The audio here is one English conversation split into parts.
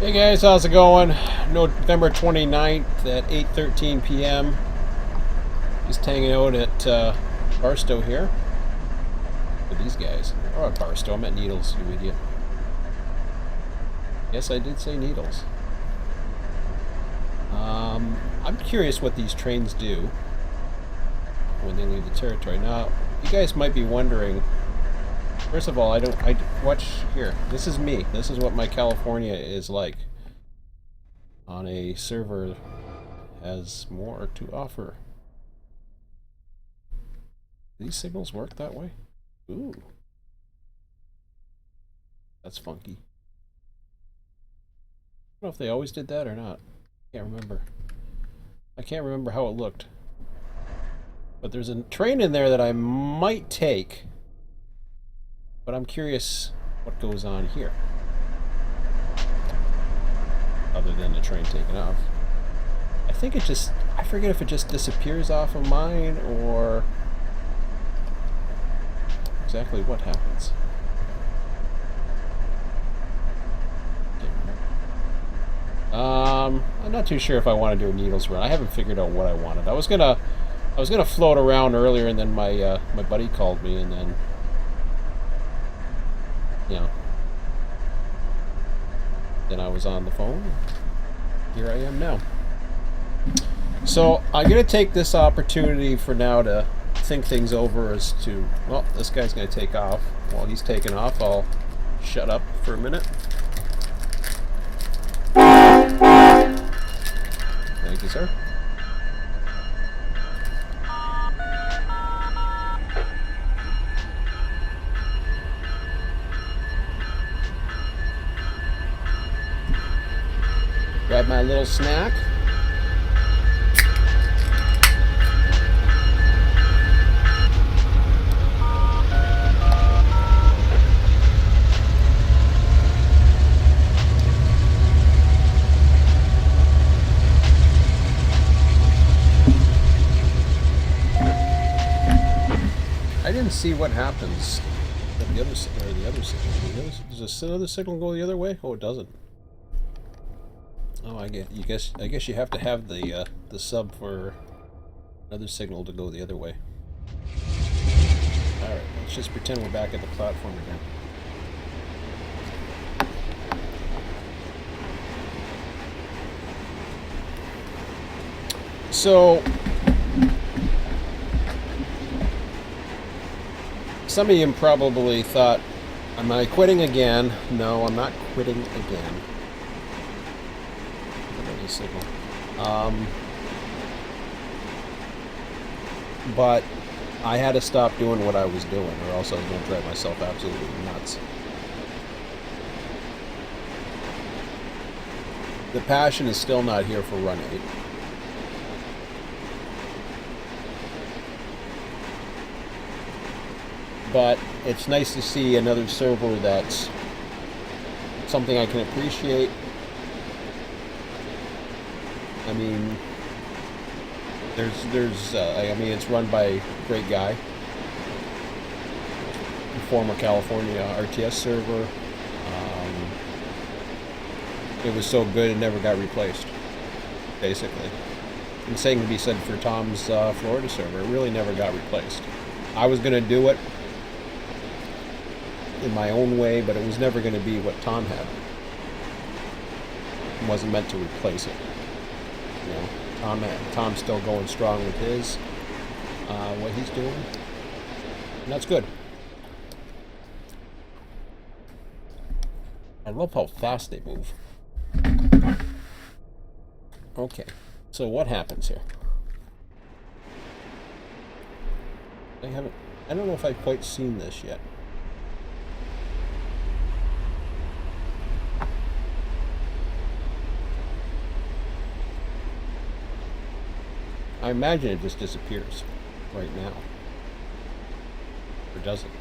Hey guys, how's it going? November 29th at 8:13 p.m. Just hanging out at Barstow here with these guys. Oh, at Barstow. I'm at Needles, you idiot. Yes, I did say Needles. I'm curious what these trains do when they leave the territory. Now, you guys might be wondering. First of all, I watch here. This is me. This is what my California is like on a server has more to offer. Do these signals work that way? Ooh. That's funky. I don't know if they always did that or not. Can't remember. I can't remember how it looked. But there's a train in there that I might take. But I'm curious what goes on here. Other than the train taking off. I think it just... I forget if it just disappears off of mine or... exactly what happens. I'm not too sure if I want to do a Needles run. I haven't figured out what I wanted. I was gonna float around earlier, and then my buddy called me, and then you know, then I was on the phone. Here I am now. So I'm gonna take this opportunity for now to think things over as to, well, this guy's gonna take off. While he's taking off, I'll shut up for a minute. Thank you, sir. Grab my little snack. I didn't see what happens at the other signal. Does another signal go the other way? Oh, it doesn't. Oh, I guess you have to have the sub for another signal to go the other way. All right, let's just pretend we're back at the platform again. So, some of you probably thought, am I quitting again? No, I'm not quitting again. Another signal. But I had to stop doing what I was doing, or else I was going to drive myself absolutely nuts. The passion is still not here for Run8. But it's nice to see another server that's something I can appreciate. I mean, I mean, it's run by a great guy, former California RTS server. It was so good it never got replaced, basically. And same can be said for Tom's Florida server. It really never got replaced. I was going to do it in my own way, but it was never going to be what Tom had. It wasn't meant to replace it. You know, Tom's still going strong with his what he's doing, and that's good. I love how fast they move. Okay, so what happens here? I don't know if I've quite seen this yet. I imagine it just disappears right now. Or does it?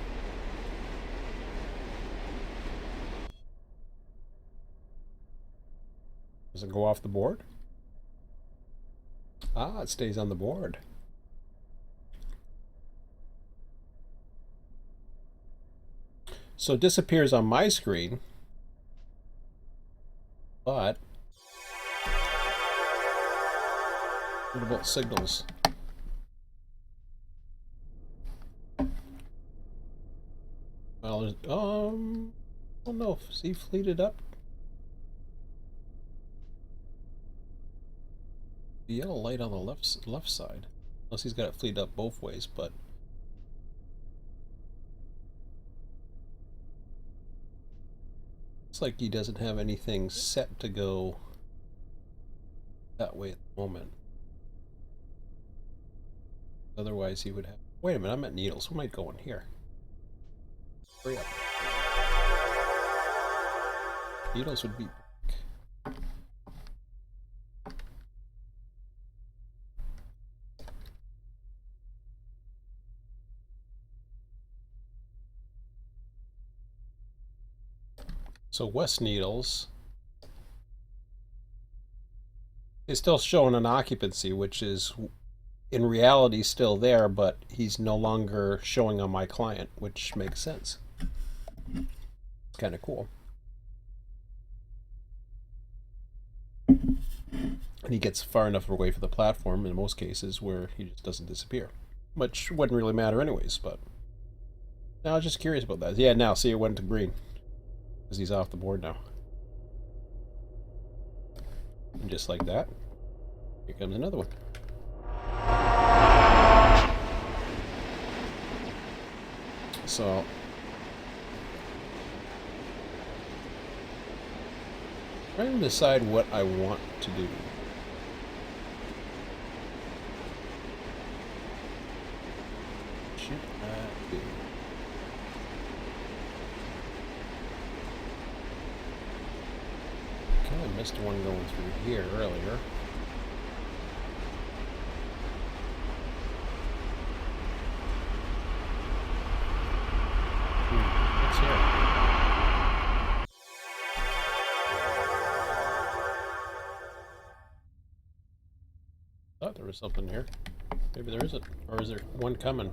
Does it go off the board? Ah, it stays on the board. So it disappears on my screen. But what about signals? Well, there's, I don't know. Is he fleeted up? The yellow light on the left side, unless he's got it fleeted up both ways. But looks like he doesn't have anything set to go that way at the moment. Otherwise, he would have. Wait a minute, I'm at needles. What am I going here? Hurry up. Needles would be. So West Needles is still showing an occupancy, which is in reality still there, but he's no longer showing on my client, which makes sense. It's kind of cool. And he gets far enough away from the platform in most cases where he just doesn't disappear, which wouldn't really matter anyways. But now I was just curious about that. Yeah, now see, it went to green because he's off the board now. And just like that, here comes another one. So trying to decide what I want to do. Should I do? Kind of missed one going through here earlier. What's here? Thought there was something here. Maybe there isn't. Or is there one coming?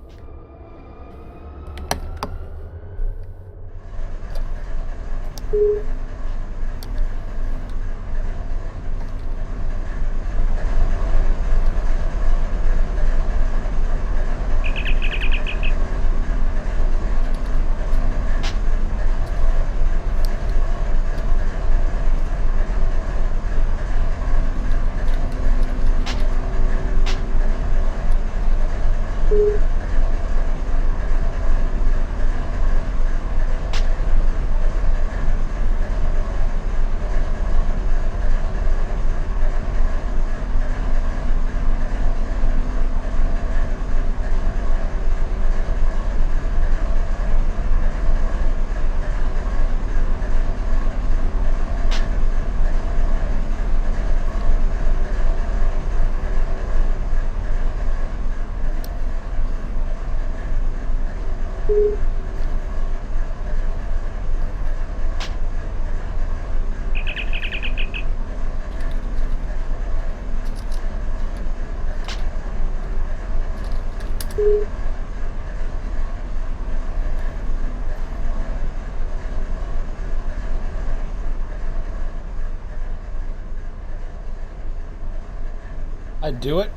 I'd do it.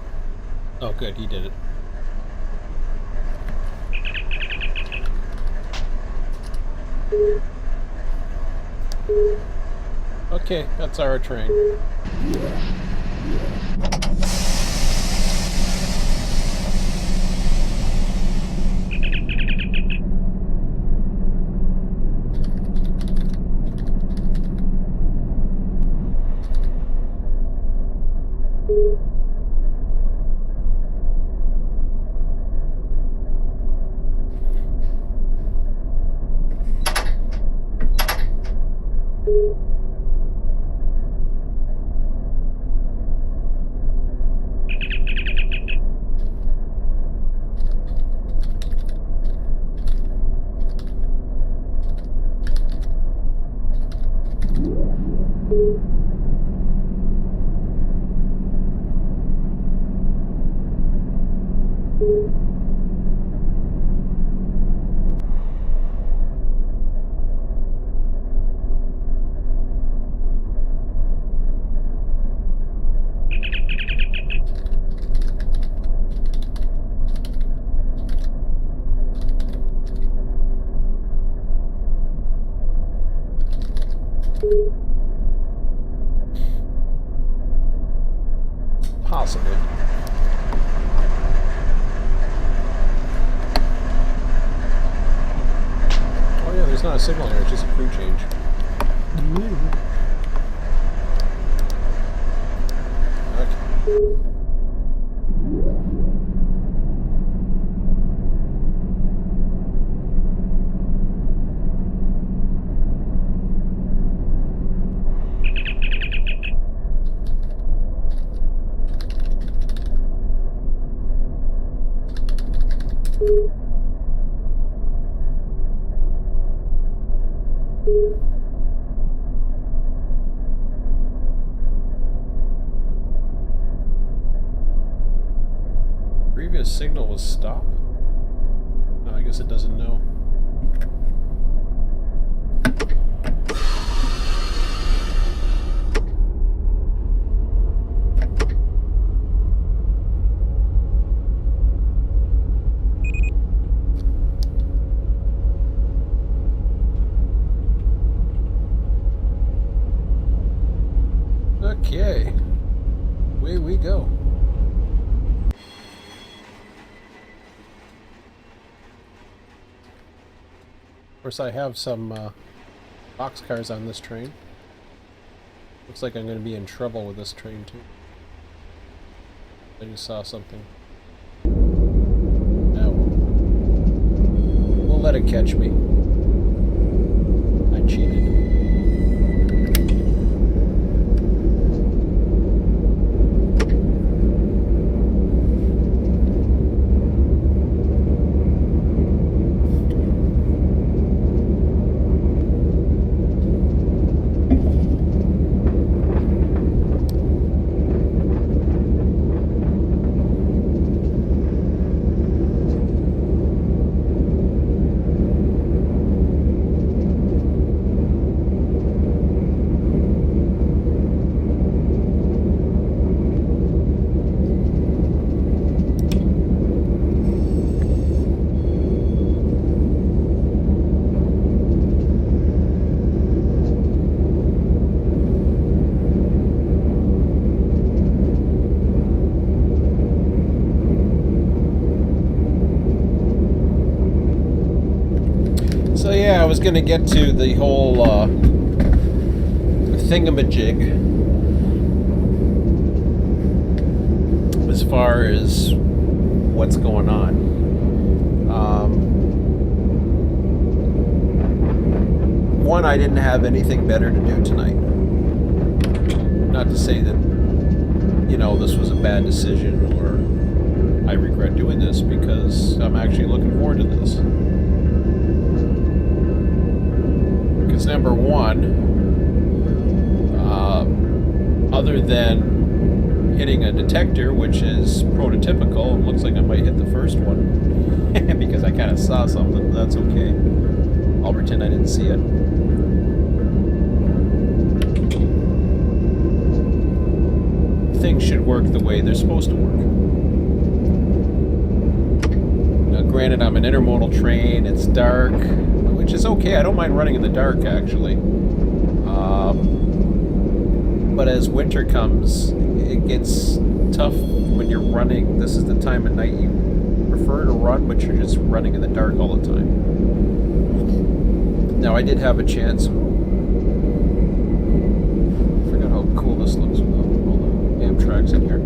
Oh, good, he did it. Okay, that's our train. Possibly. Oh yeah, there's not a signal here, it's just a crew change. Okay. Previous signal was stop? No, I guess it doesn't know. Okay, away we go. Of course, I have some boxcars on this train. Looks like I'm going to be in trouble with this train too. I just saw something. Now, we'll let it catch me. I cheated. So yeah, I was going to get to the whole thingamajig as far as what's going on. One, I didn't have anything better to do tonight. Not to say that, you know, this was a bad decision or I regret doing this, because I'm actually looking forward to this. Because number one, other than hitting a detector, which is prototypical, it looks like I might hit the first one because I kind of saw something, but that's okay. I'll pretend I didn't see it. Things should work the way they're supposed to work. Now, granted, I'm an intermodal train, it's dark, which is okay. I don't mind running in the dark, actually. But as winter comes, it gets tough when you're running. This is the time of night you prefer to run, but you're just running in the dark all the time. Now, I did have a chance. I forgot how cool this looks with all the Amtrak's in here.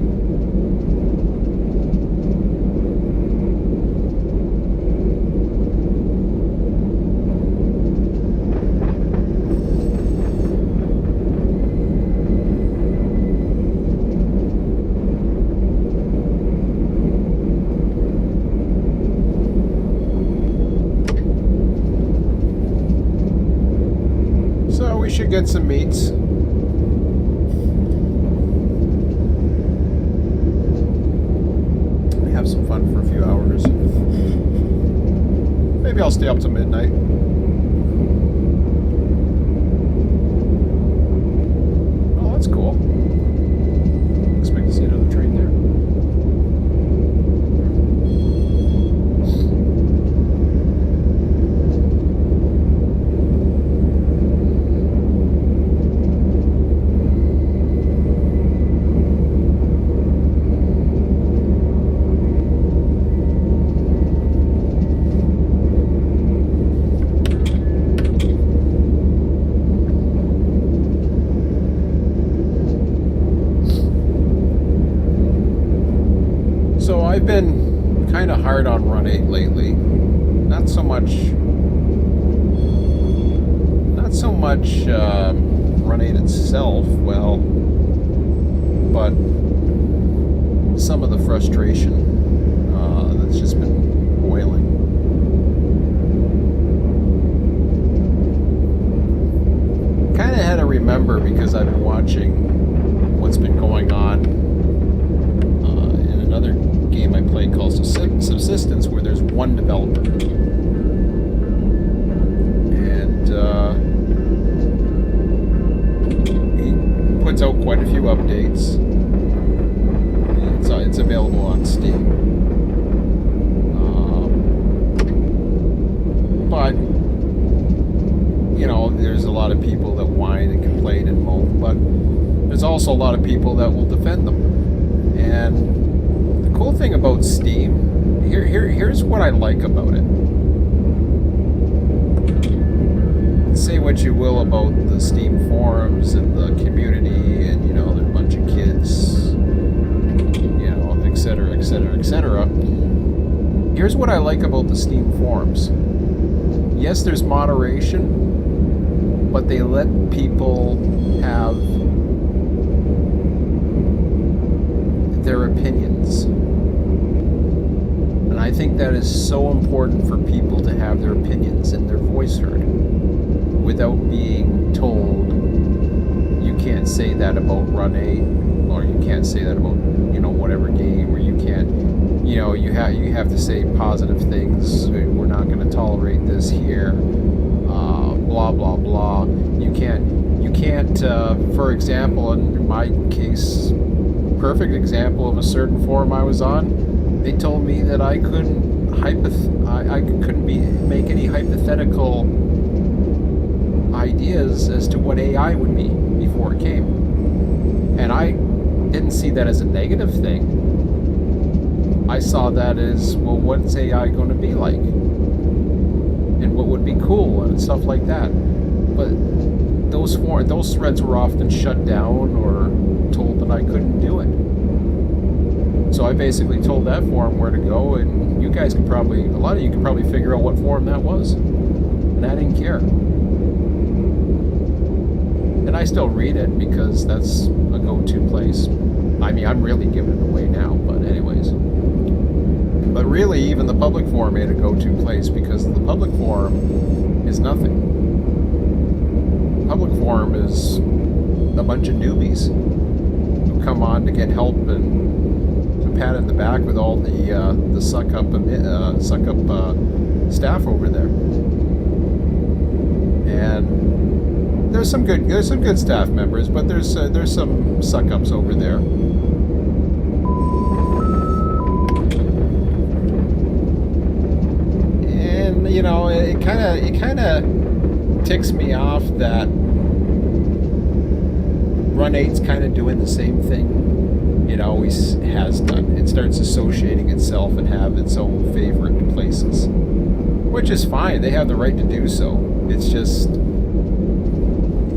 We should get some meats. Have some fun for a few hours. Maybe I'll stay up till midnight. Oh, that's cool. Expect to see another train there. I've been kind of hard on Run8 lately. Not so much Run8 itself, well, but some of the frustration that's just been boiling. Kind of had to remember, because I've been watching what's been going on in another game I play called Subsistence, where there's one developer. And he puts out quite a few updates. It's available on Steam. But, you know, there's a lot of people that whine and complain and moan, but there's also a lot of people that will defend them. And the cool thing about Steam, here's what I like about it. Say what you will about the Steam forums and the community, and, you know, they're a bunch of kids, you know, etc., etc., etc. Here's what I like about the Steam forums. Yes, there's moderation, but they let people have their opinions. And I think that is so important for people to have their opinions and their voice heard, without being told you can't say that about Run8, or you can't say that about, you know, whatever game, or you can't, you know, you have to say positive things. We're not going to tolerate this here. Blah blah blah. You can't. For example, in my case, perfect example of a certain forum I was on, they told me that I couldn't make any hypothetical ideas as to what AI would be before it came, and I didn't see that as a negative thing. I saw that as, well, what's AI going to be like? And what would be cool and stuff like that. But those threads were often shut down or told that I couldn't do it. So I basically told that forum where to go, and you guys could probably, a lot of you could probably figure out what forum that was. And I didn't care. And I still read it because that's a go-to place. I mean, I'm really giving it away now, but anyways. But really, even the public forum made a go-to place, because the public forum is nothing. Public forum is a bunch of newbies who come on to get help and a pat in the back with all the suck-up staff over there. And there's some good staff members, but there's some suck-ups over there. You know, it kind of ticks me off that Run8's kind of doing the same thing it always has done. It starts associating itself and have its own favorite places, which is fine. They have the right to do so. It's just,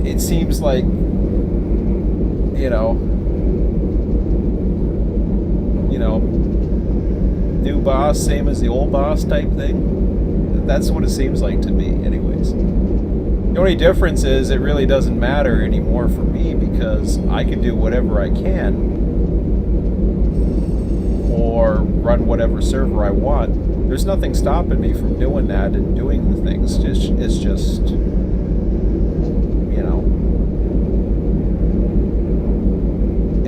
it seems like, you know, new boss, same as the old boss type thing. That's what it seems like to me, anyways. The only difference is it really doesn't matter anymore for me, because I can do whatever I can, or run whatever server I want. There's nothing stopping me from doing that and doing the things. It's just, you know,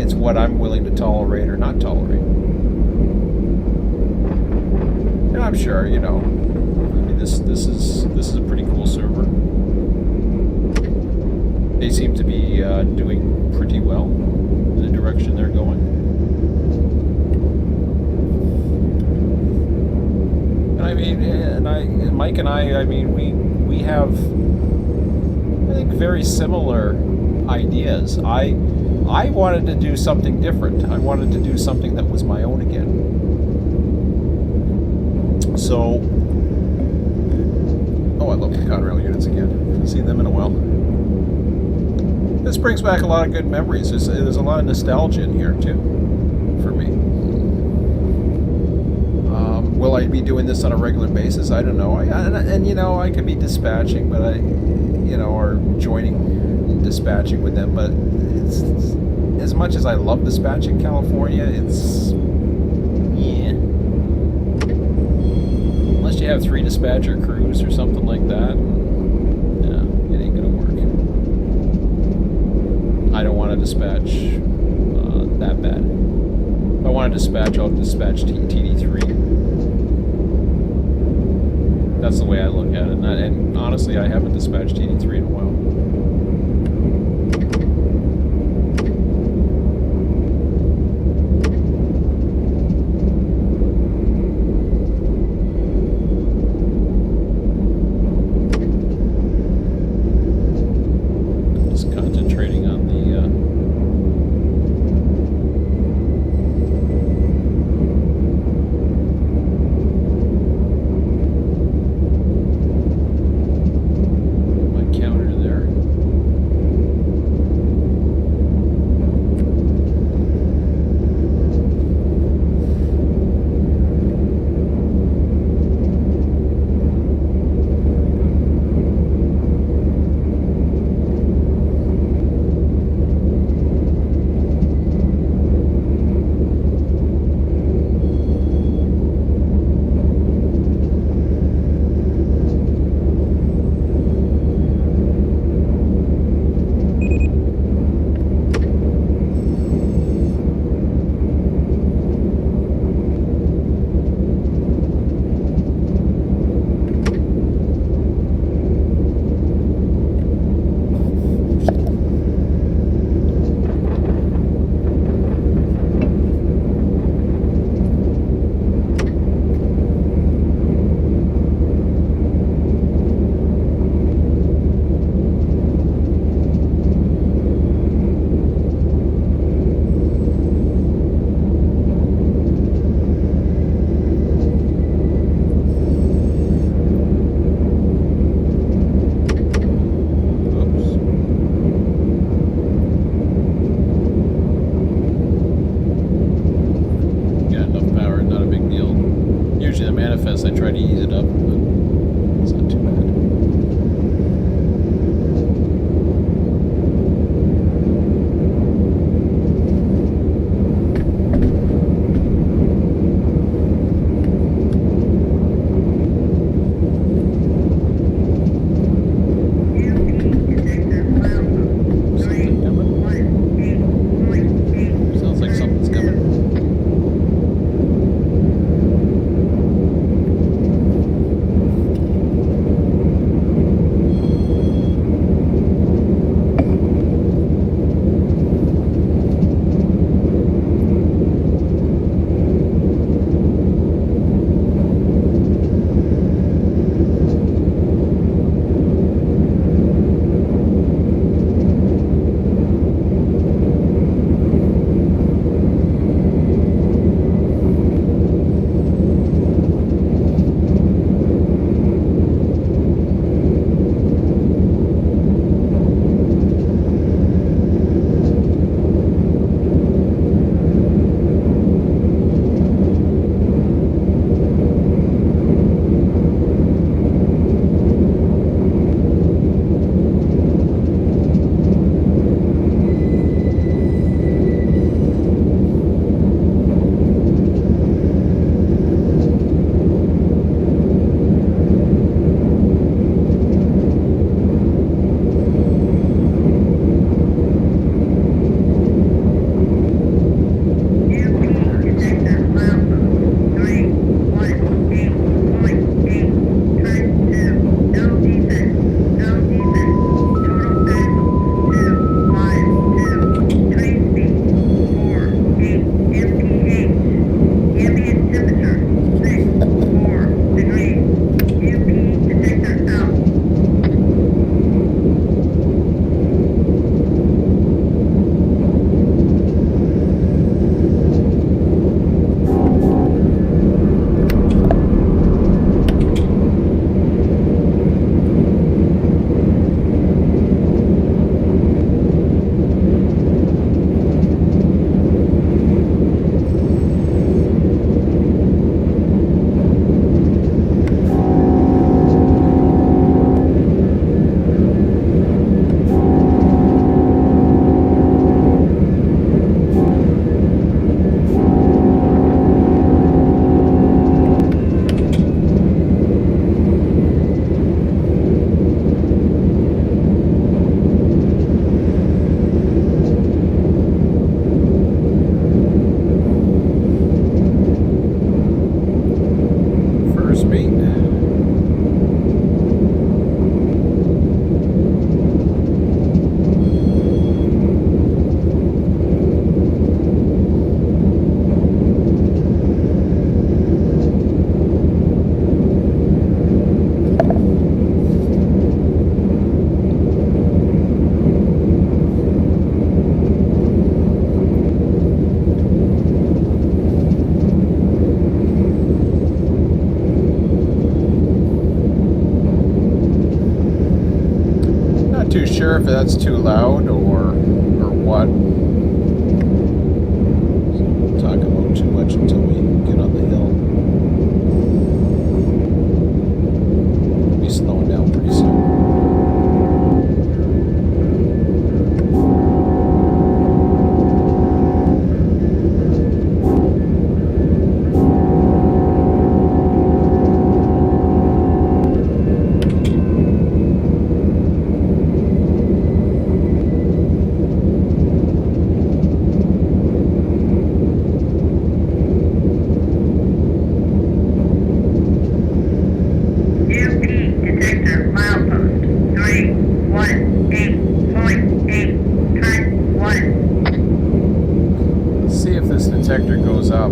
it's what I'm willing to tolerate or not tolerate. And I'm sure, you know, This is a pretty cool server. They seem to be doing pretty well in the direction they're going. And I mean, and Mike and I mean, we have, I think, very similar ideas. I wanted to do something different. I wanted to do something that was my own again. So, oh, I love the Conrail units again. Haven't seen them in a while. This brings back a lot of good memories. There's a lot of nostalgia in here, too, for me. I'd be doing this on a regular basis. I don't know. And you know, I could be dispatching, but or joining dispatching with them. But it's as much as I love dispatching California, it's unless you have 3 dispatcher crews or something like that, yeah, it ain't gonna work. I don't want to dispatch that bad. If I want to dispatch, I'll dispatch TD3. That's the way I look at it. And honestly, I haven't dispatched TD3 in a while. Just concentrating on the my counter there. not too sure if that's too loud or what. So we'll talk about too much until we get on the hill. We'll be slowing down pretty soon.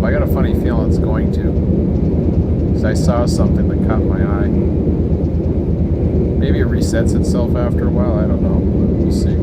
I got a funny feeling it's going to, because I saw something that caught my eye. Maybe it resets itself after a while, I don't know. We'll see.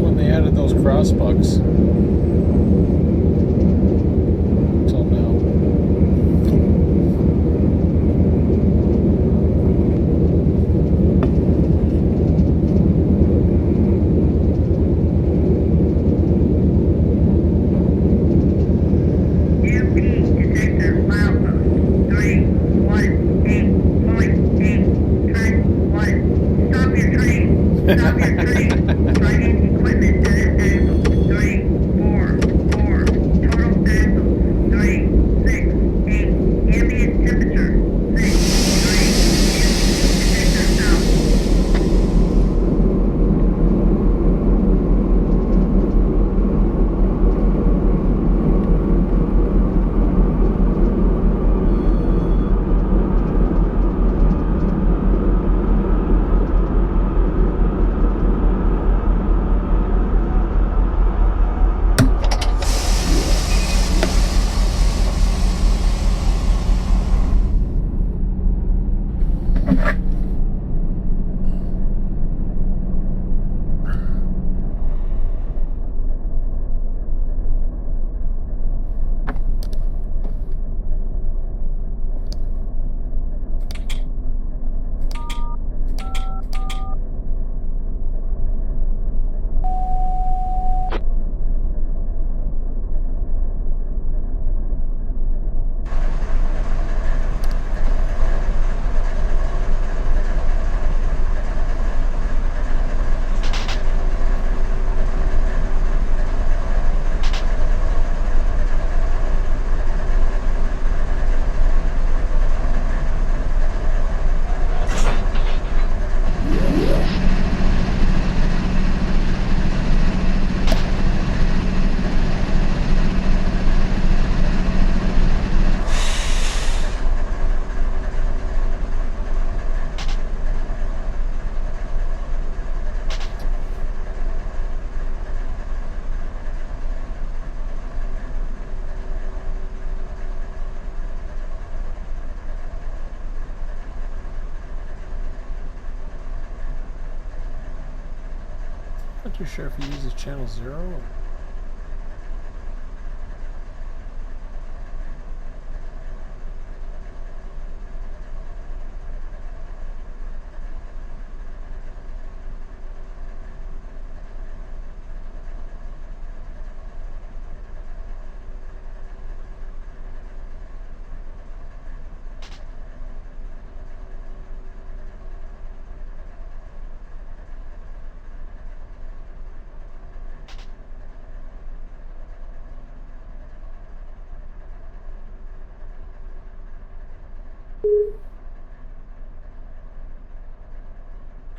When they added those crossbucks until now. Not too sure if he uses channel 0 or...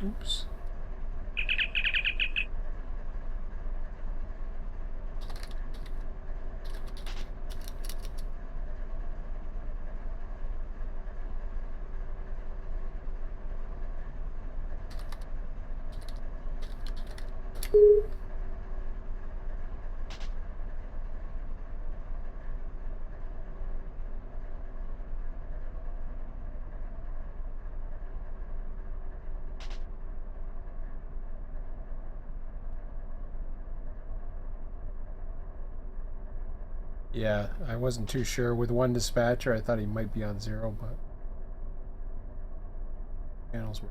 Oops. Yeah, I wasn't too sure. With one dispatcher, I thought he might be on 0, but channels were.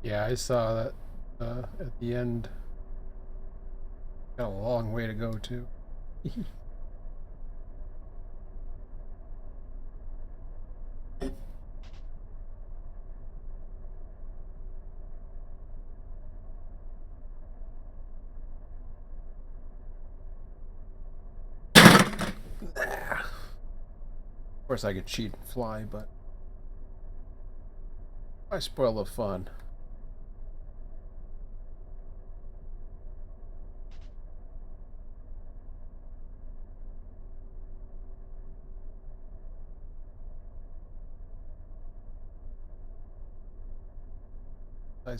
Yeah, I saw that at the end. Got a long way to go, too. Of course, I could cheat and fly, but I spoil the fun.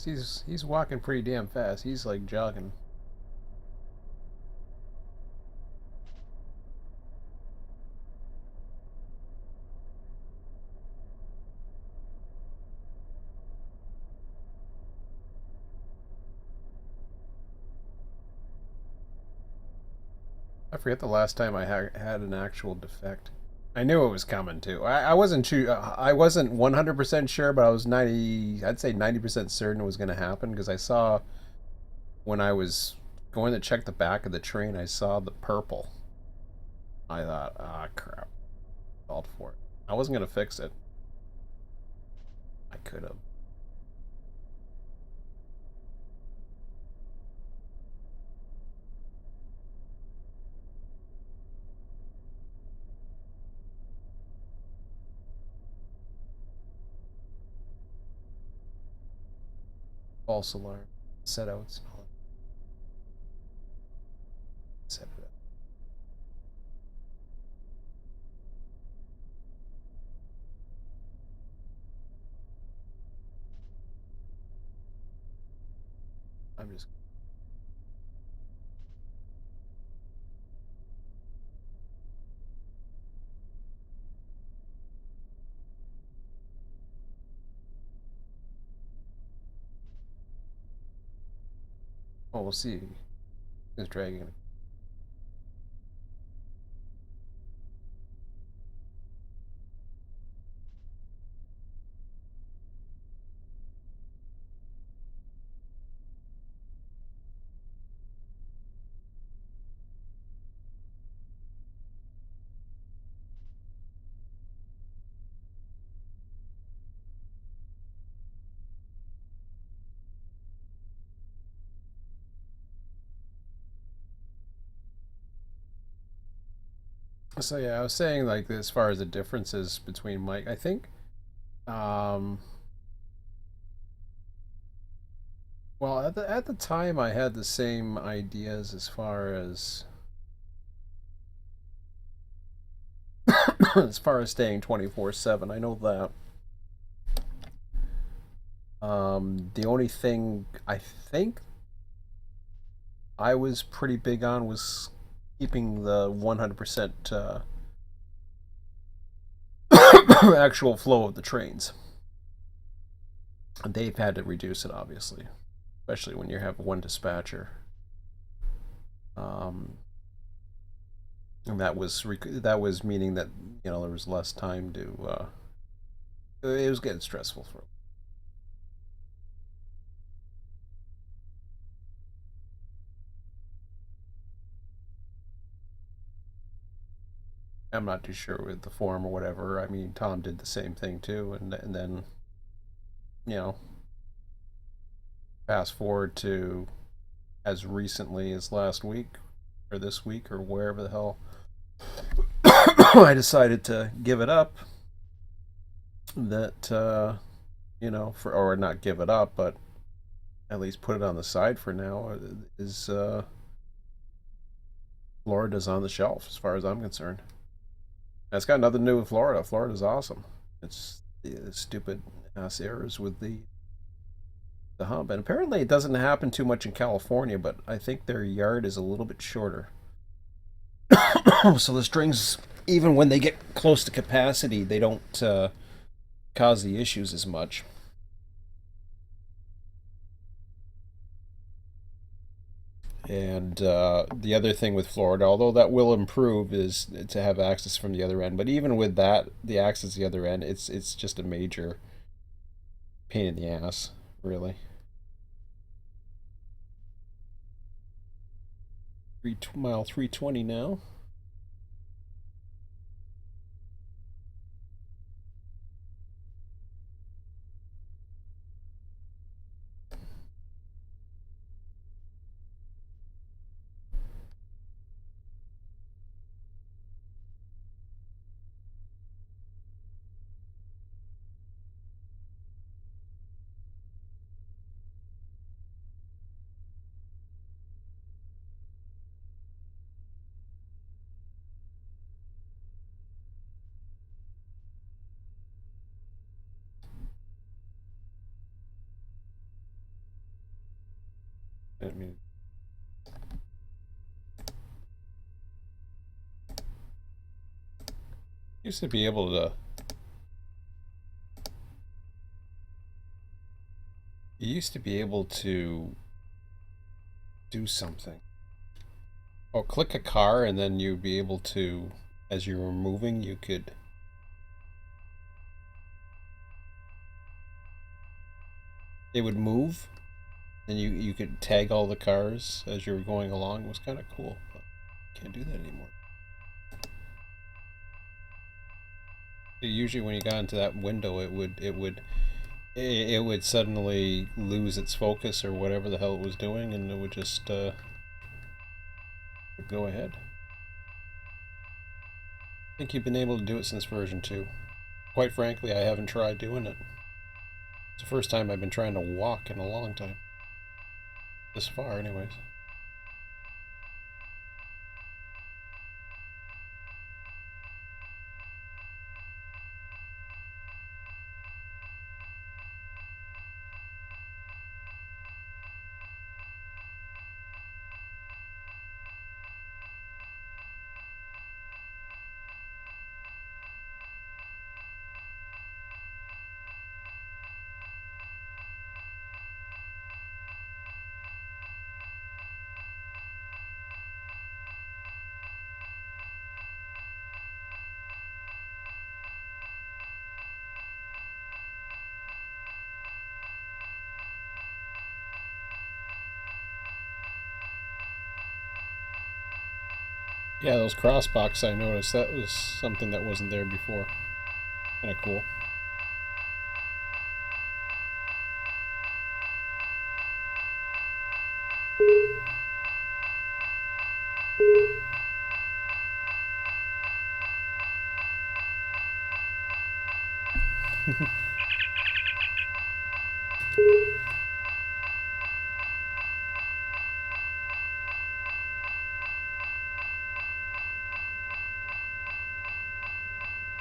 He's walking pretty damn fast. He's like jogging. I forget the last time I had an actual defect. I knew it was coming too. I wasn't too. I wasn't 100% sure, but I was 90. I'd say 90% certain it was going to happen because I saw when I was going to check the back of the train, I saw the purple. I thought, ah, crap, called for it. I wasn't going to fix it. I could have. False alarm, set outs, and all that. Set it up. I'm just. Oh, we'll see. It's dragging. So yeah, I was saying like as far as the differences between Mike, I think. Um, well, at the time, I had the same ideas as far as as far as staying 24/7. I know that. The only thing I think I was pretty big on was keeping the 100% actual flow of the trains. They've had to reduce it, obviously, especially when you have one dispatcher. Um, and that was meaning that there was less time to. It was getting stressful for. I'm not too sure with the form or whatever. I mean, Tom did the same thing too, and then you know, fast forward to as recently as last week or this week or wherever the hell I decided to give it up. That for or not give it up, but at least put it on the side for now. Is Florida's on the shelf as far as I'm concerned. And it's got nothing to do with Florida. Florida's awesome. It's the stupid ass errors with the hump, and apparently it doesn't happen too much in California. But I think their yard is a little bit shorter, so the strings, even when they get close to capacity, they don't cause the issues as much. And the other thing with Florida, although that will improve, is to have access from the other end. But even with that, the access to the other end, it's just a major pain in the ass, really. Mile 320 now. I mean, used to be able to. You used to be able to do something. Oh, click a car, and then you'd be able to, as you were moving, you could. It would move, and you could tag all the cars as you were going along. It was kind of cool, but can't do that anymore. Usually, when you got into that window, it would suddenly lose its focus or whatever the hell it was doing, and it would just go ahead. I think you've been able to do it since version 2. Quite frankly, I haven't tried doing it. It's the first time I've been trying to walk in a long time. This far, anyways. Yeah, those crossbox I noticed, that was something that wasn't there before. Kind of cool.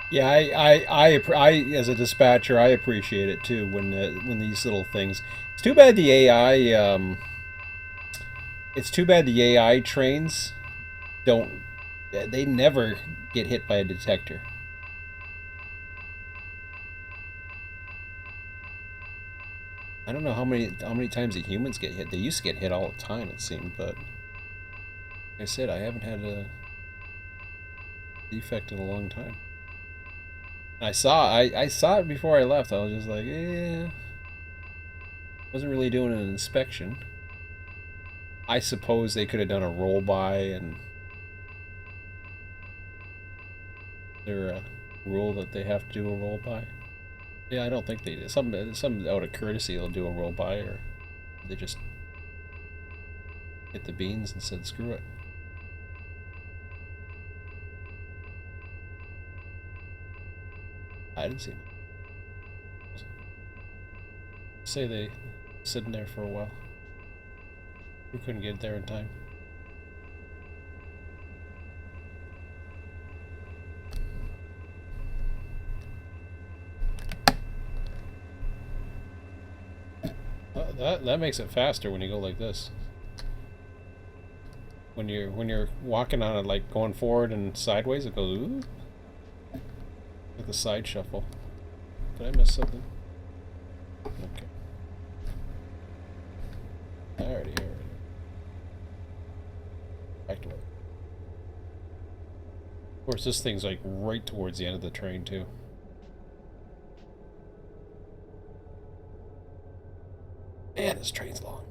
Yeah, as a dispatcher, I appreciate it too when these little things. It's too bad the AI. It's too bad the AI trains don't. They never get hit by a detector. I don't know how many times the humans get hit. They used to get hit all the time, it seemed, but I said, I haven't had a defect in a long time. I saw it before I left. I was just like, yeah. Wasn't really doing an inspection. I suppose they could have done a roll by, and there a rule that they have to do a roll by. Yeah, I don't think they did. Some out of courtesy they'll do a roll by, or they just hit the beans and said screw it. I didn't see them. Say they sitting there for a while. We couldn't get there in time. That makes it faster when you go like this. When you're walking on it, like going forward and sideways, it goes ooh, like the side shuffle. Did I miss something? Okay. Alrighty. Back to work. Of course, this thing's like right towards the end of the train too. Man, this train's long.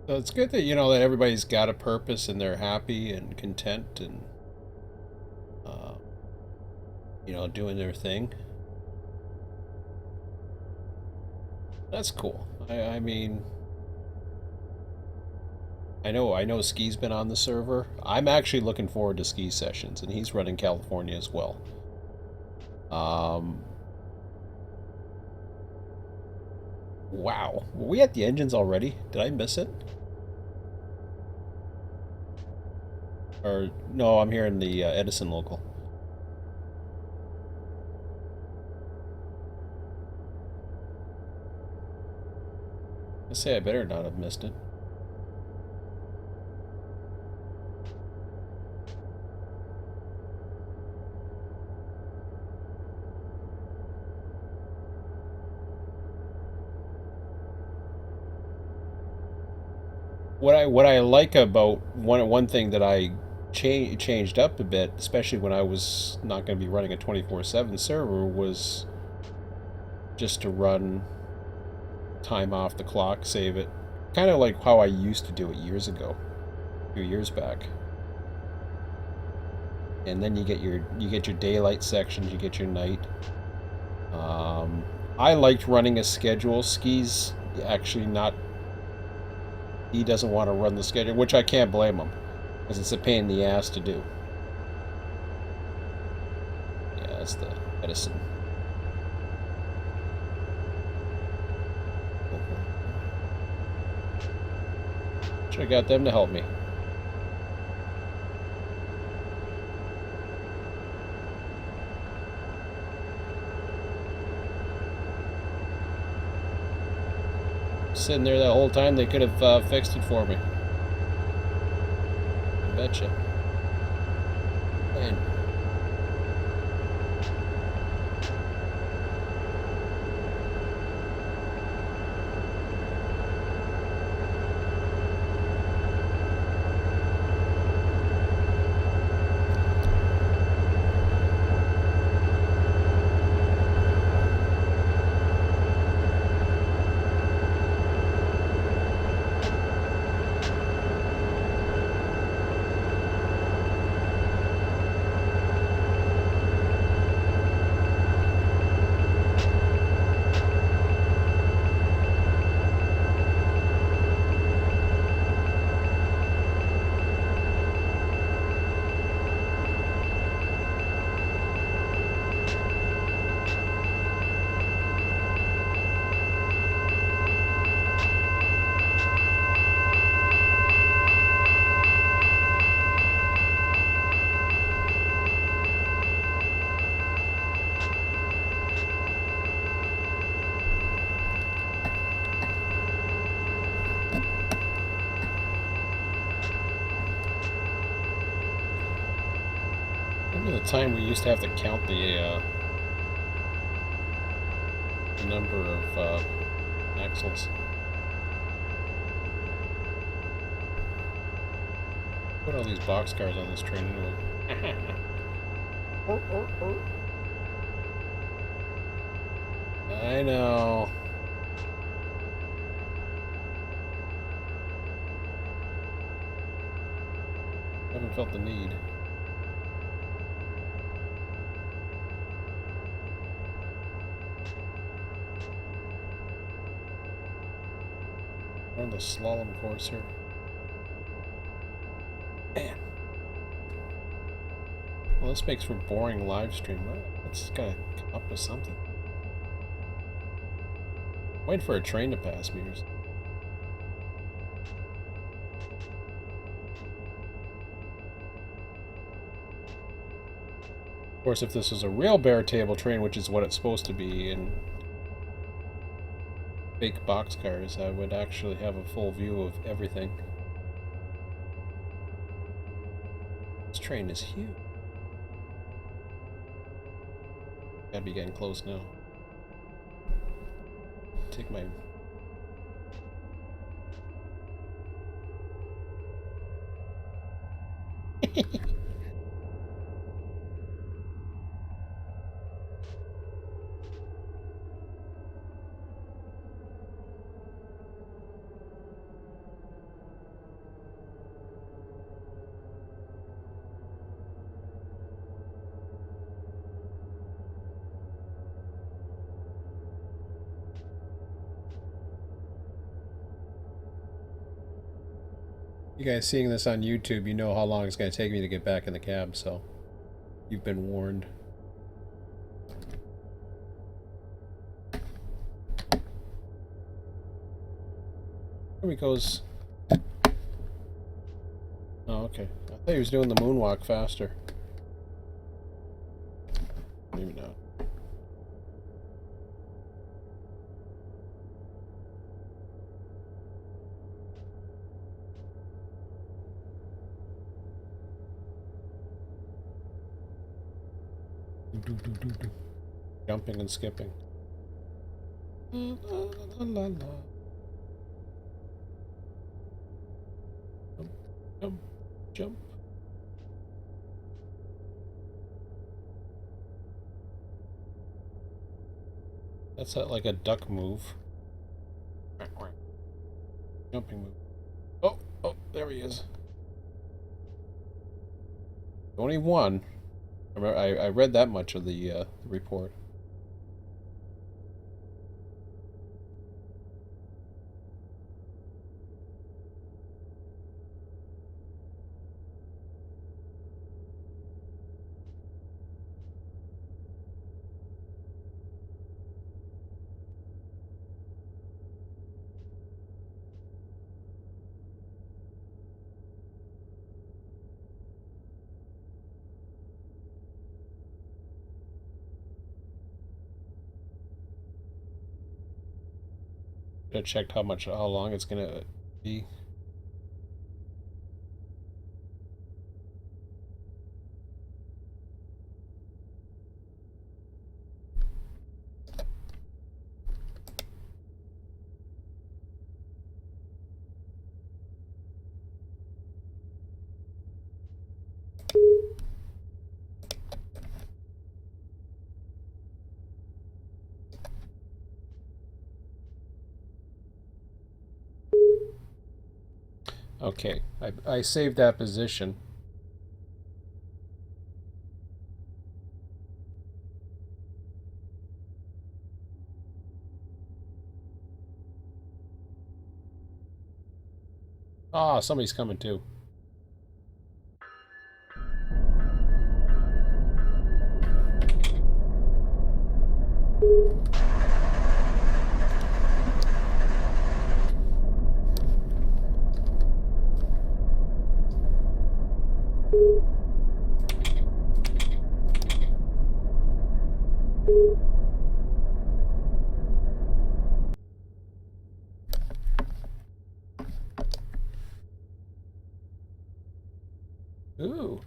So it's good that that everybody's got a purpose and they're happy and content and doing their thing. That's cool. I mean, I know Ski's been on the server. I'm actually looking forward to Ski sessions, and he's running California as well. Wow. Were we at the engines already? Did I miss it? Or, no, I'm here in the Edison local. I say I better not have missed it. What I like about one thing that I changed up a bit, especially when I was not going to be running a 24/7 server, was just to run time off the clock, save it, kind of like how I used to do it years ago, a few years back. And then you get your daylight sections, you get your night. I liked running a schedule. Ski's actually not. He doesn't want to run the schedule, which I can't blame him, because it's a pain in the ass to do. Yeah, that's the Edison. Should have got them to help me. Sitting there that whole time, they could have fixed it for me. I betcha. Man. Remember the time we used to have to count the number of axles. Put all these boxcars on this train anyway. I know. Haven't felt the need. We're on the slalom course here. Man. Well, this makes for boring live stream. Let's gotta come up with something. Waiting for a train to pass me or something. Of course, if this was a real bare table train, which is what it's supposed to be, and fake boxcars, I would actually have a full view of everything. This train is huge. Gotta be getting close now. Take my... You guys seeing this on YouTube, you know how long it's going to take me to get back in the cab, so you've been warned. Here he goes. Oh, okay. I thought he was doing the moonwalk faster. Maybe not. Jumping and skipping. La, la, la, la. Jump, jump, jump. That's like a duck move. Jumping move. Oh, oh, there he is. Only one. I read that much of the report. I checked how long it's gonna be. Okay, I saved that position. Ah, somebody's coming too. Ooh.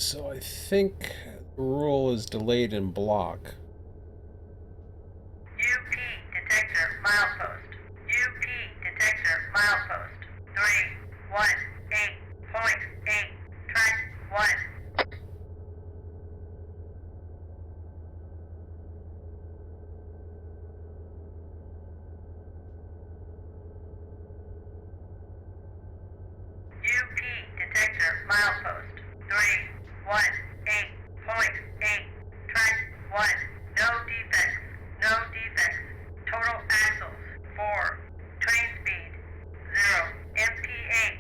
So I think the rule is delayed in block. UP detector milepost. UP detector milepost. 318.8. Track 1. UP detector milepost. 318.8. Track 1. No defects. No defects. Total axles 4. Train speed 0 mph.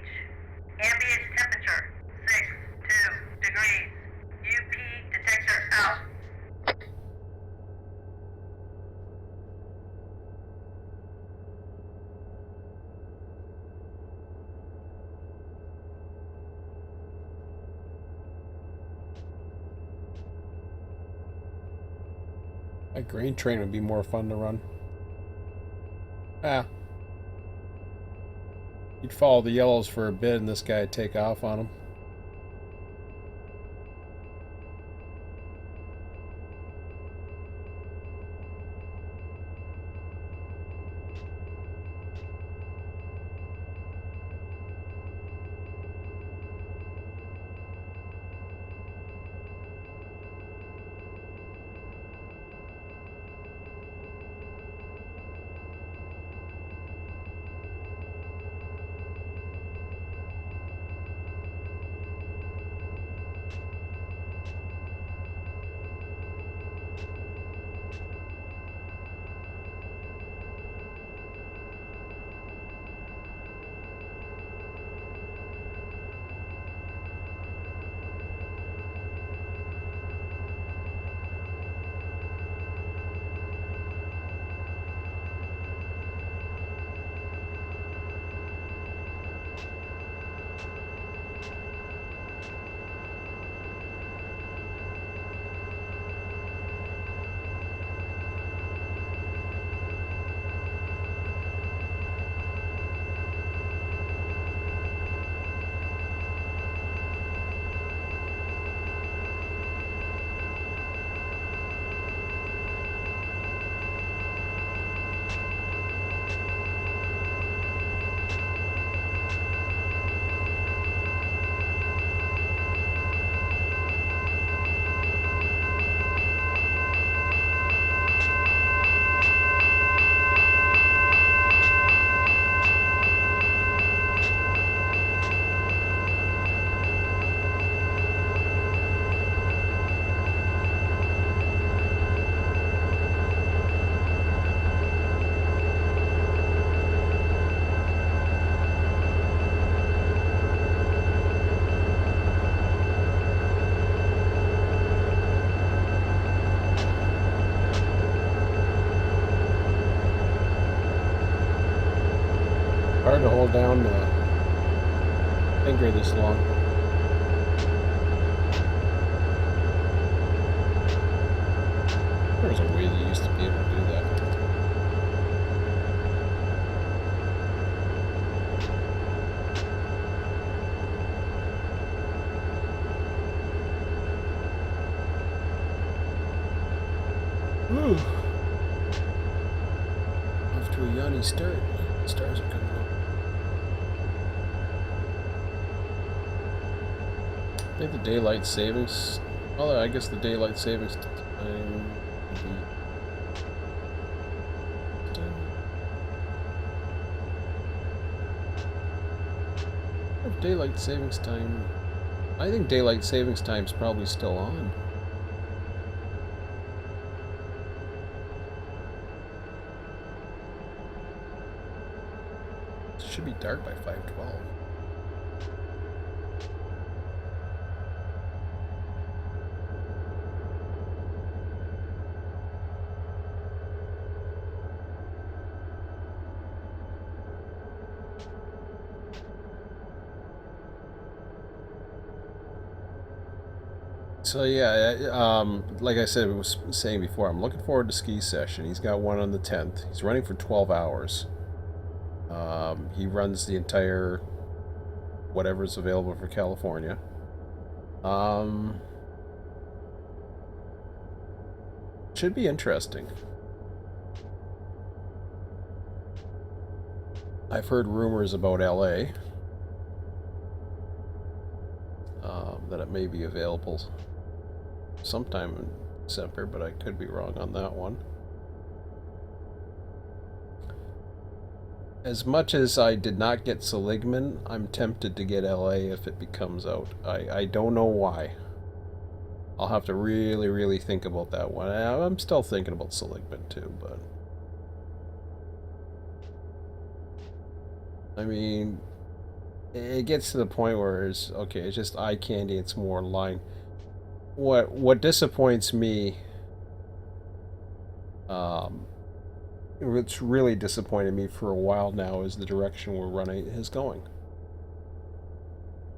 Ambient temperature 62 degrees. UP detector out. A grain train would be more fun to run. Ah. You'd follow the yellows for a bit and this guy would take off on them. Hard to hold down the finger this long. There was a way they used to be able to do that. Ooh. Off to a yawny start. Stars are coming up. I think the daylight savings. Well, I guess the daylight savings time would be. If daylight savings time. I think daylight savings time is probably still on. It should be dark by 5:12. So yeah, like I said, I was saying before, I'm looking forward to ski session. He's got one on the 10th. He's running for 12 hours. He runs the entire whatever's available for California. Um, should be interesting. I've heard rumors about LA, that it may be available sometime in December, but I could be wrong on that one. As much as I did not get Seligman, I'm tempted to get LA if it becomes out. I don't know why. I'll have to really, really think about that one. I'm still thinking about Seligman too, but... I mean, it gets to the point where it's, okay, it's just eye candy, it's more line. What disappoints me, what's really disappointed me for a while now is the direction where Run8 is going.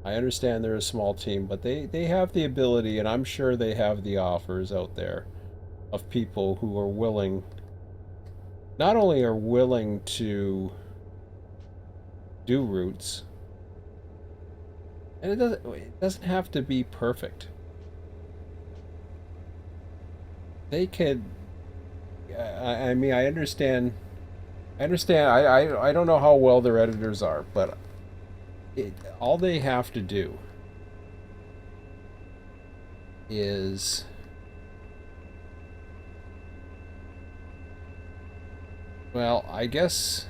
I understand they're a small team, but they have the ability, and I'm sure they have the offers out there of people who are willing, not only are willing to do routes, and it doesn't have to be perfect. They could, I mean, I understand, I don't know how well their editors are, but all they have to do is well, I guess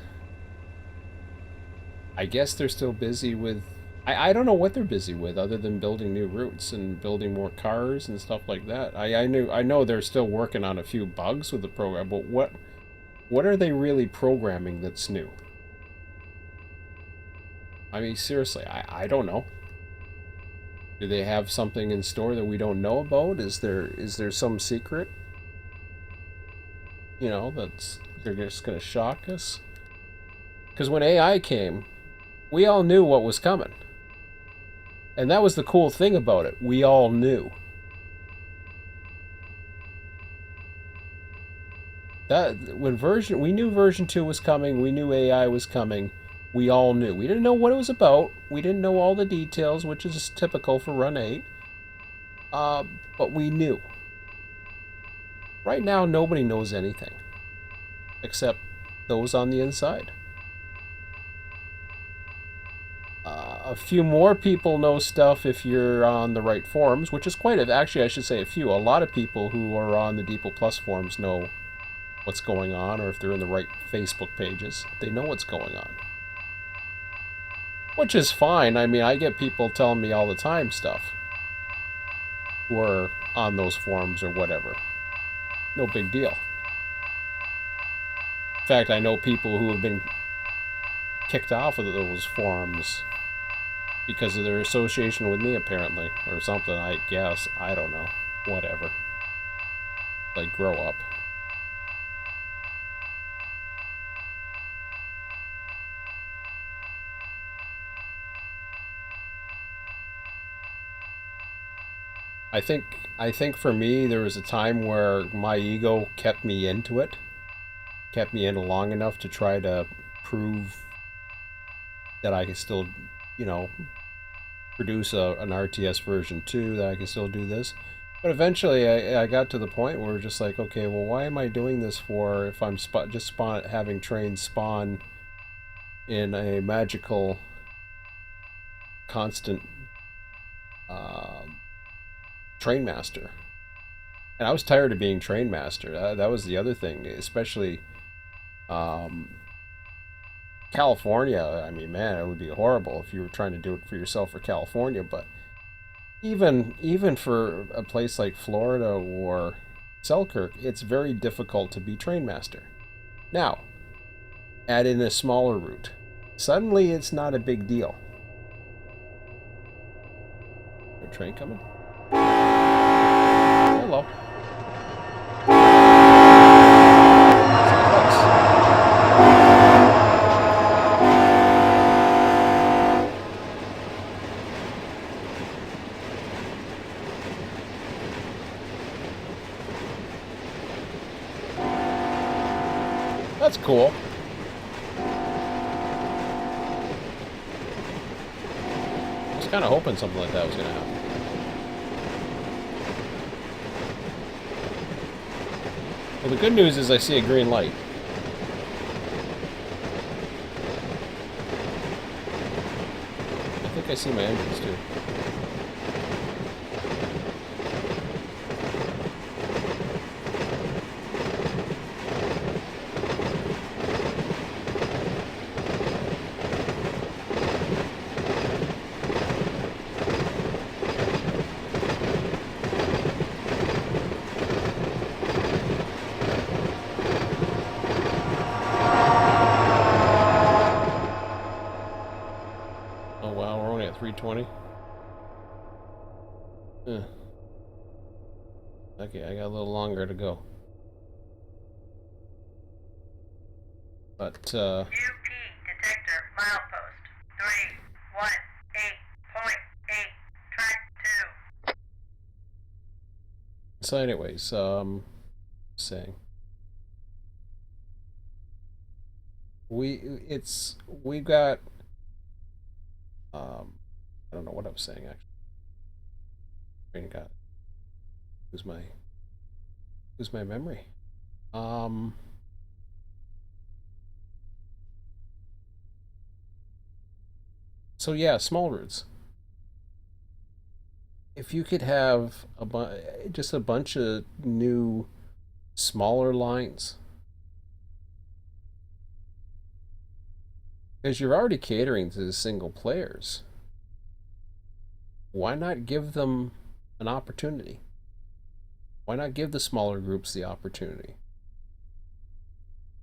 they're still busy with I don't know what they're busy with other than building new routes and building more cars and stuff like that. I know they're still working on a few bugs with the program, but what are they really programming that's new? I mean, seriously, I don't know. Do they have something in store that we don't know about? Is there some secret? You know, that's they're just gonna shock us? Because when AI came, we all knew what was coming. And that was the cool thing about it. We all knew. That when we knew version 2 was coming, we knew AI was coming. We all knew. We didn't know what it was about. We didn't know all the details, which is typical for Run8. But we knew. Right now, nobody knows anything. Except those on the inside. A few more people know stuff if you're on the right forums, which is actually, I should say a few. A lot of people who are on the Deeple Plus forums know what's going on, or if they're in the right Facebook pages, they know what's going on. Which is fine. I mean, I get people telling me all the time stuff who are on those forums or whatever. No big deal. In fact, I know people who have been kicked off of those forums because of their association with me, apparently, or something, I guess. I don't know. Whatever. Like, grow up. I think for me, there was a time where my ego kept me into it. Kept me in long enough to try to prove that I could still, you know, produce an RTS version 2, that I can still do this. But eventually I got to the point where just like, okay, well, why am I doing this for if I'm having trains spawn in a magical, constant train master? And I was tired of being train master. That was the other thing, especially California. I mean, man, it would be horrible if you were trying to do it for yourself for California, but even for a place like Florida or Selkirk, it's very difficult to be train master. Now, add in a smaller route. Suddenly, it's not a big deal. Is there a train coming? Hello. That's cool. I was kind of hoping something like that was going to happen. Well, the good news is I see a green light. I think I see my engines too. Oh wow, we're only at 320. Okay, I got a little longer to go. But, UP detector milepost 318.8, track 2. so anyways, saying. We've got, I don't know what I was saying actually. Brain got, who's my memory? Um, so yeah, small routes. If you could have just a bunch of new smaller lines, because you're already catering to the single players, why not give them an opportunity? Why not give the smaller groups the opportunity?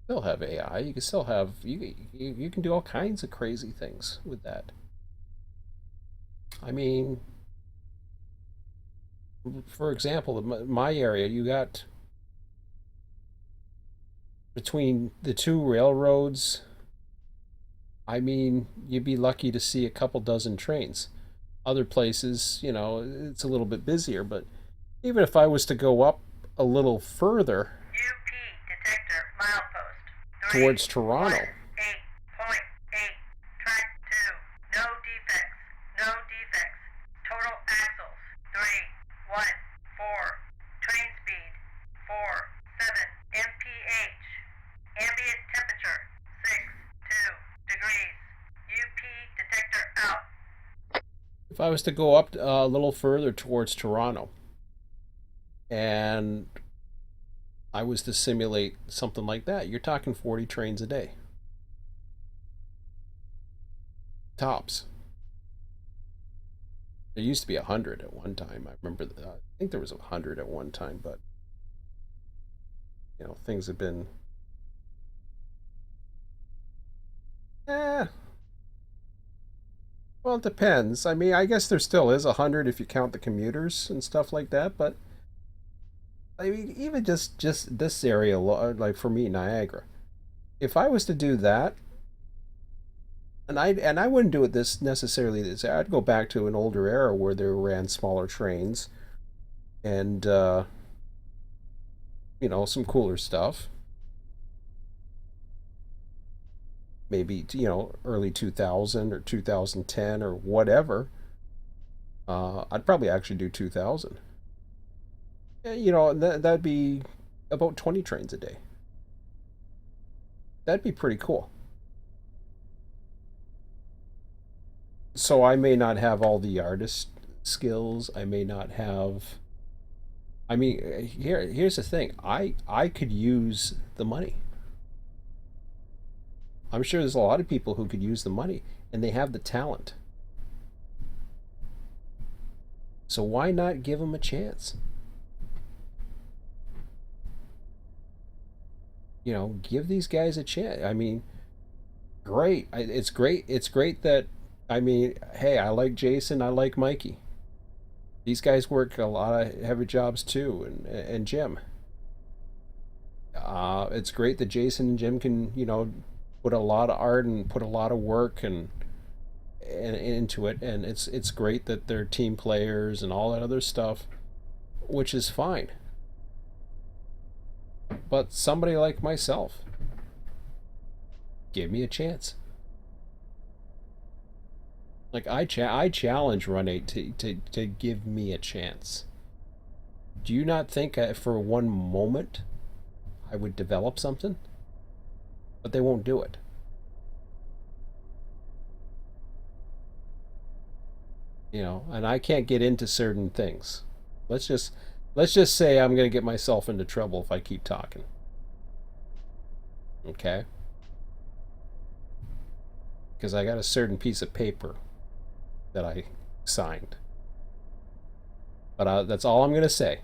They'll have AI. You can still have you can do all kinds of crazy things with that. I mean, for example, in my area, you got between the two railroads. I mean, you'd be lucky to see a couple dozen trains. Other places, it's a little bit busier, but even if I was to go up a little further UP detector milepost towards Toronto, 318.8, track 2. No defects. No defects. Total axles 314. Train speed 47 mph. Ambient temperature 62 degrees. UP detector out. if I was to go up a little further towards Toronto and I was to simulate something like that, you're talking 40 trains a day. Tops. There used to be 100 at one time. I remember, I think there was 100 at one time, but, things have been. Eh, well, it depends. I mean, I guess there still is 100 if you count the commuters and stuff like that, but I mean, even just this area, like for me, Niagara, if I was to do that, and I wouldn't do it this necessarily this, I'd go back to an older era where they ran smaller trains and some cooler stuff. Maybe early 2000 or 2010 or whatever. I'd probably actually do 2000. That'd be about 20 trains a day. That'd be pretty cool. So I may not have all the artist skills. I may not have. I mean, here's the thing. I could use the money. I'm sure there's a lot of people who could use the money, and they have the talent. So why not give them a chance? Give these guys a chance. I mean, great. It's great. It's great that. I mean, hey, I like Jason. I like Mikey. These guys work a lot of heavy jobs too, and Jim. It's great that Jason and Jim can put a lot of art and put a lot of work and into it, and it's great that they're team players and all that other stuff, which is fine. But somebody like myself, give me a chance. Like I challenge Run8 to give me a chance. Do you not think for one moment I would develop something, but they won't do it. You know, and I can't get into certain things. Let's just say I'm going to get myself into trouble if I keep talking. Okay? Because I got a certain piece of paper that I signed. But that's all I'm going to say.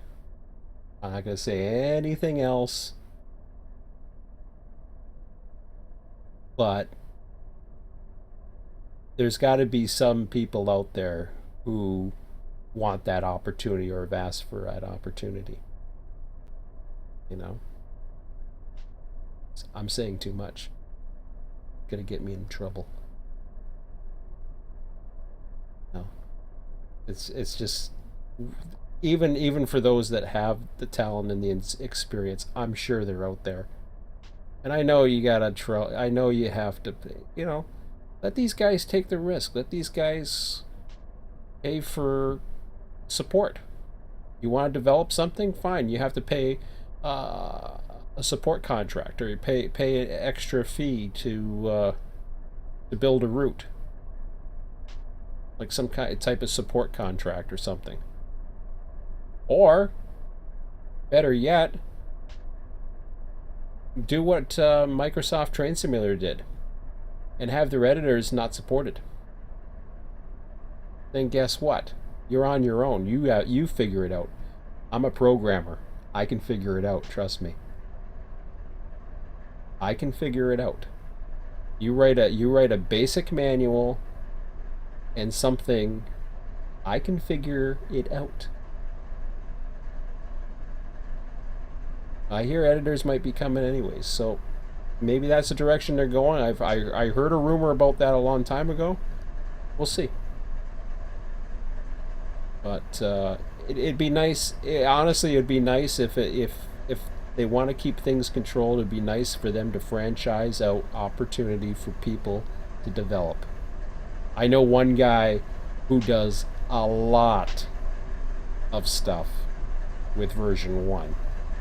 I'm not going to say anything else. But there's got to be some people out there who want that opportunity or have asked for that opportunity. You know? I'm saying too much. It's gonna get me in trouble. No. It's just even for those that have the talent and the experience, I'm sure they're out there. And I know you gotta try. I know you have to. You know, let these guys take the risk. Let these guys pay for support. You want to develop something? Fine. You have to pay a support contract, or you pay an extra fee to build a route, like some type of support contract or something. Or better yet, do what Microsoft Train Simulator did, and have their editors not supported. Then guess what? You're on your own. You figure it out. I'm a programmer. I can figure it out. Trust me. I can figure it out. You write a basic manual and something. I can figure it out. I hear editors might be coming anyways, so maybe that's the direction they're going. I heard a rumor about that a long time ago. We'll see. But it'd be nice. Honestly, it'd be nice if they want to keep things controlled. It'd be nice for them to franchise out opportunity for people to develop. I know one guy who does a lot of stuff with version 1.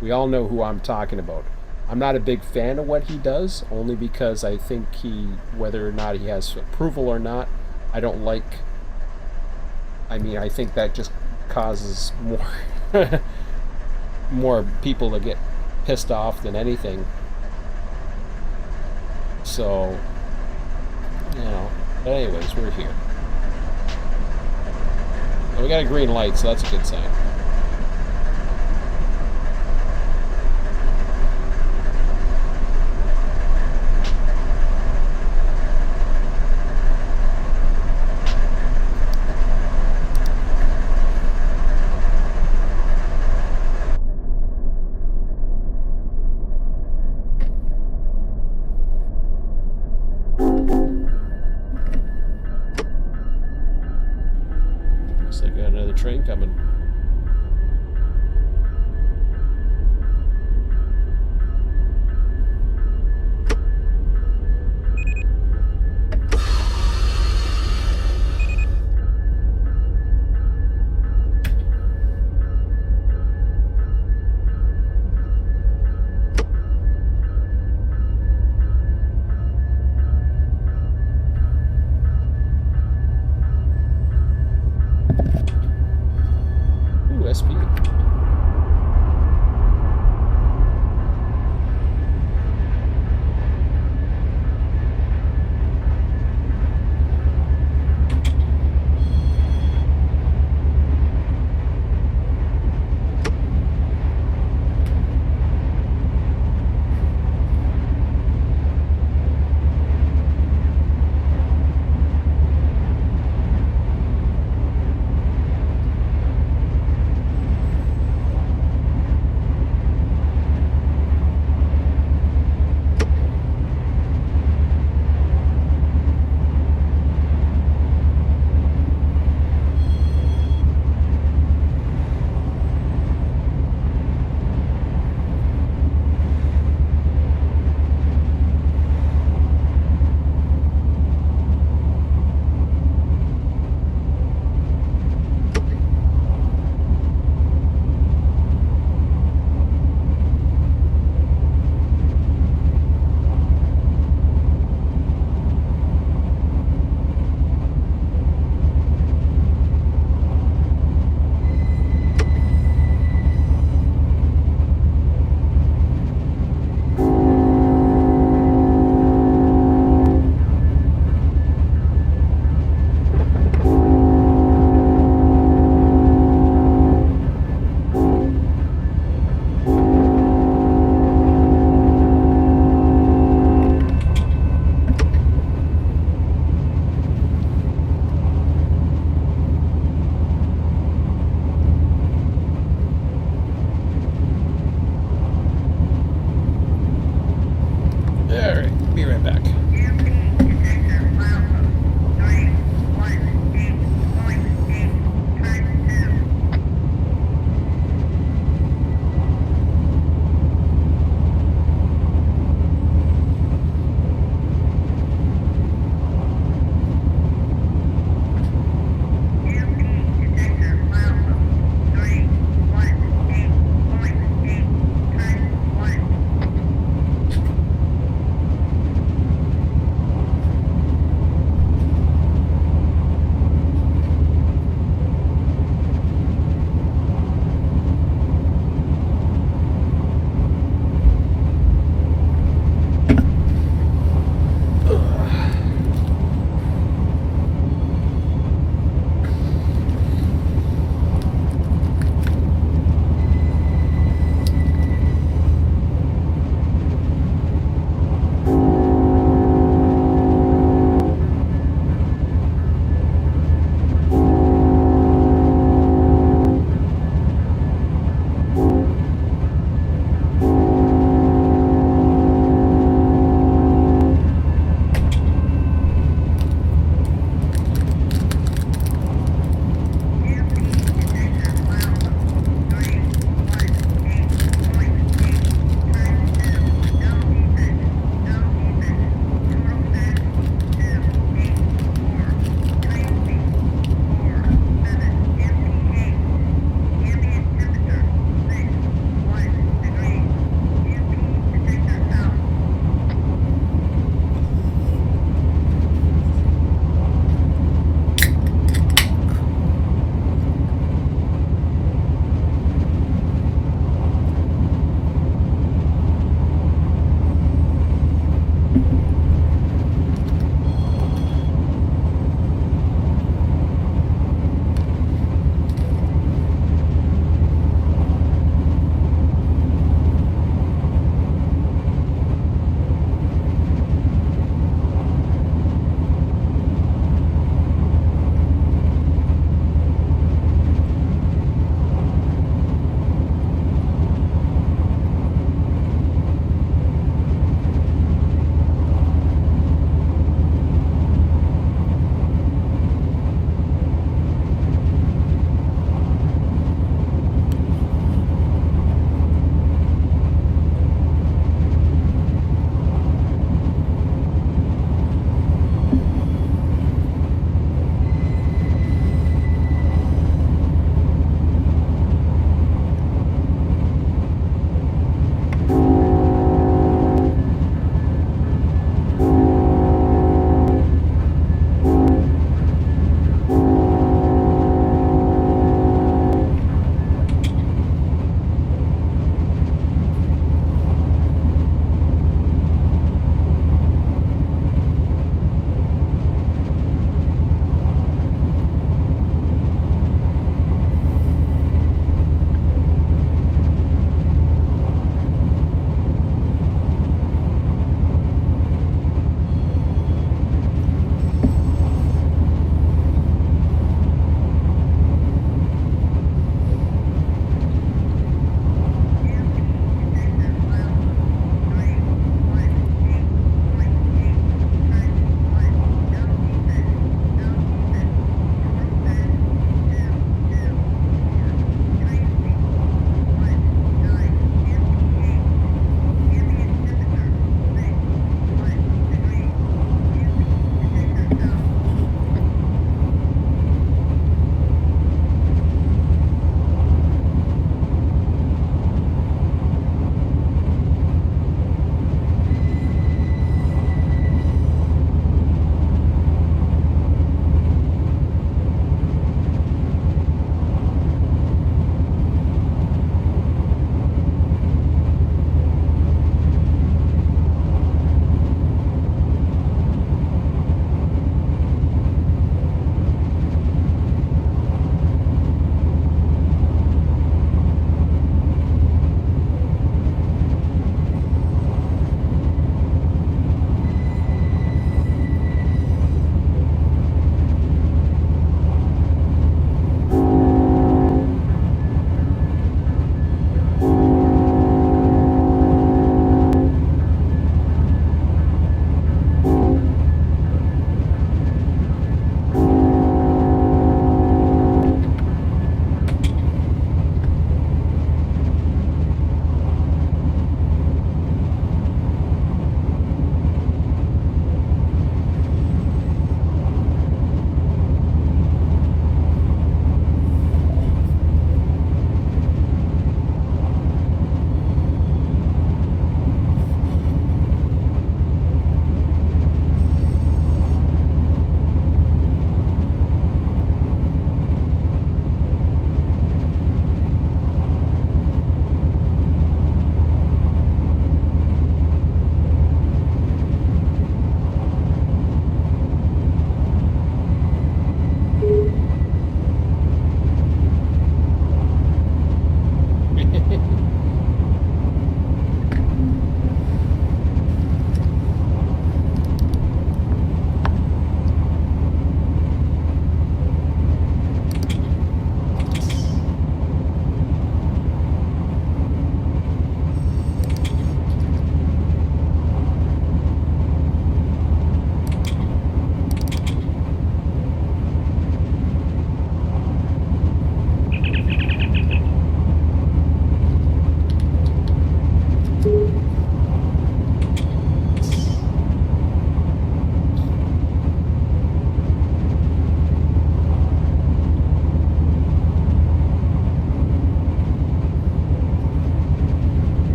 We all know who I'm talking about. I'm not a big fan of what he does, only because I think whether or not he has approval or not, I don't like. I mean, I think that just causes more people to get pissed off than anything. So, you know. But anyways, we're here. And we got a green light, so that's a good sign. Train coming.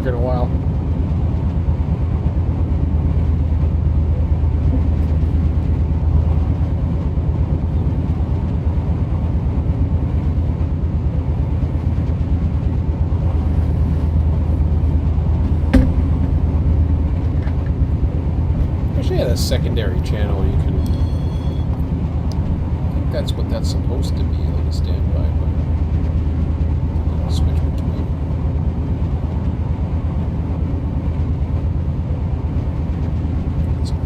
in a while. Actually, had a secondary channel you can. I think that's what that's supposed to be, like a standby, but you can switch between. That's okay.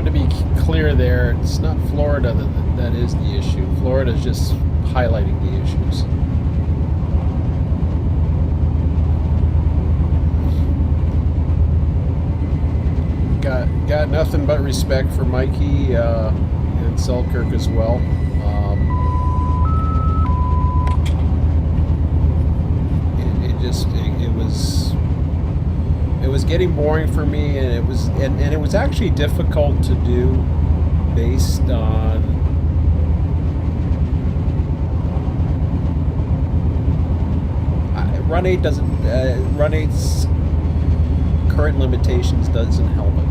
To be clear there, it's not Florida that is the issue. Florida is just highlighting the issues. Got nothing but respect for Mikey and Selkirk as well. It was getting boring for me, and it was actually difficult to do based on Run8 doesn't Run8's current limitations doesn't help it.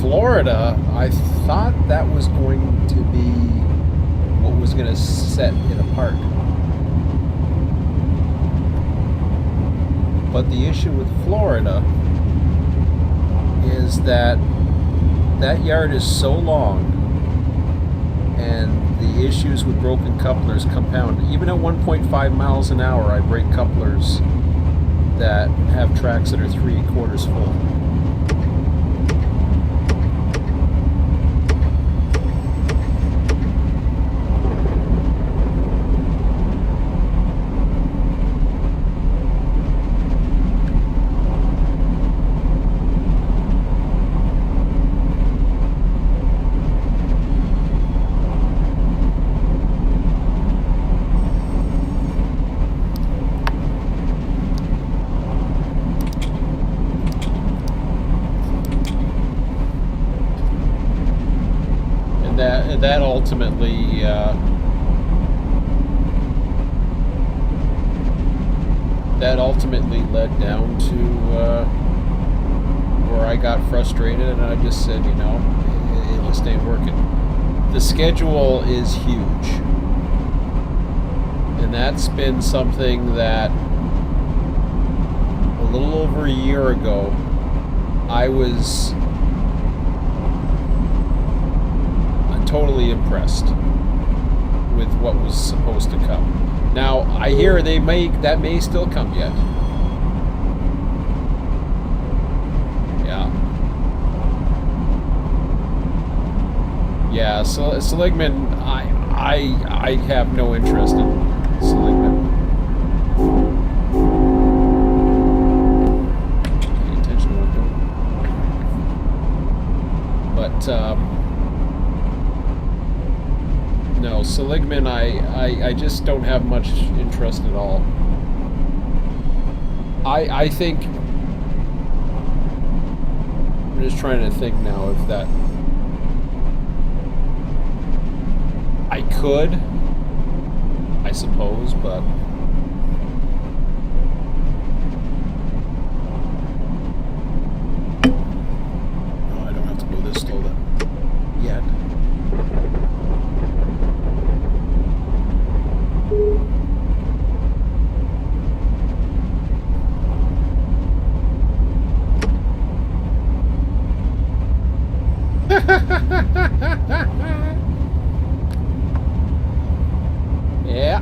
Florida, I thought that was going to be what was going to set it apart. But the issue with Florida is that that yard is so long, and the issues with broken couplers compound. Even at 1.5 miles an hour, I break couplers that have tracks that are 3/4 full. That ultimately led down to where I got frustrated, and I just said, it just ain't working. The schedule is huge, and that's been something that a little over a year ago I was totally impressed with what was supposed to come. Now, I hear that may still come yet. Yeah, so Seligman, I have no interest in Seligman. Pay attention to what I'm doing. But no, Seligman, I just don't have much interest at all. I think, I'm just trying to think now if that, I could, I suppose, but no, I don't have to go this slow then, yet. Yeah.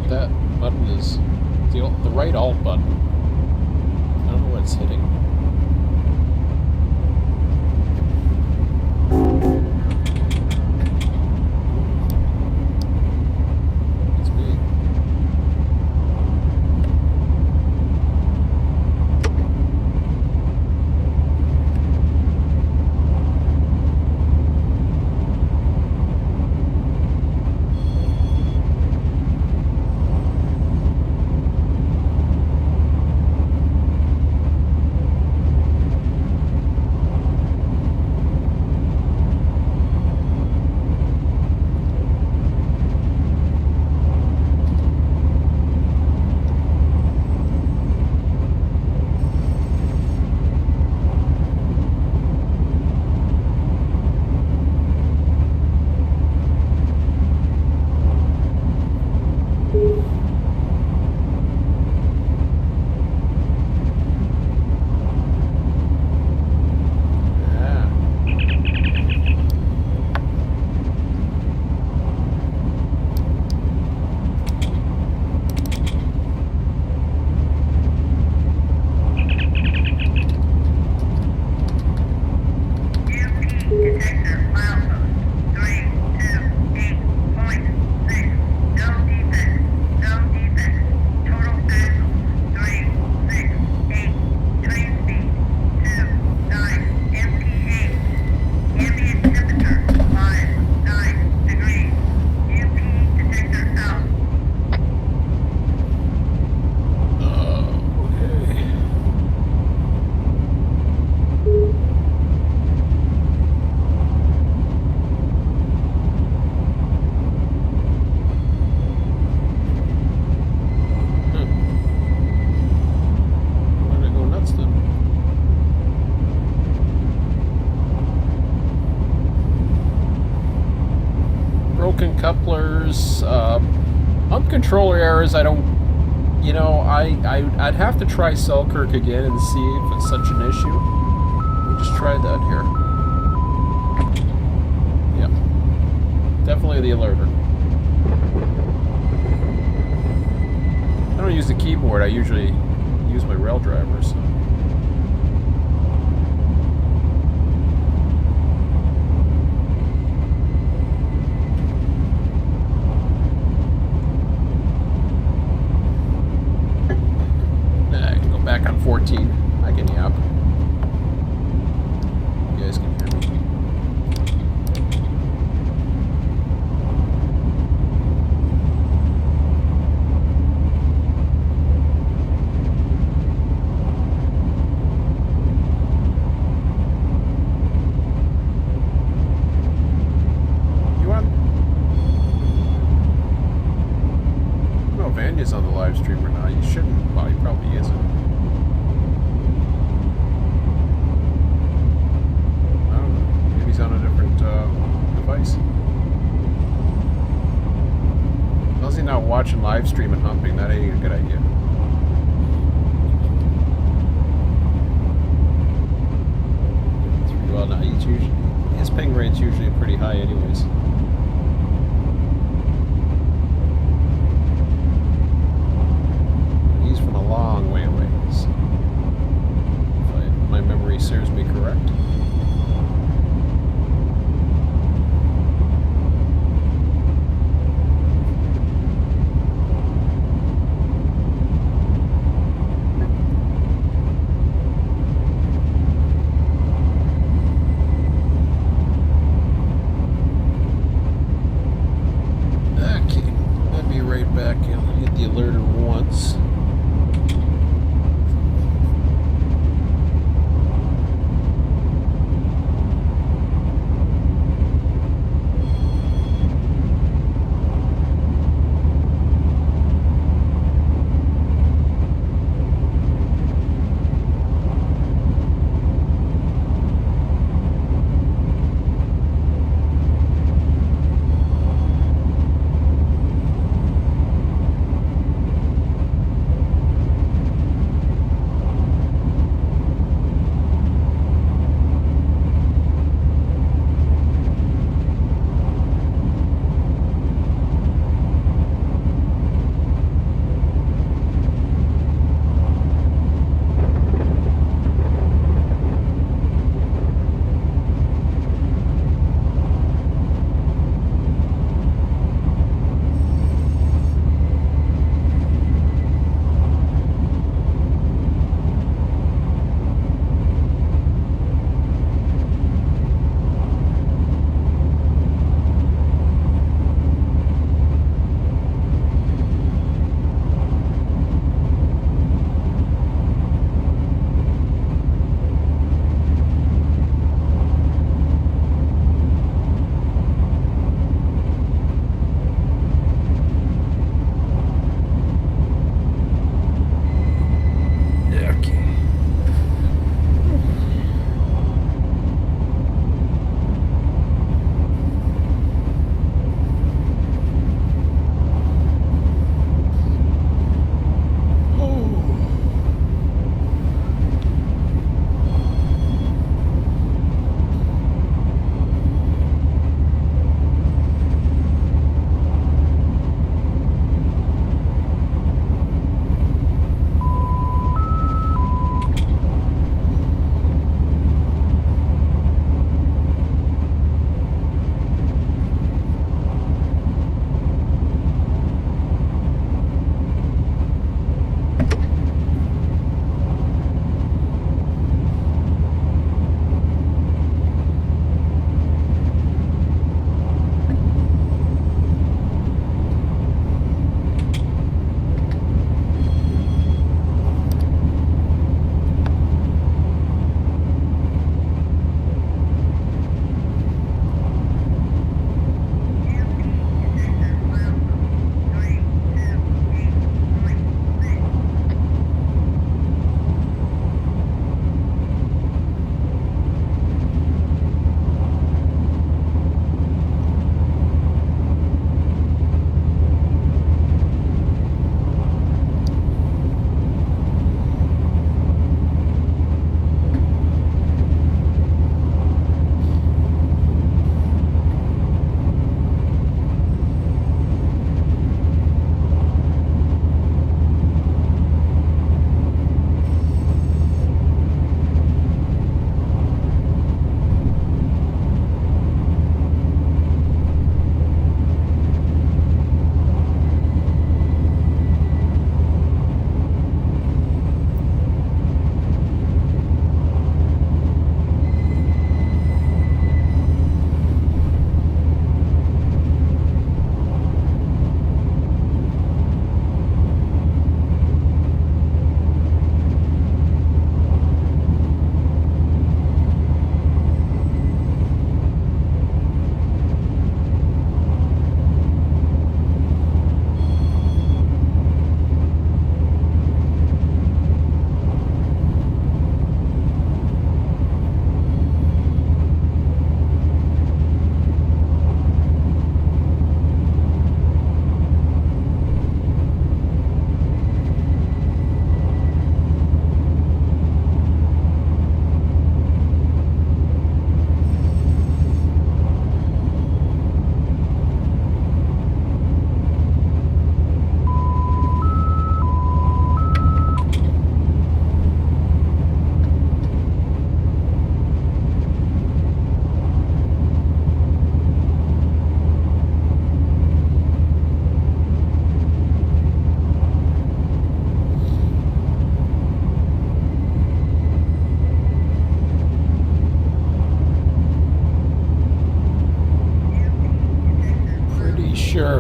That button is the right alt button. I don't know what it's hitting. It's me. Couplers, pump controller errors. I don't, you know, I'd have to try Selkirk again and see if it's such an issue. Let me just try that here. Yep, definitely the alerter. I don't use the keyboard. I usually use my rail driver. So. Back on 14, I can yap. You guys can hear me. You on? I don't know if Anya's on the live stream or not. You shouldn't. Well, he probably isn't. On a different device. How's he not watching live stream and humping? That ain't a good idea. Well, no, he's usually, his ping rate's usually pretty high, anyways. He's from a long way away. So if my memory serves me correct.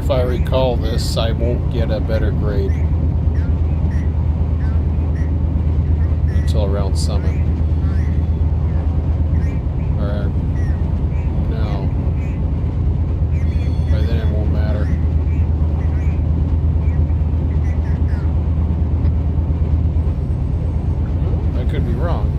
if I recall this, I won't get a better grade until around Summit. Or, no. By then it won't matter. I could be wrong.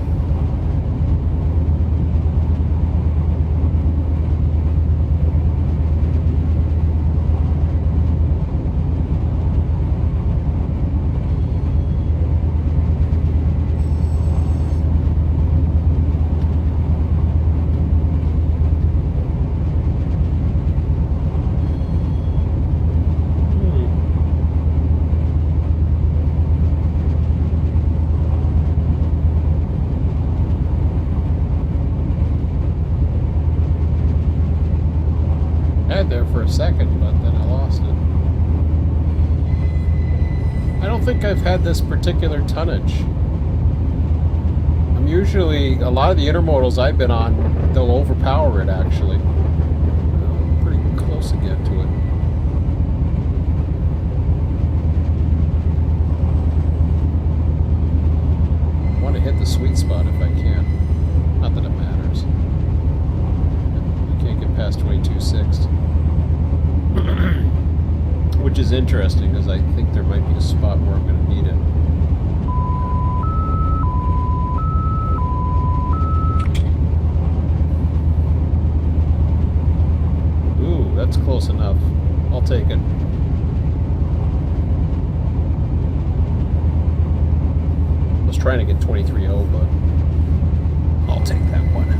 There for a second, but then I lost it. I don't think I've had this particular tonnage. I'm usually, a lot of the intermodals I've been on, they'll overpower it actually. I'm pretty close again to it. I want to hit the sweet spot if I can. Not that it matters. I can't get past 22.6. Which is interesting, because I think there might be a spot where I'm going to need it. Ooh, that's close enough. I'll take it. I was trying to get 23.0, but I'll take that one.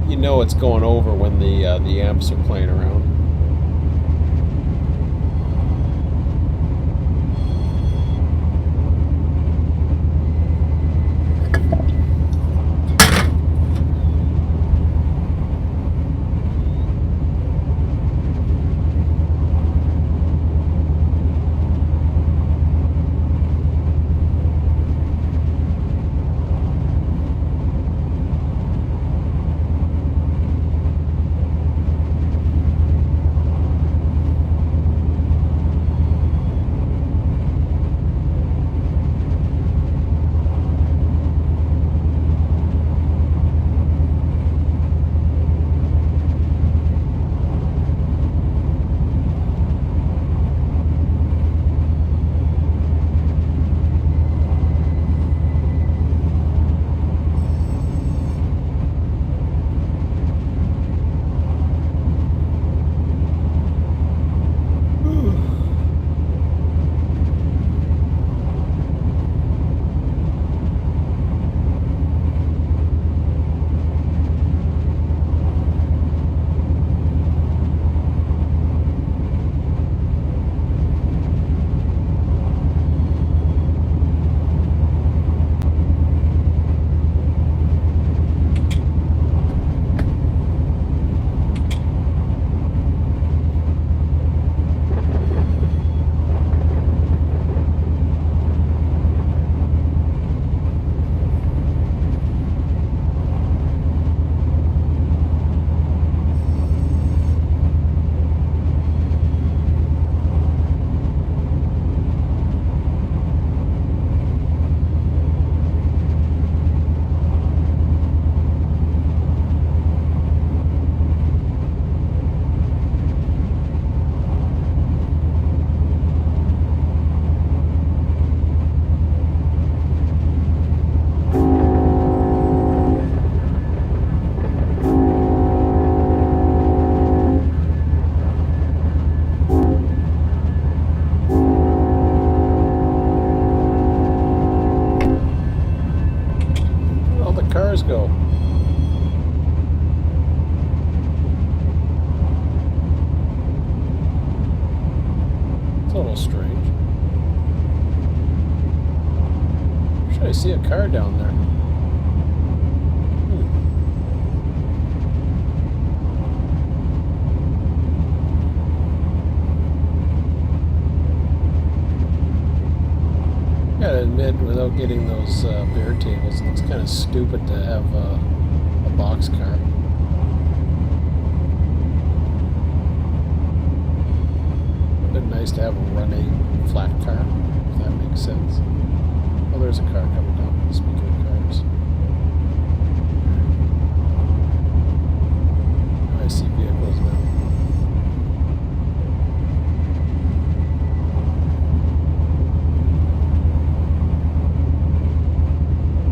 You know it's going over when the amps are playing around. Go. It's a little strange. Should I see a car down there? Yeah, admit, without getting those bear tables, it looks kind of stupid to have a box car. It'd been nice to have a Run8 flat car, if that makes sense. Oh, there's a car coming down. Speaking of cars. I see vehicles now.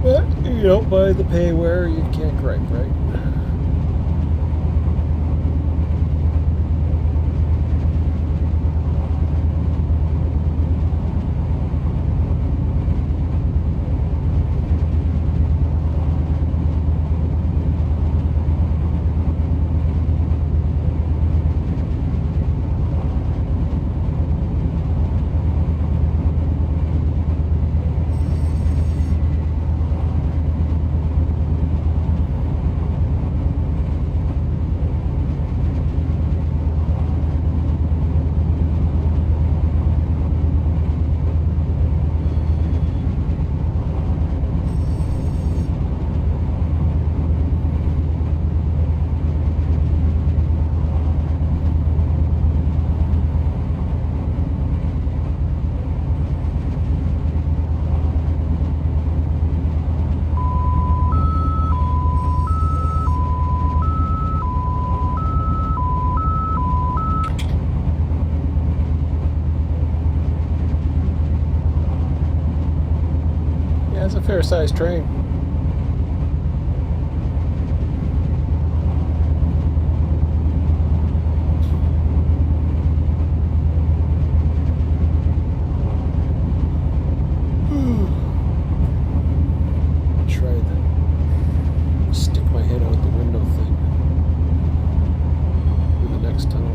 But you don't buy the payware, you can't gripe, right? It's a fair-sized train. Try the stick my head out the window thing for the next tunnel.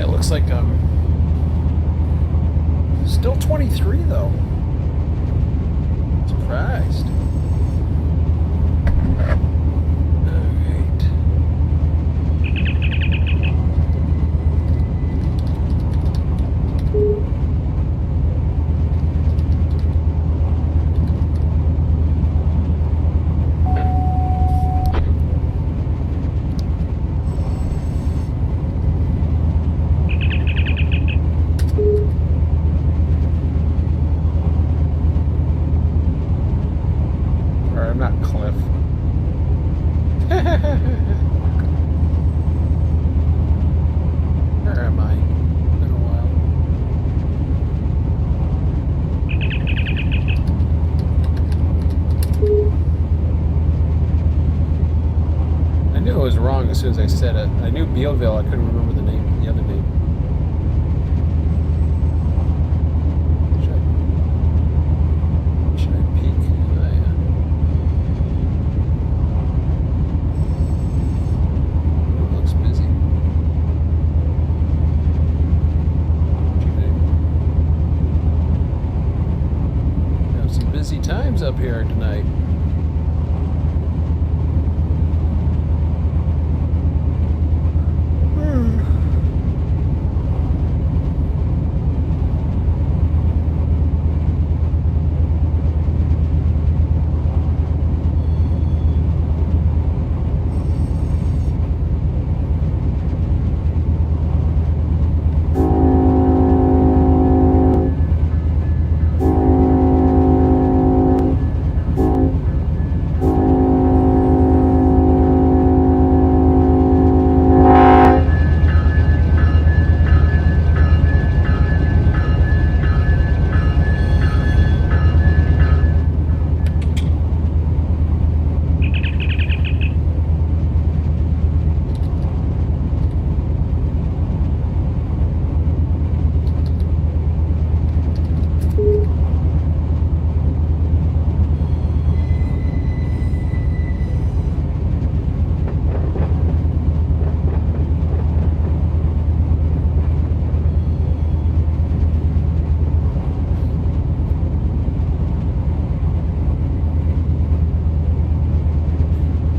Looks like I'm still 23 though. Surprised. I'm not Cliff. Where am I? Been a while. I knew it was wrong as soon as I said it. I knew Bealville, I couldn't remember the name, the other name. Should I peek? vibes up here tonight.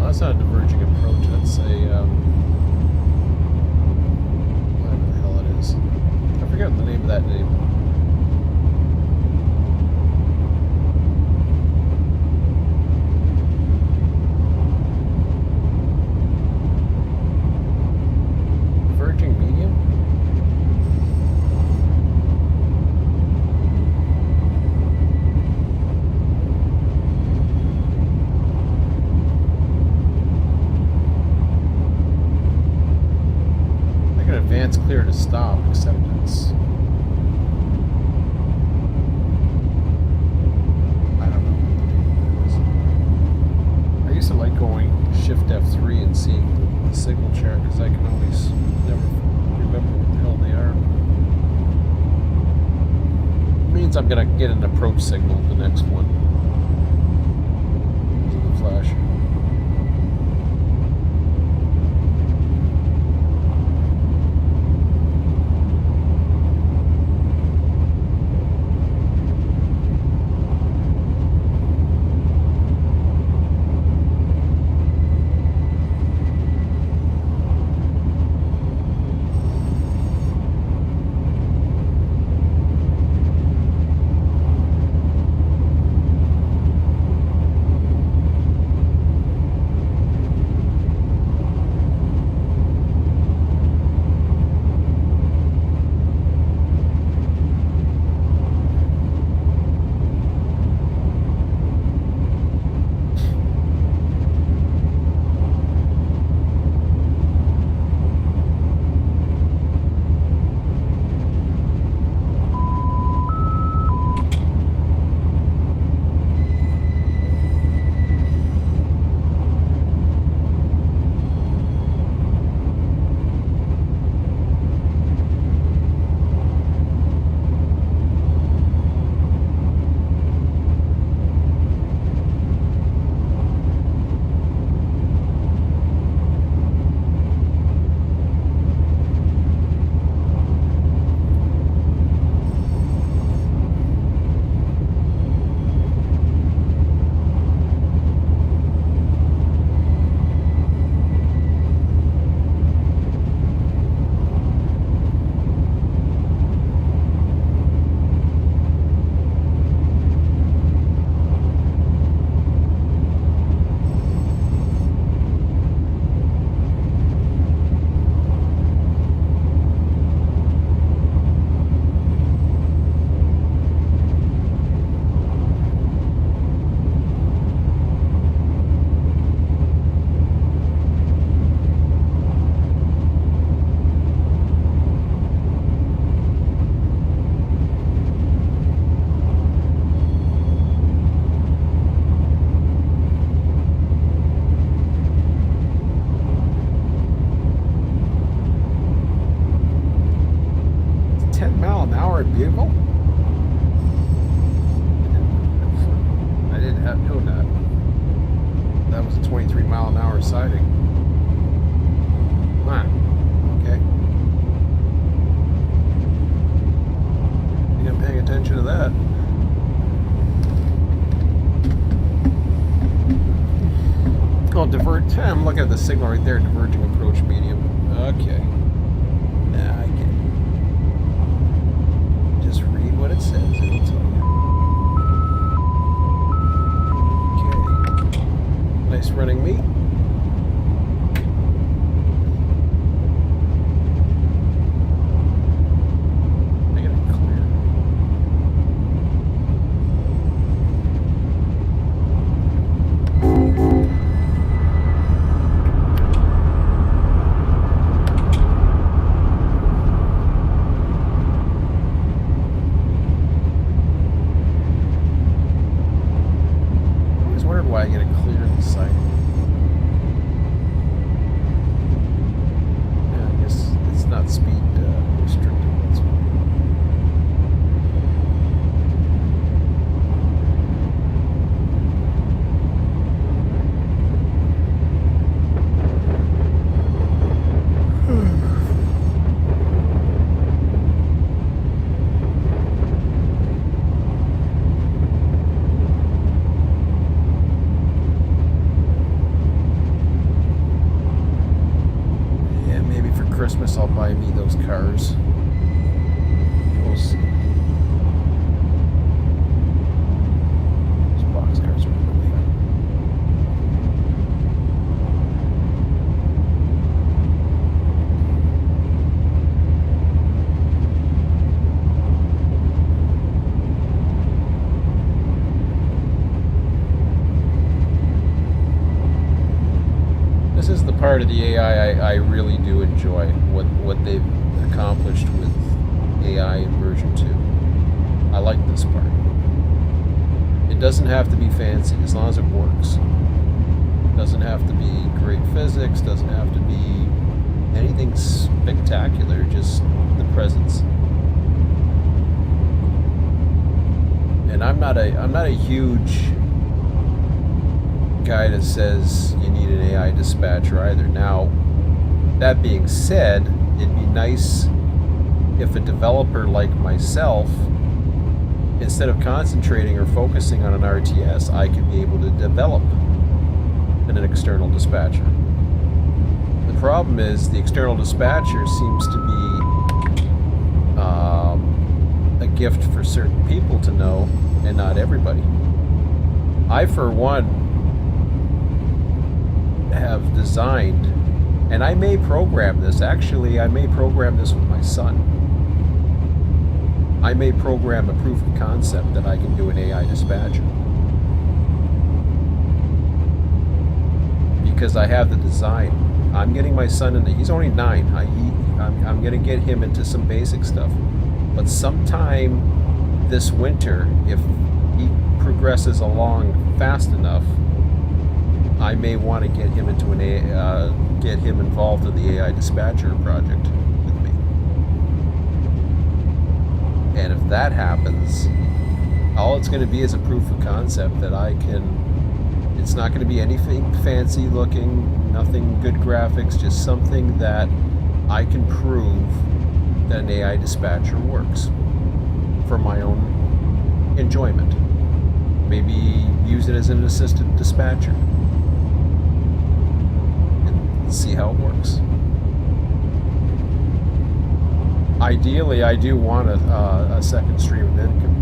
That's not a diverging approach. That's a whatever the hell it is. I forget the name of that name. Diverging medium. Advance clear to stop acceptance. I don't know what the name is. I used to like going Shift F3 and seeing the signal chart because I can always never remember what the hell they are. It means I'm gonna get an approach signal the next one. The flash. vehicle? I didn't know that. That was a 23 mile an hour sighting. Huh. Okay. You been paying attention to that? I'm looking at the signal right there, diverging approach medium. Okay. Now I get it. Just read what it says, it'll tell you. Okay. Nice running meat. I get it clear. Why I get it clear in the sight. Yeah, I guess it's not speed restricted. That's why. Christmas, I'll buy me those cars. We'll see. Those box cars are really This is the part of the AI I really do enjoy, what they've accomplished with AI in version 2. I like this part. It doesn't have to be fancy as long as it works. It doesn't have to be great physics, doesn't have to be anything spectacular, just the presence. And I'm not a huge guy that says you need an AI dispatcher either. Now, that being said, it'd be nice if a developer like myself, instead of concentrating or focusing on an RTS, I could be able to develop an external dispatcher. The problem is the external dispatcher seems to be a gift for certain people to know and not everybody. I, for one, have designed, and I may program this, actually I may program this with my son. I may program a proof of concept that I can do an AI dispatcher. Because I have the design. I'm getting my son into, he's only 9, I'm going to get him into some basic stuff. But sometime this winter, if he progresses along fast enough, I may want to get him into get him involved in the AI dispatcher project with me. And if that happens, all it's going to be is a proof of concept that I can. It's not going to be anything fancy looking, nothing good graphics, just something that I can prove that an AI dispatcher works for my own enjoyment. Maybe use it as an assistant dispatcher. See how it works. Ideally, I do want a second stream of income.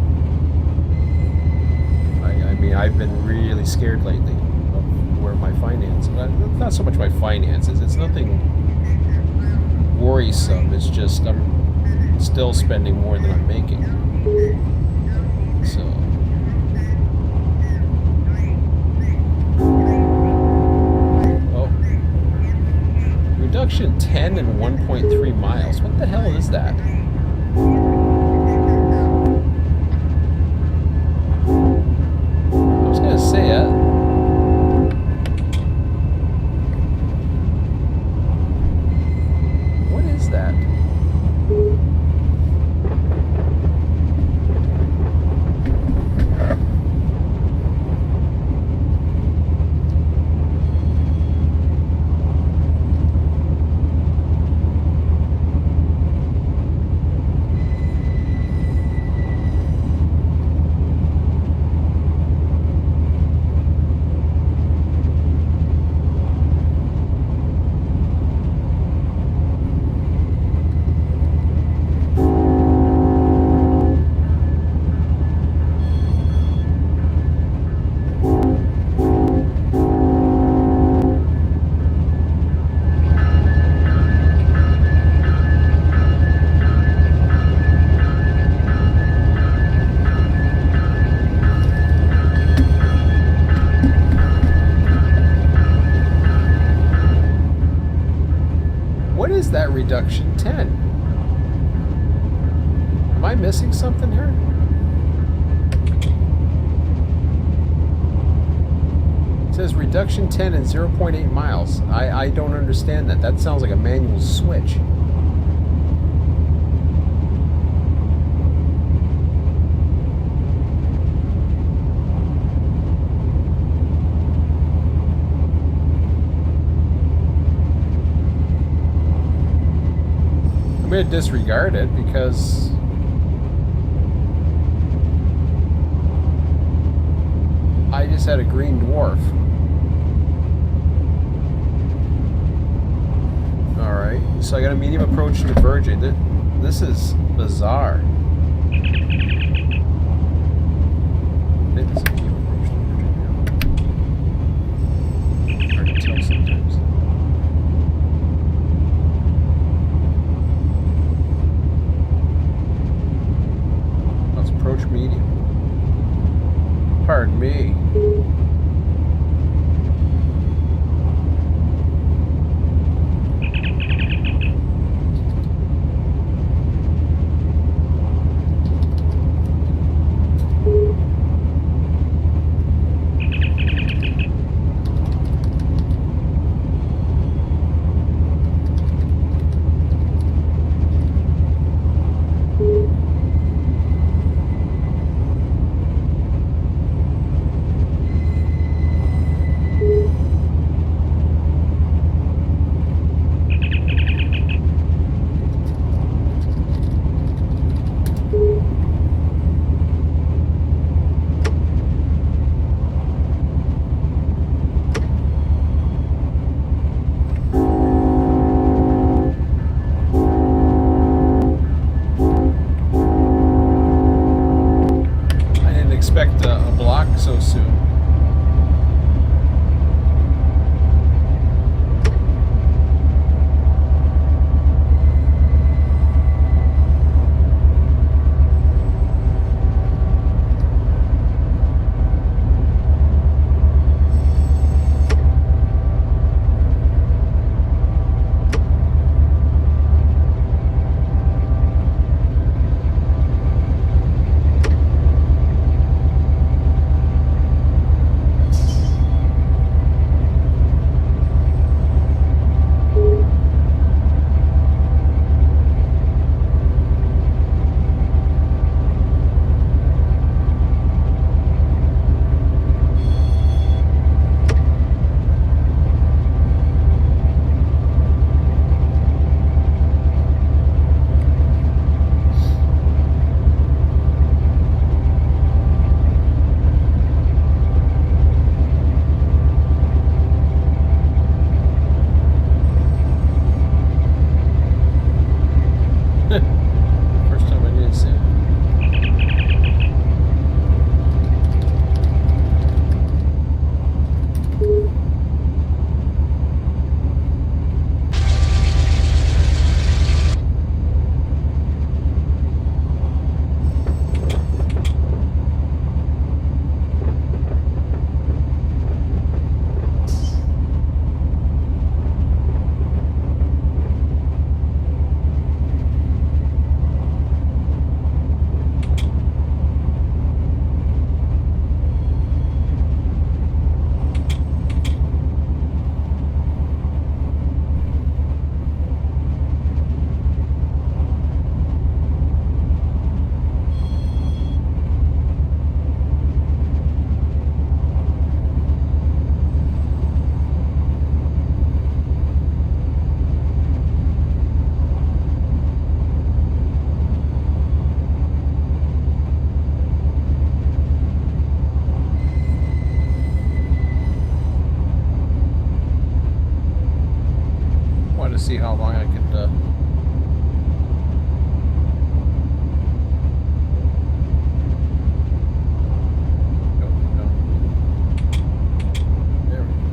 I mean, I've been really scared lately of where my finances. Not so much my finances. It's nothing worrisome. It's just I'm still spending more than I'm making. So. Reduction 10 and 1.3 miles. What the hell is that? I was gonna say it. What is that? reduction 10. Am I missing something here? It says reduction 10 and 0.8 miles. I don't understand that. That sounds like a manual switch. I'm going to disregard it because I just had a green dwarf. Alright, so I got a medium approach to Virgin. This is bizarre. I think this is a medium approach to Virgin. Hard to tell sometimes. Let's approach medium. Pardon me. Expect a block so soon. First time I didn't see it. To see how long I could there we go.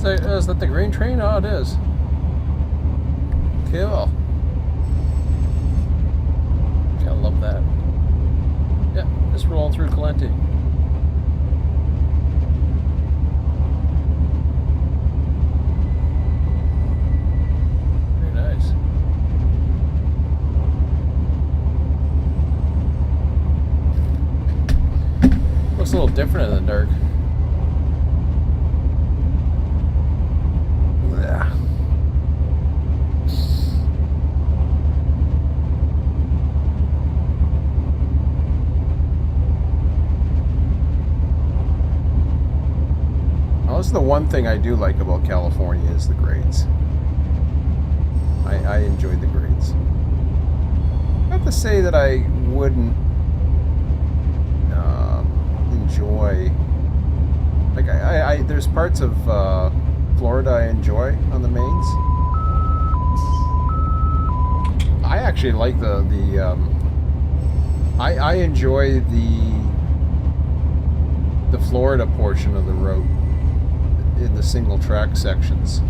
Is that the green train? Oh, it is. Cool. I love that. Yeah, just rolling through Calenti. Very nice. Looks a little different in the dark. Yeah. Well, this is the one thing I do like about California is the grades. I enjoyed the grades. Not to say that I wouldn't enjoy. Like I there's parts of Florida I enjoy on the mains. I actually like I enjoy the Florida portion of the road in the single track sections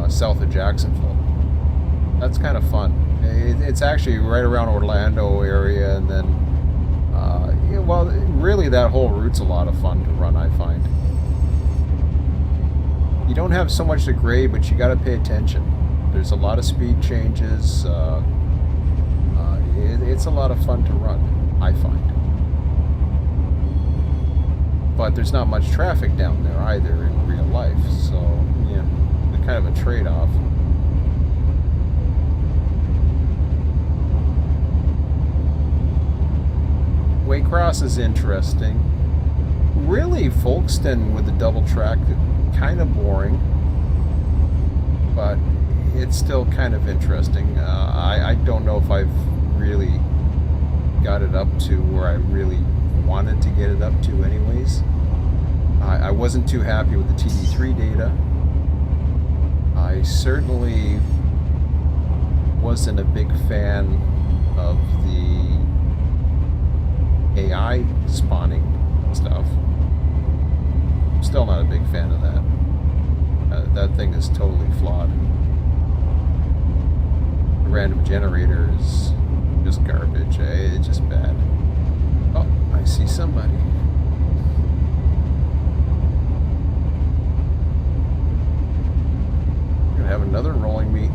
south of Jacksonville. That's kind of fun. It's actually right around Orlando area, and then yeah, well, really that whole route's a lot of fun to run, I find. You don't have so much to grade, but you got to pay attention. There's a lot of speed changes. It's a lot of fun to run, I find. But there's not much traffic down there either in real life, so yeah, it's kind of a trade-off. Waycross is interesting. Really, Folkestone with the double track, kind of boring, but it's still kind of interesting. I don't know if I've really got it up to where I really wanted to get it up to anyways. I wasn't too happy with the TD3 data. I certainly wasn't a big fan of the AI spawning stuff. Still not a big fan of that. That thing is totally flawed. The random generator is just garbage. It's just bad. Oh, I see somebody. Gonna have another rolling meet.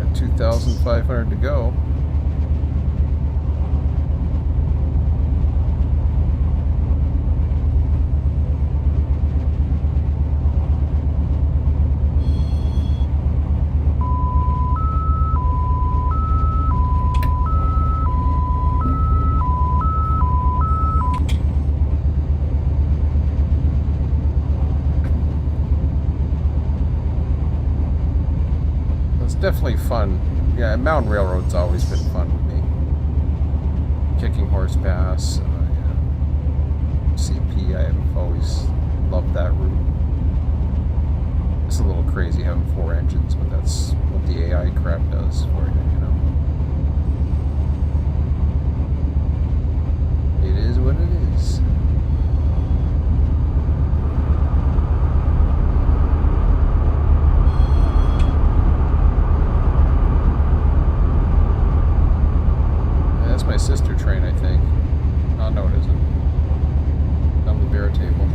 Got 2,500 to go. Definitely fun. Yeah, Mountain Railroad's always been fun with me. Kicking Horse Pass, yeah. CP, I've always loved that route. It's a little crazy having 4 engines, but that's what the AI crap does for you, you know. It is what it is. My sister train, I think. Oh, no, it isn't. Down the bear table.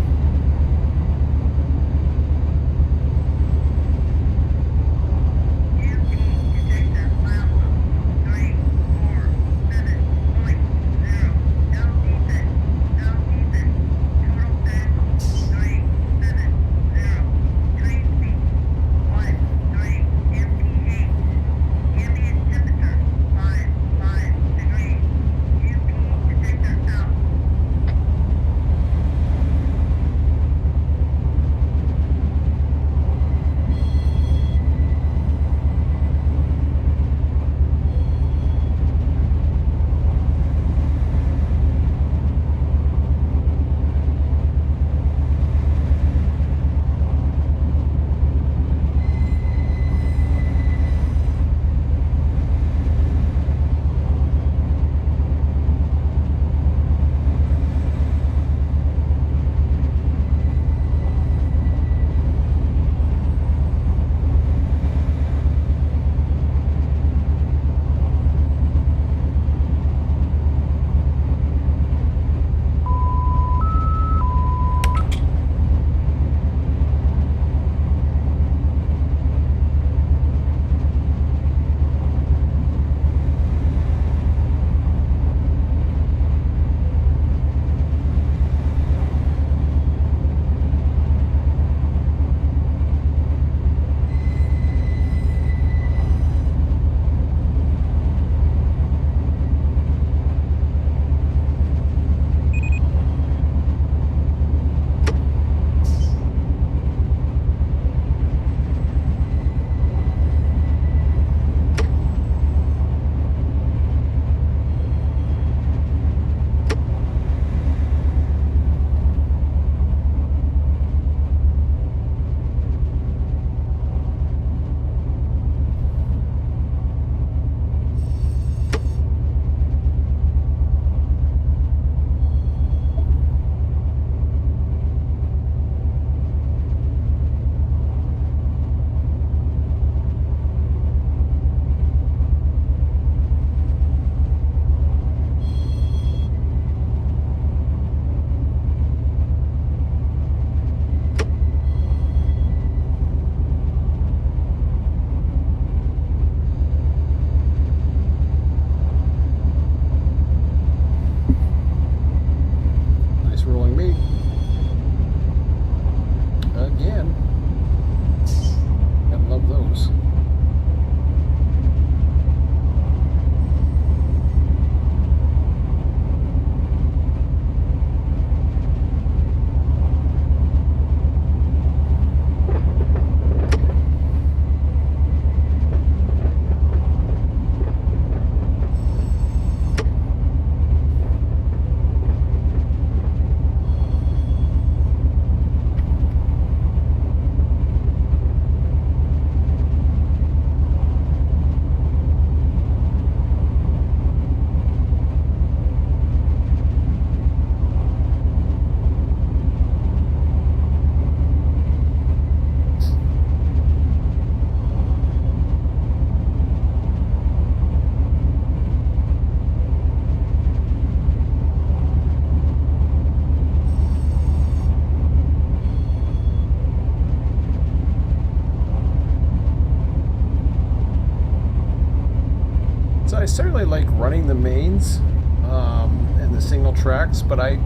necessarily like running the mains and the single tracks, but I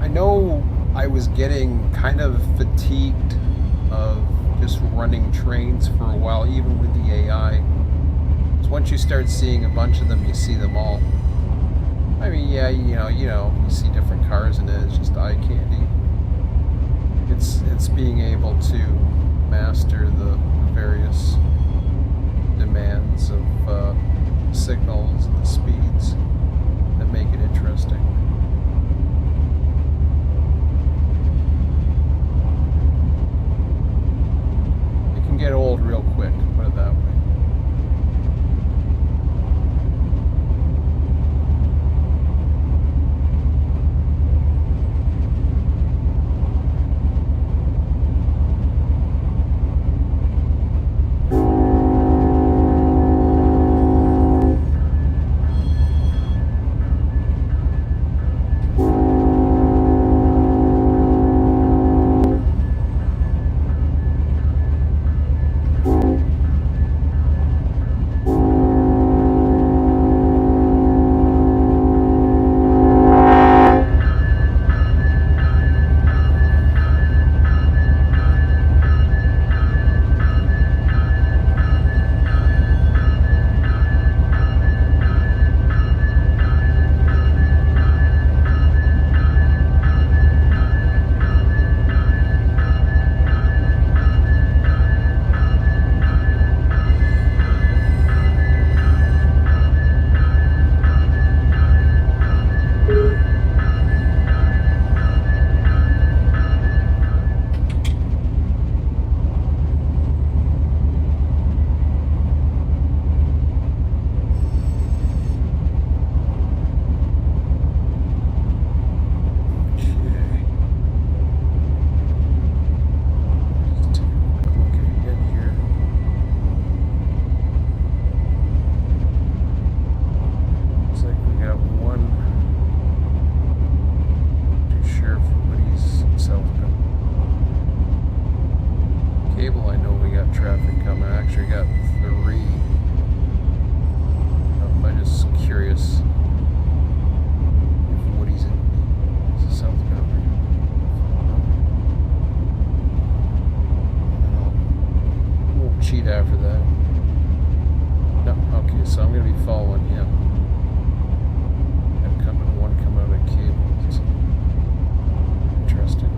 know I was getting kind of fatigued of just running trains for a while, even with the AI. So once you start seeing a bunch of them, you see them all. I mean, yeah, you see different cars in it. It's just eye candy. It's being able to master the various demands of signals and the speeds that make it interesting. It can get old real quick, put it that way. After that. No, okay, so I'm going to be following him. And one coming out of cable. It's interesting.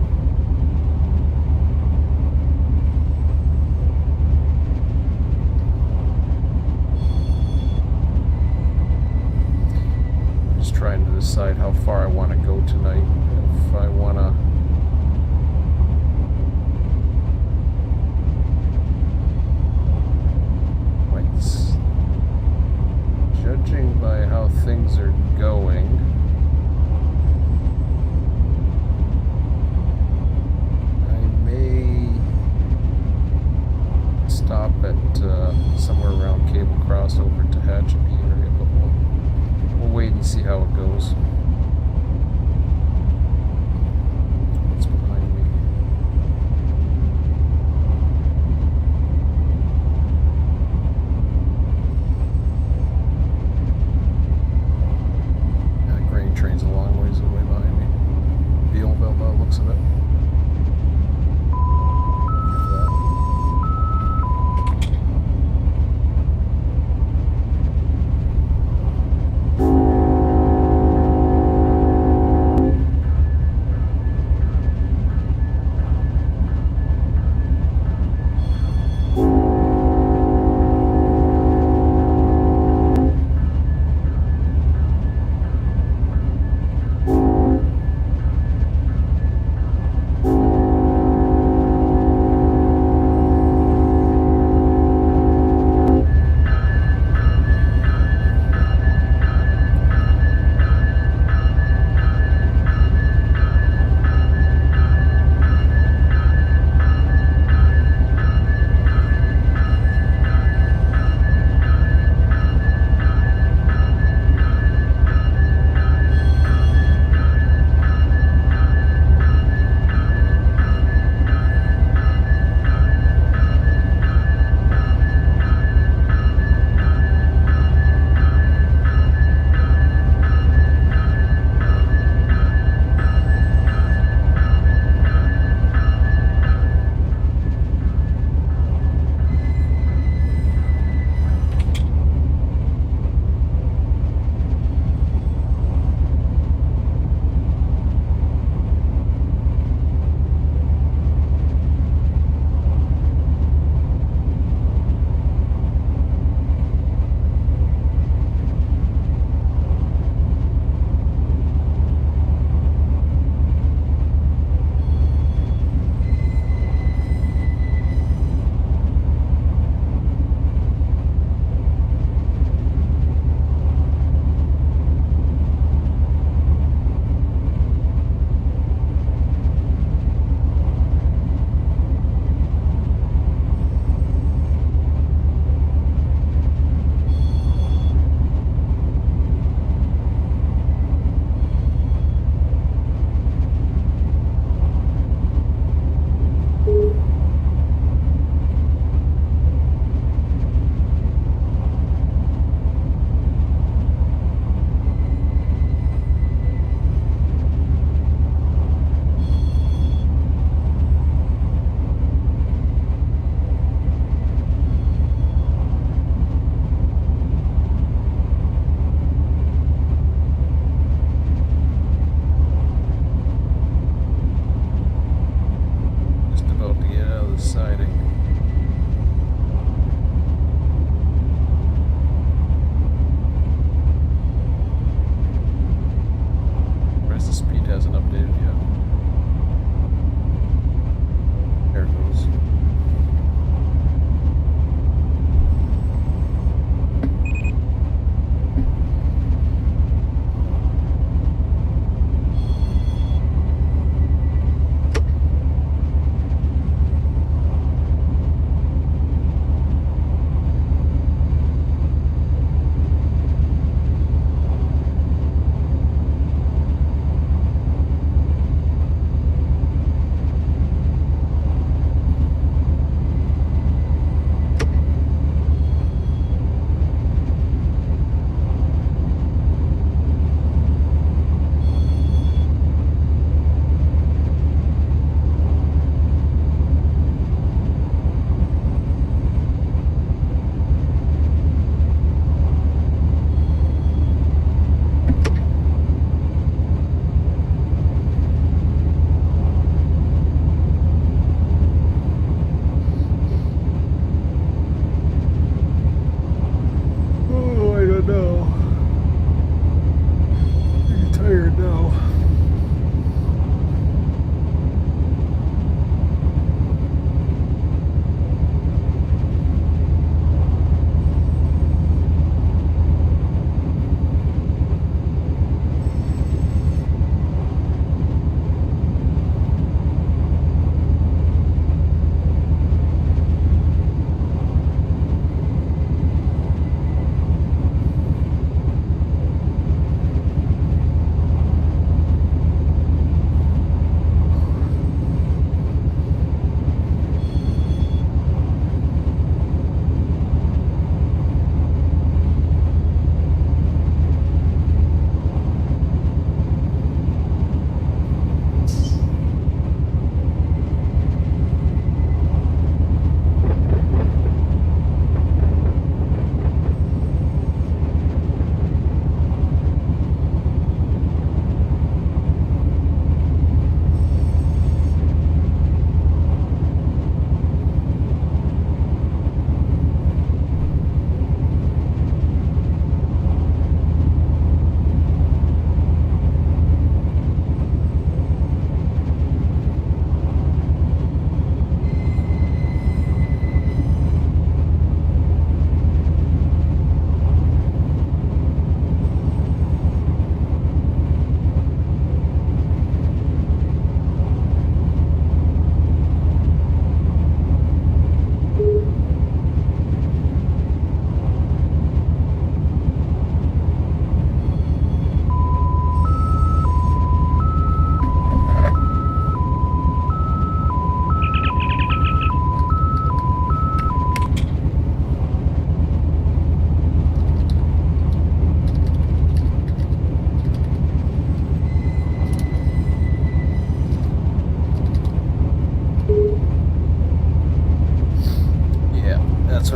I'm just trying to decide how far I want to go tonight. If I want to judging by how things are going, I may stop at somewhere around Cable Cross over to Hatcheby area, but we'll wait and see how it goes. What's behind me? Train's a long ways away behind me. Bealville, by the looks of it.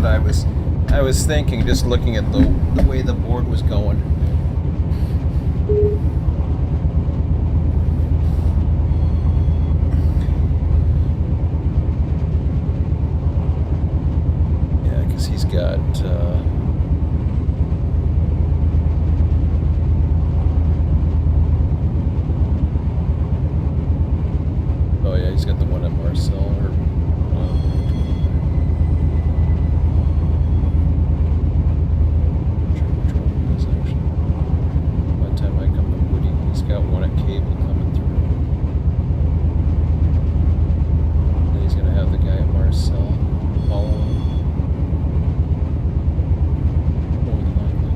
what I was thinking, just looking at the way the board was going. Yeah, because he's got. Oh yeah, he's got the one at Marcel or. Got one at Cable coming through. Then he's going to have the guy at Marcel following. More than likely.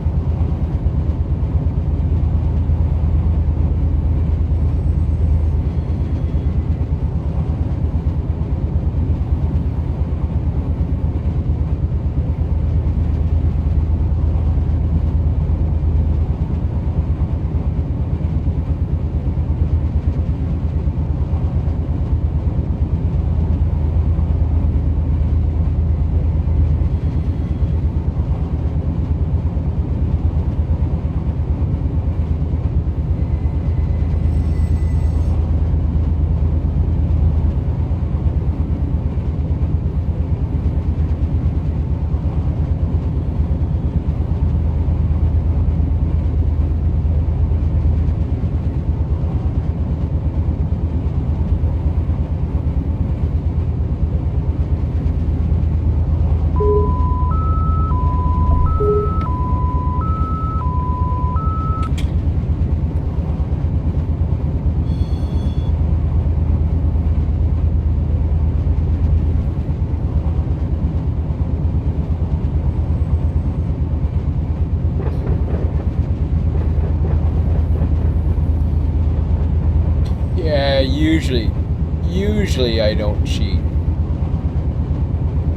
Usually I don't cheat.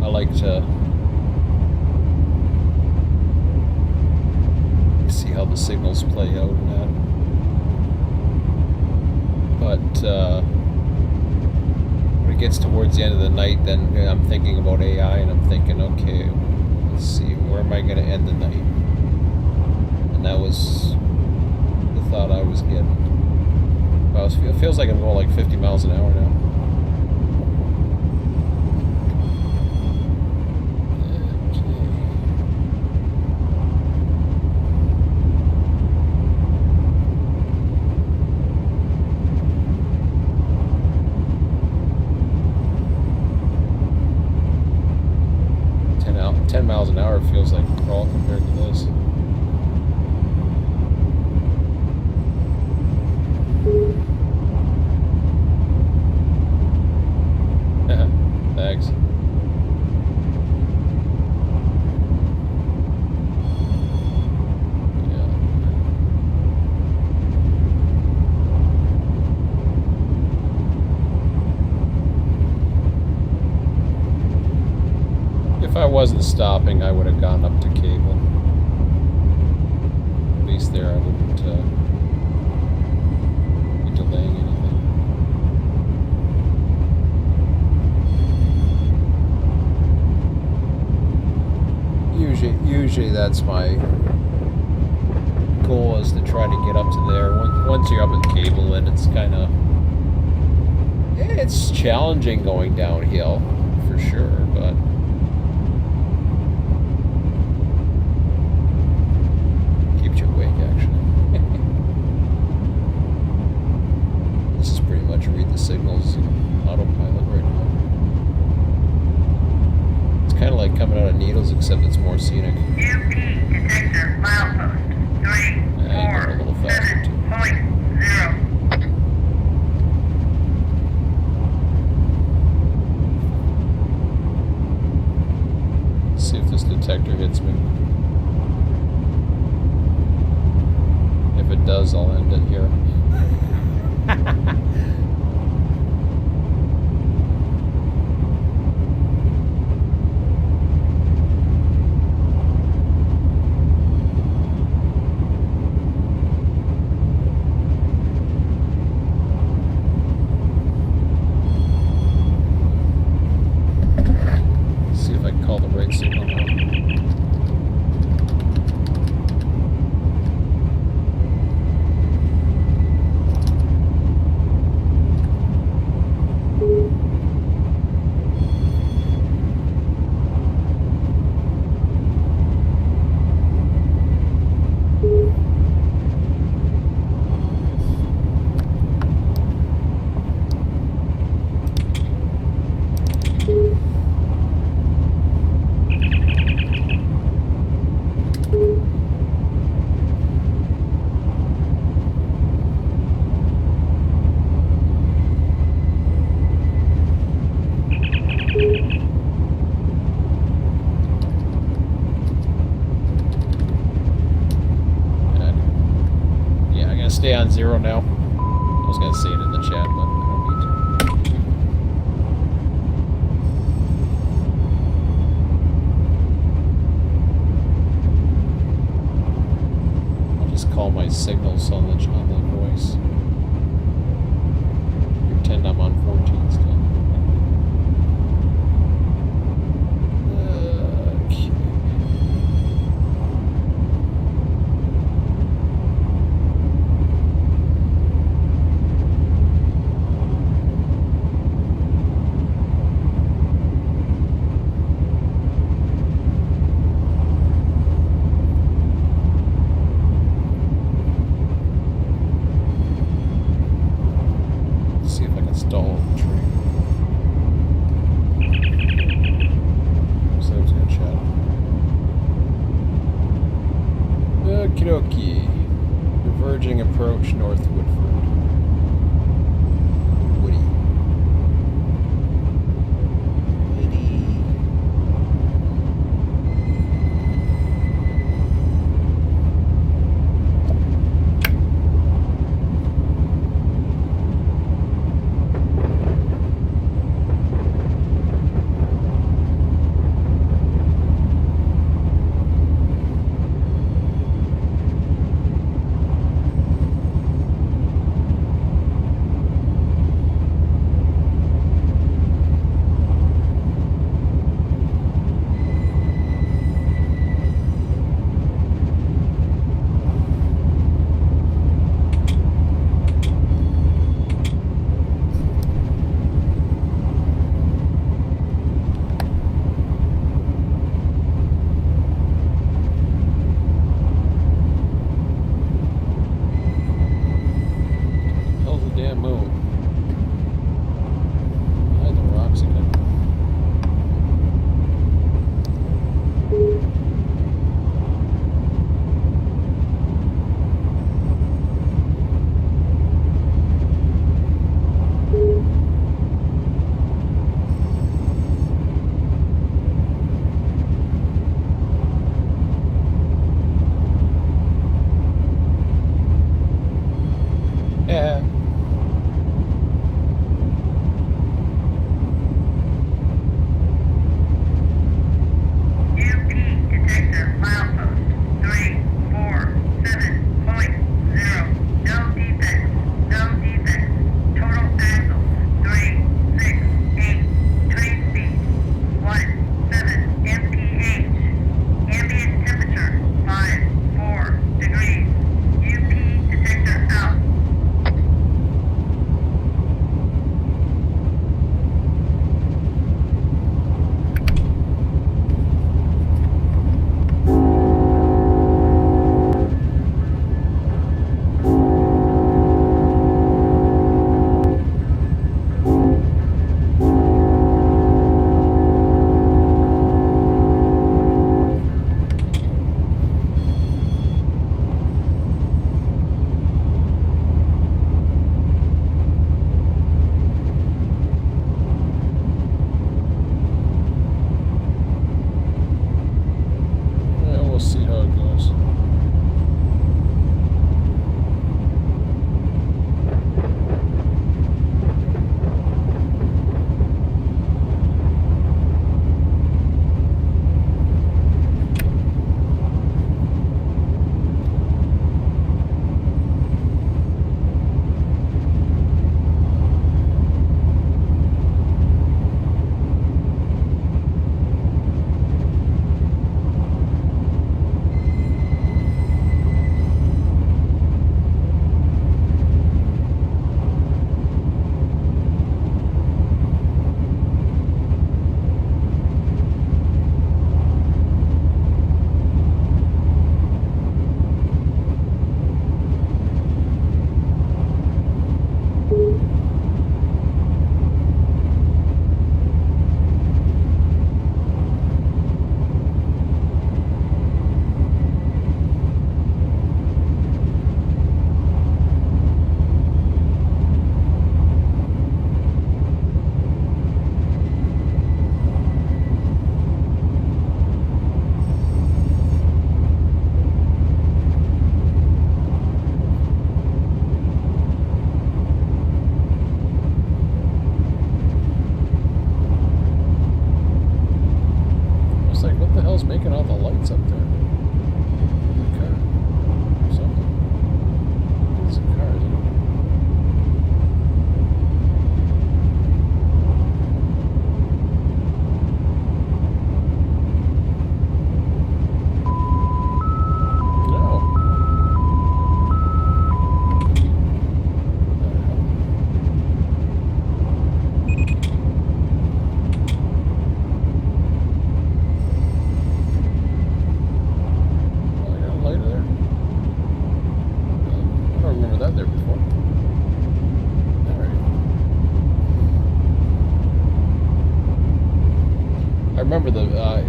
I like to see how the signals play out and that. But when it gets towards the end of the night, then I'm thinking about AI and I'm thinking, okay, let's see, where am I going to end the night? And that was the thought I was getting. Well, it feels like I'm going like 50 miles an hour now. Okay. 10 miles an hour feels like a crawl compared to this. Thanks. Yeah. If I wasn't stopping, I would have gone up to Cable. At least there I wouldn't be delaying anything. Usually that's my goal, is to try to get up to there. Once you're up at Cable, and it's kind of, it's challenging going downhill for sure, but keeps you awake actually. This is pretty much read the signals autopilot right now. Kind of like coming out of Needles, except it's more scenic. UP detector milepost 347.0. See if this detector hits me. If it does, I'll end it here. See if I can call the right signal now. stay on 0 now? I was gonna say it in the chat, but I don't need to. I'll just call my signals on the voice. Pretend I'm on 14 still. See if I can stall the train. So I was gonna chat. Okie dokie. Diverging approach North Woodford. Woody. Hell's the damn moon. Behind the rocks again. Yeah. out there before. Alright. I remember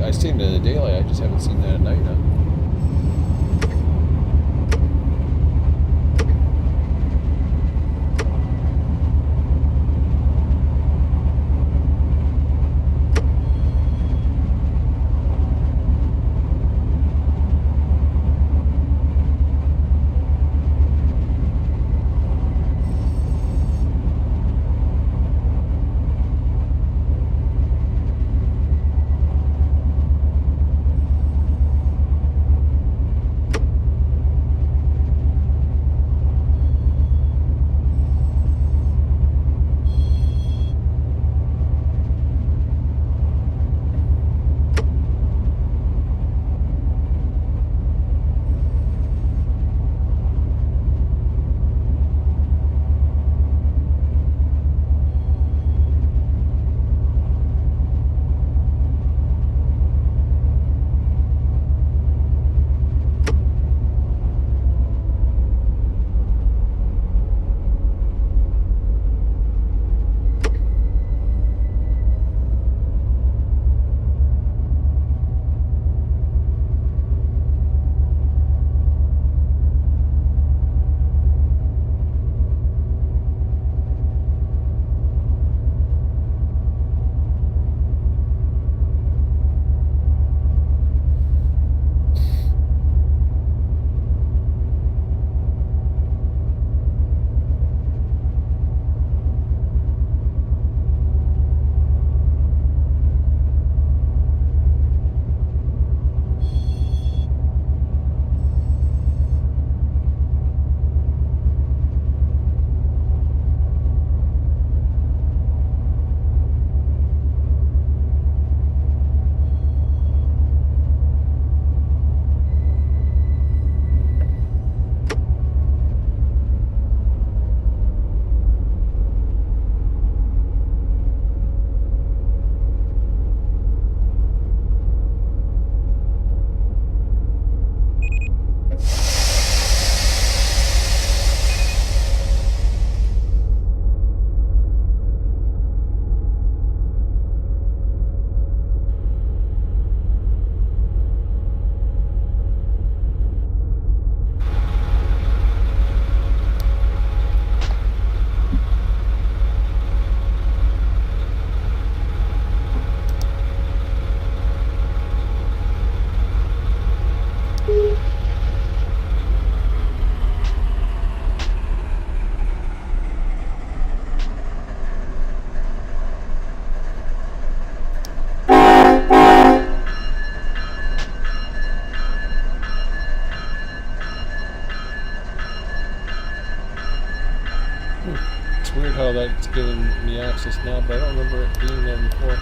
I seen it in the daylight, I just haven't seen that at night now. It's weird how that's giving me access now, but I don't remember it being there before.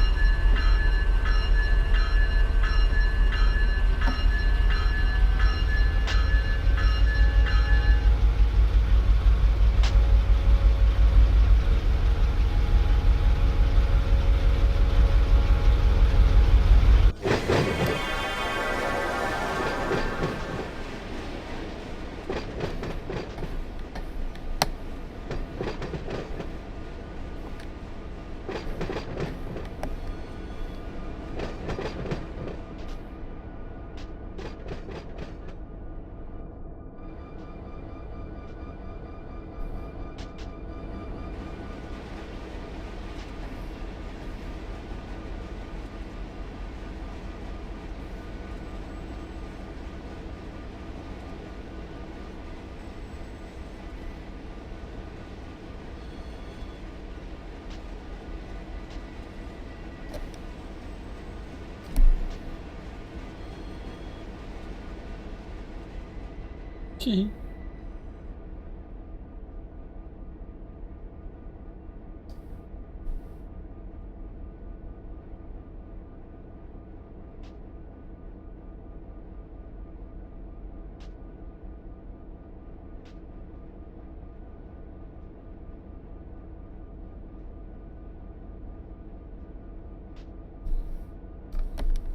Gee.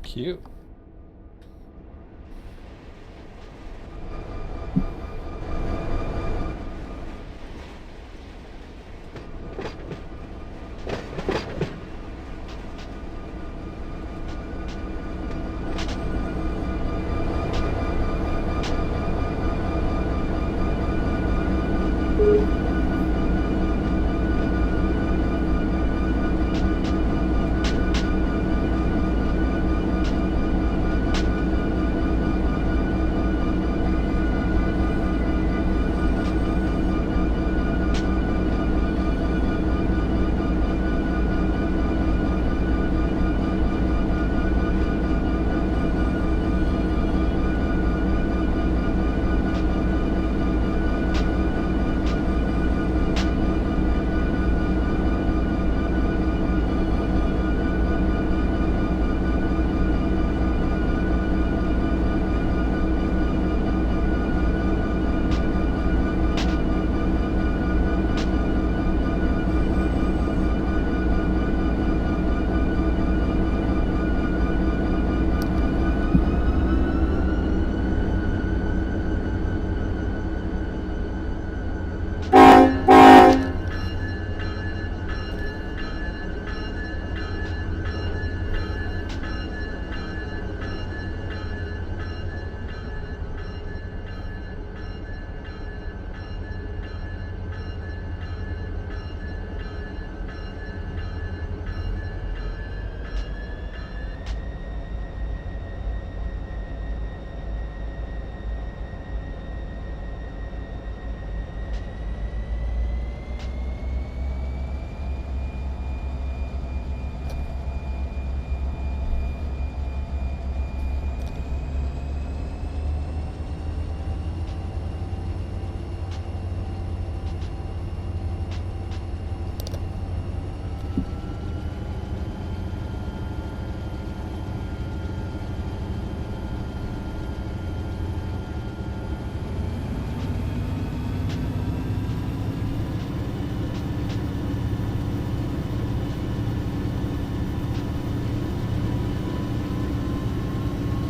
Cute.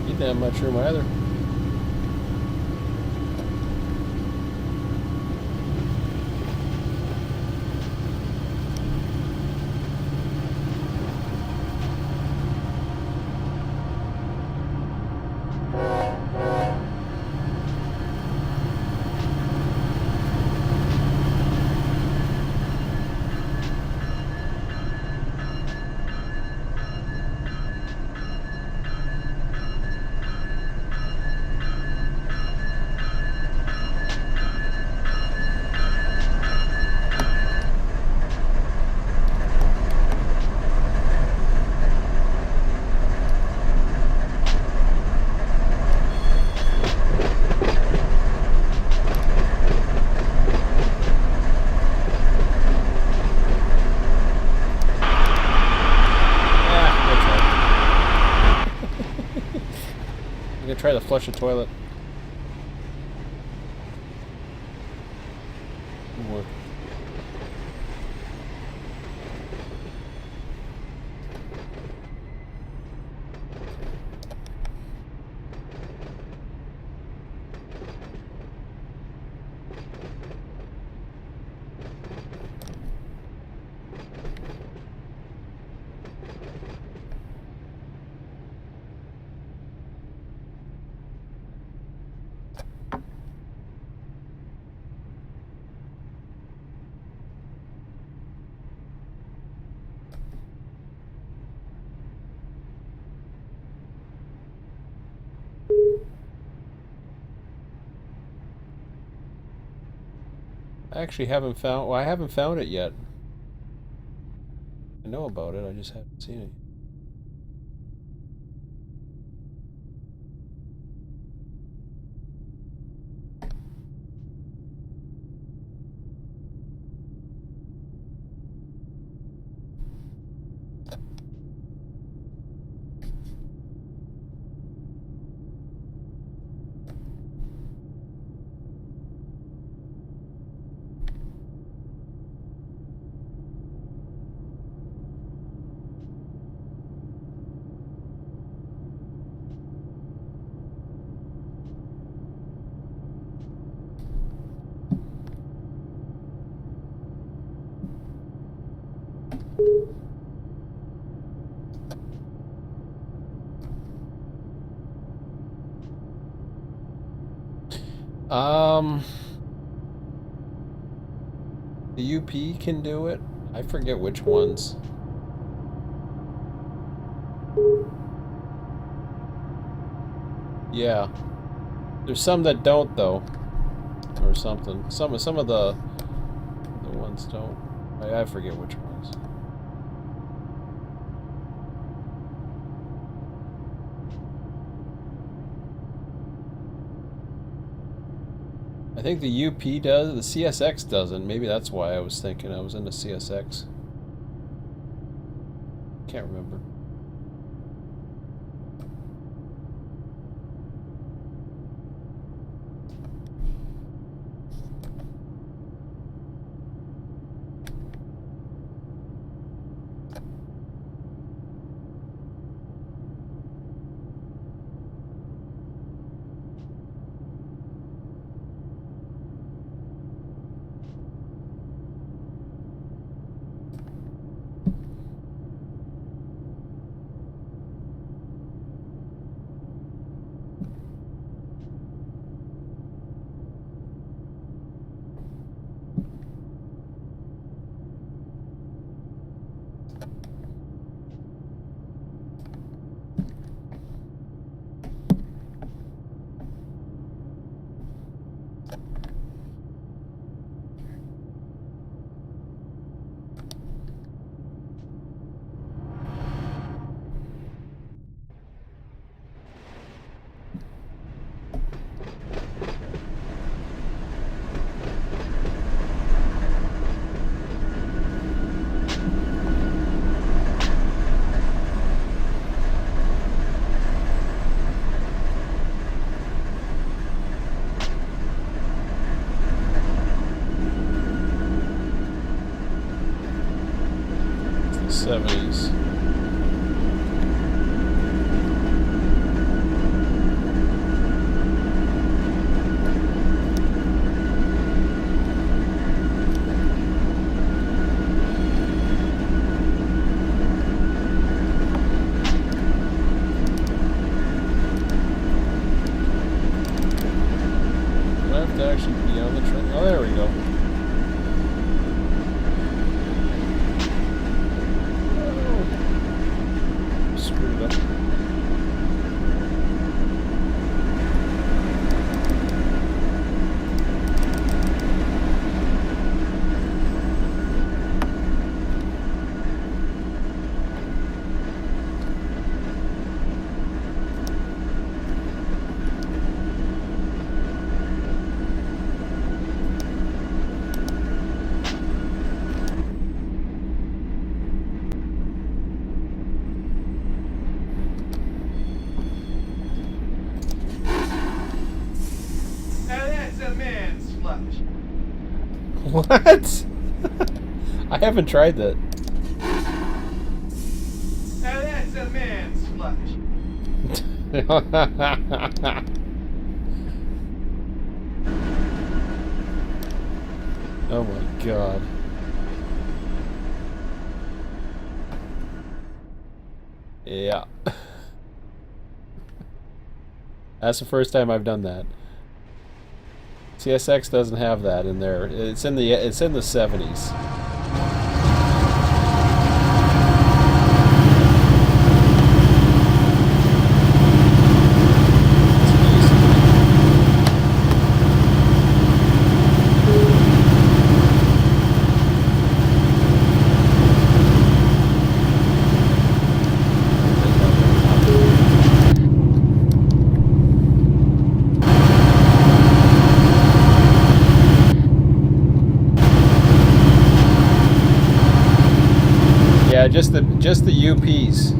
Need that much room either. I'm gonna try to flush a toilet. More. I actually haven't found. Well, I haven't found it yet. I know about it. I just haven't seen it. Um, The UP can do it. I forget which ones. Yeah. There's some that don't though. Or something. Some of the ones don't. I forget which ones. I think the UP does, the CSX doesn't. Maybe that's why I was thinking I was in the CSX. Can't remember. It's the 70s. Do I have to actually be on the train? Oh, there we go. Oh. Screwed it up. What? I haven't tried that. Now that's a man's flesh. Oh my god. Yeah. That's the first time I've done that. CSX doesn't have that in there. It's in the 70s. Yeah, just the UPs.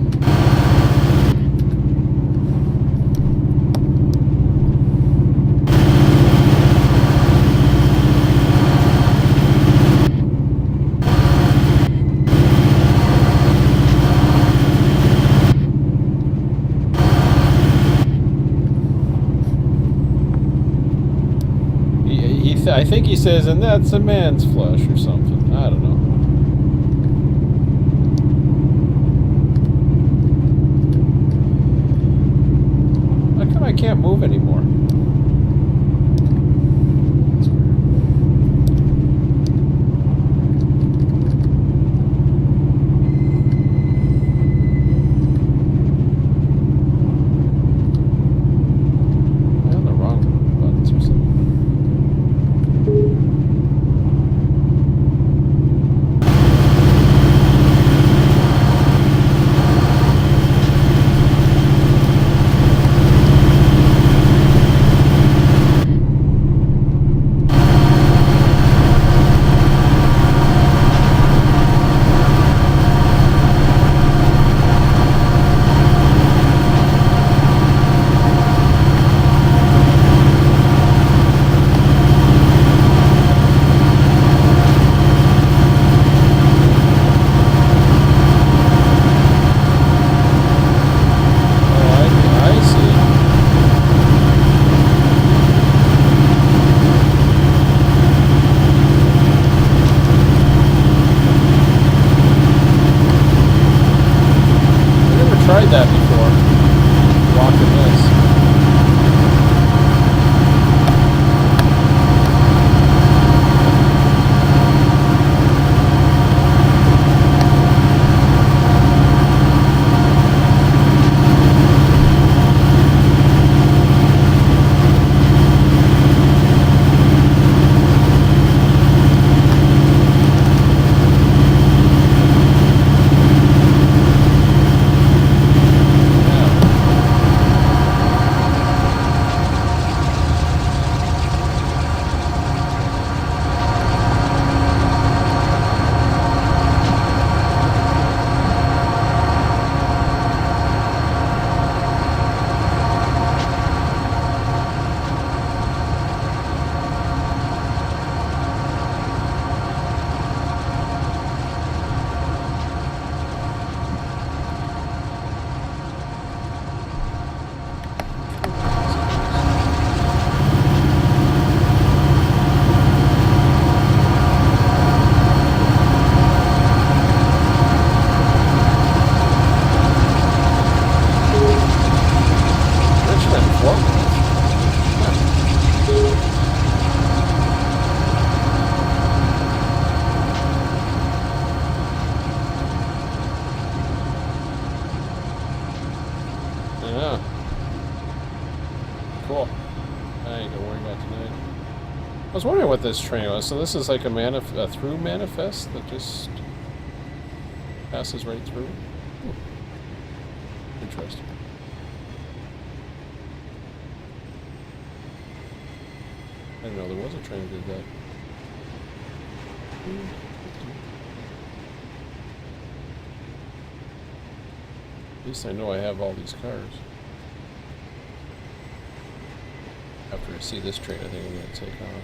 I think he says, and that's a man's flesh or something. I don't know. I can't move anymore. That's weird. I was wondering what this train was. So this is like a through manifest that just passes right through. Interesting. I didn't know there was a train that did that. At least I know I have all these cars. After I see this train, I think I'm going to take off.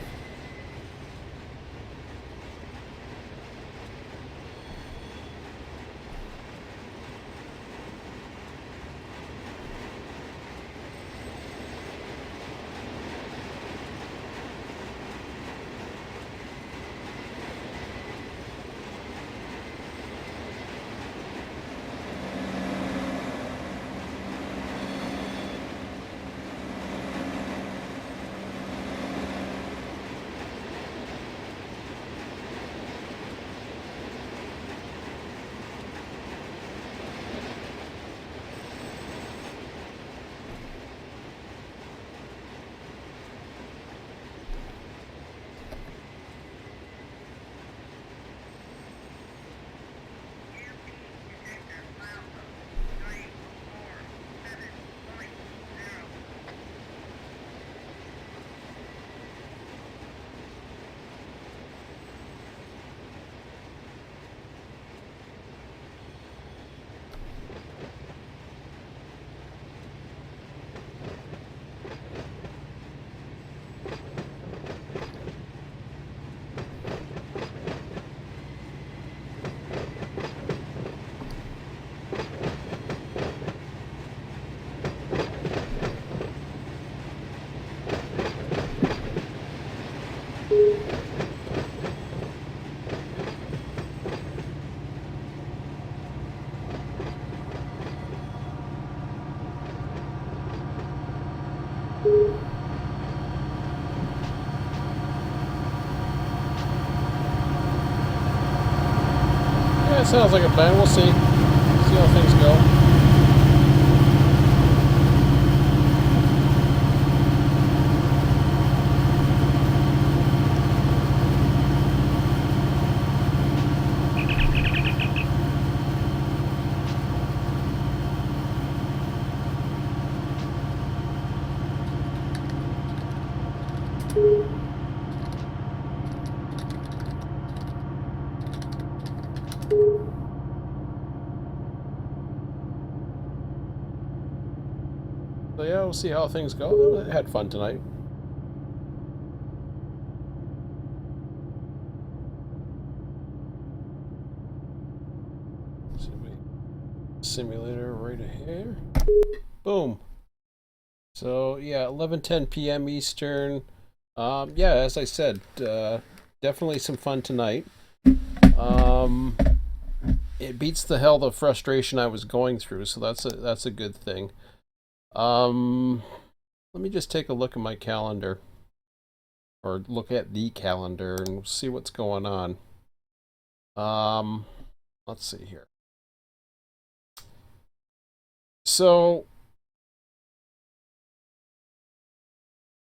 Yeah, it sounds like a plan. We'll see. See how things go. So yeah, we'll see how things go. I had fun tonight. Simulator right here. Boom. So yeah, 11:10 p.m. Eastern. Yeah, as I said, definitely some fun tonight. Um, it beats the hell the frustration I was going through, so that's a good thing. Let me just take a look at my calendar, or look at the calendar, and see what's going on. Let's see here. So,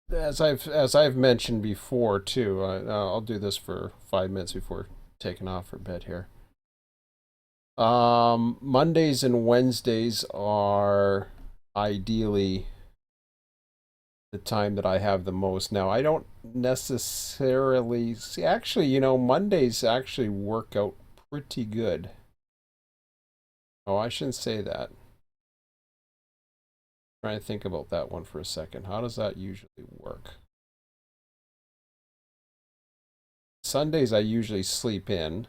as I've mentioned before too, I'll do this for 5 minutes before taking off for bed here. Mondays and Wednesdays are ideally the time that I have the most. Now, I don't necessarily see, actually, Mondays actually work out pretty good. Oh, I shouldn't say that. Trying to think about that one for a second. How does that usually work? Sundays I usually sleep in.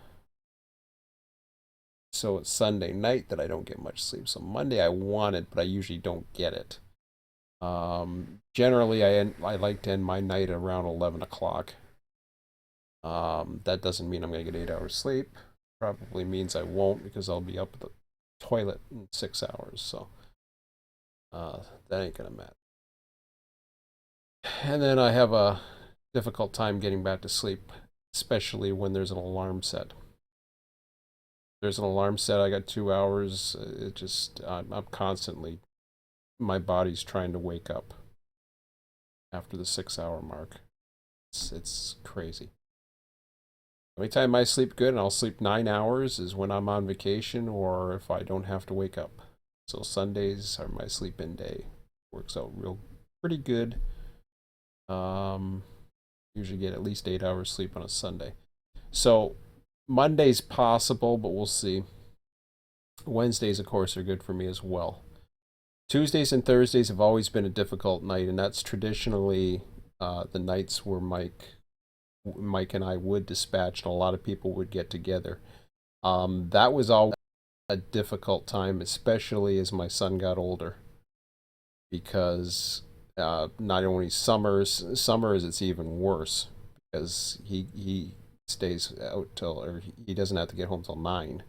So it's Sunday night that I don't get much sleep. So Monday I want it, but I usually don't get it. Generally, I like to end my night around 11 o'clock. That doesn't mean I'm going to get 8 hours sleep. Probably means I won't, because I'll be up at the toilet in 6 hours. So that ain't going to matter. And then I have a difficult time getting back to sleep, especially when there's an alarm set. There's an alarm set, I got 2 hours. It just, I'm constantly, my body's trying to wake up after the 6 hour mark. It's crazy. The only time I sleep good, and I'll sleep 9 hours, is when I'm on vacation or if I don't have to wake up. So Sundays are my sleep-in day. Works out real pretty good. Usually get at least 8 hours sleep on a Sunday. So Monday's possible, but we'll see. Wednesdays, of course, are good for me as well. Tuesdays and Thursdays have always been a difficult night, and that's traditionally the nights where Mike and I would dispatch, and a lot of people would get together. That was all a difficult time, especially as my son got older, because not only summers it's even worse because he stays out till, or he doesn't have to get home till 9,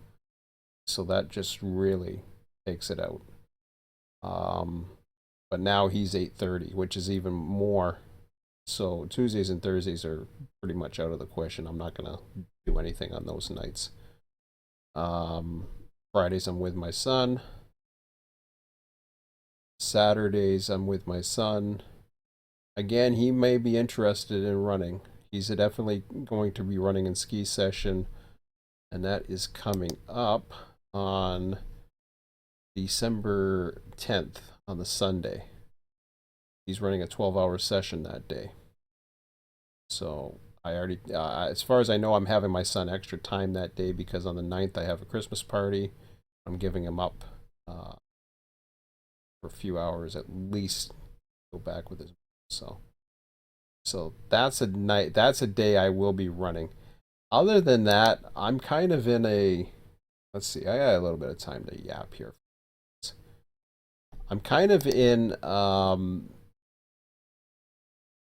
so that just really takes it out. But now he's 8:30, which is even more. So Tuesdays and Thursdays are pretty much out of the question. I'm not gonna do anything on those nights. Fridays I'm with my son. Saturdays I'm with my son. Again, he may be interested in running. He's definitely going to be running in ski session, and that is coming up on December 10th on the Sunday. He's running a 12-hour session that day. So I already, as far as I know, I'm having my son extra time that day because on the 9th I have a Christmas party. I'm giving him up for a few hours at least, go back with his. So that's a night. That's a day I will be running. Other than that, I'm kind of in a. Let's see. I got a little bit of time to yap here. I'm kind of in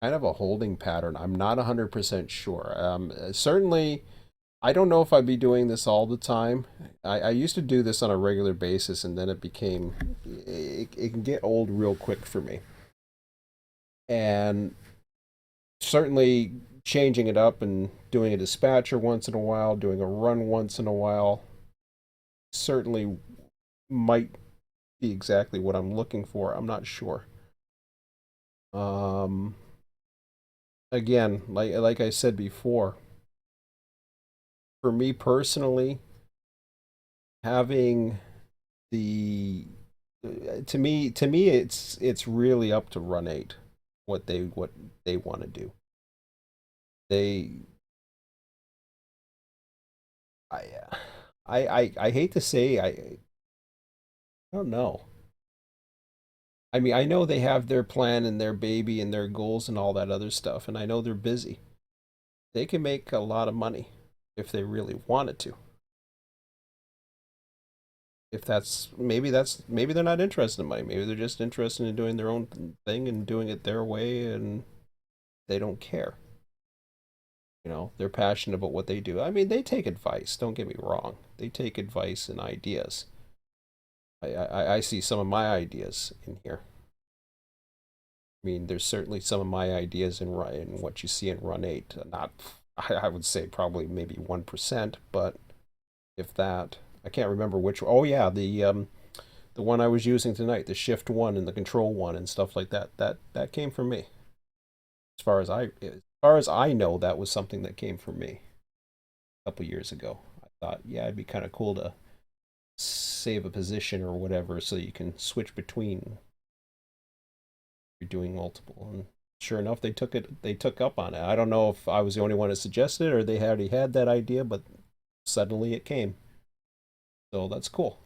kind of a holding pattern. I'm not 100% sure. Certainly, I don't know if I'd be doing this all the time. I used to do this on a regular basis, and then it became, it can get old real quick for me. And certainly changing it up and doing a dispatcher once in a while, doing a run once in a while, certainly might be exactly what I'm looking for. I'm not sure. Again, like I said before, for me personally, having the to me it's really up to Run8 what they want to do. They I I hate to say I don't know. I mean, I know they have their plan and their baby and their goals and all that other stuff, and I know they're busy. They can make a lot of money if they really wanted to. If maybe they're not interested in money. Maybe they're just interested in doing their own thing and doing it their way, and they don't care. They're passionate about what they do. I mean, they take advice. Don't get me wrong. They take advice and ideas. I see some of my ideas in here. I mean, there's certainly some of my ideas in what you see in Run8. Not, I would say probably maybe 1%, but if that, I can't remember which. Oh yeah, the one I was using tonight, the Shift one and the Control one and stuff like that. That came from me. As far as I know, that was something that came from me a couple years ago. I thought, yeah, it'd be kind of cool to save a position or whatever, so you can switch between. You're doing multiple, and sure enough, they took up on it. I don't know if I was the only one that suggested it or they already had that idea, but suddenly it came. So that's cool.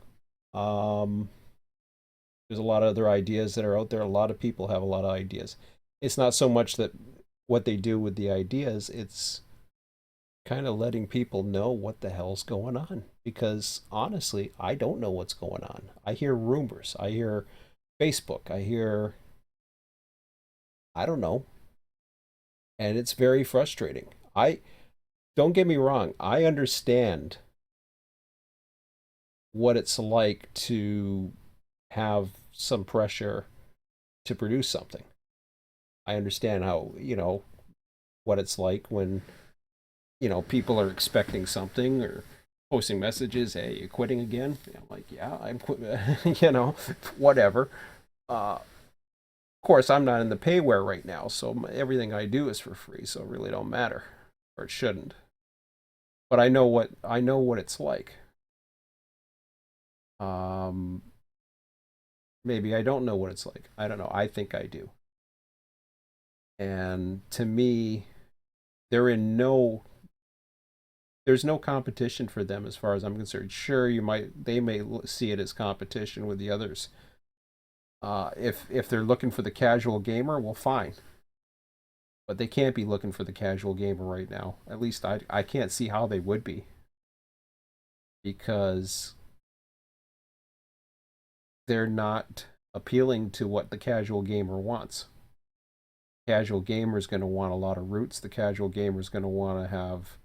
There's a lot of other ideas that are out there. A lot of people have a lot of ideas. It's not so much that what they do with the ideas, it's kind of letting people know what the hell's going on. Because honestly, I don't know what's going on. I hear rumors. I hear Facebook. I don't know. And it's very frustrating. I don't get me wrong. I understand what it's like to have some pressure to produce something. I understand how, what it's like when, people are expecting something or posting messages, hey, you quitting again? I'm like, yeah, I'm quitting, whatever. Of course, I'm not in the payware right now, so everything I do is for free, so it really don't matter, or it shouldn't. But I know what it's like. Um, Maybe I don't know what it's like. I don't know. I think I do. And to me, they're in no there's no competition for them as far as I'm concerned. Sure, they may see it as competition with the others. If they're looking for the casual gamer, well, fine. But they can't be looking for the casual gamer right now. At least I can't see how they would be, because they're not appealing to what the casual gamer wants. Casual gamer is going to want a lot of roots. The casual gamer is going to want to have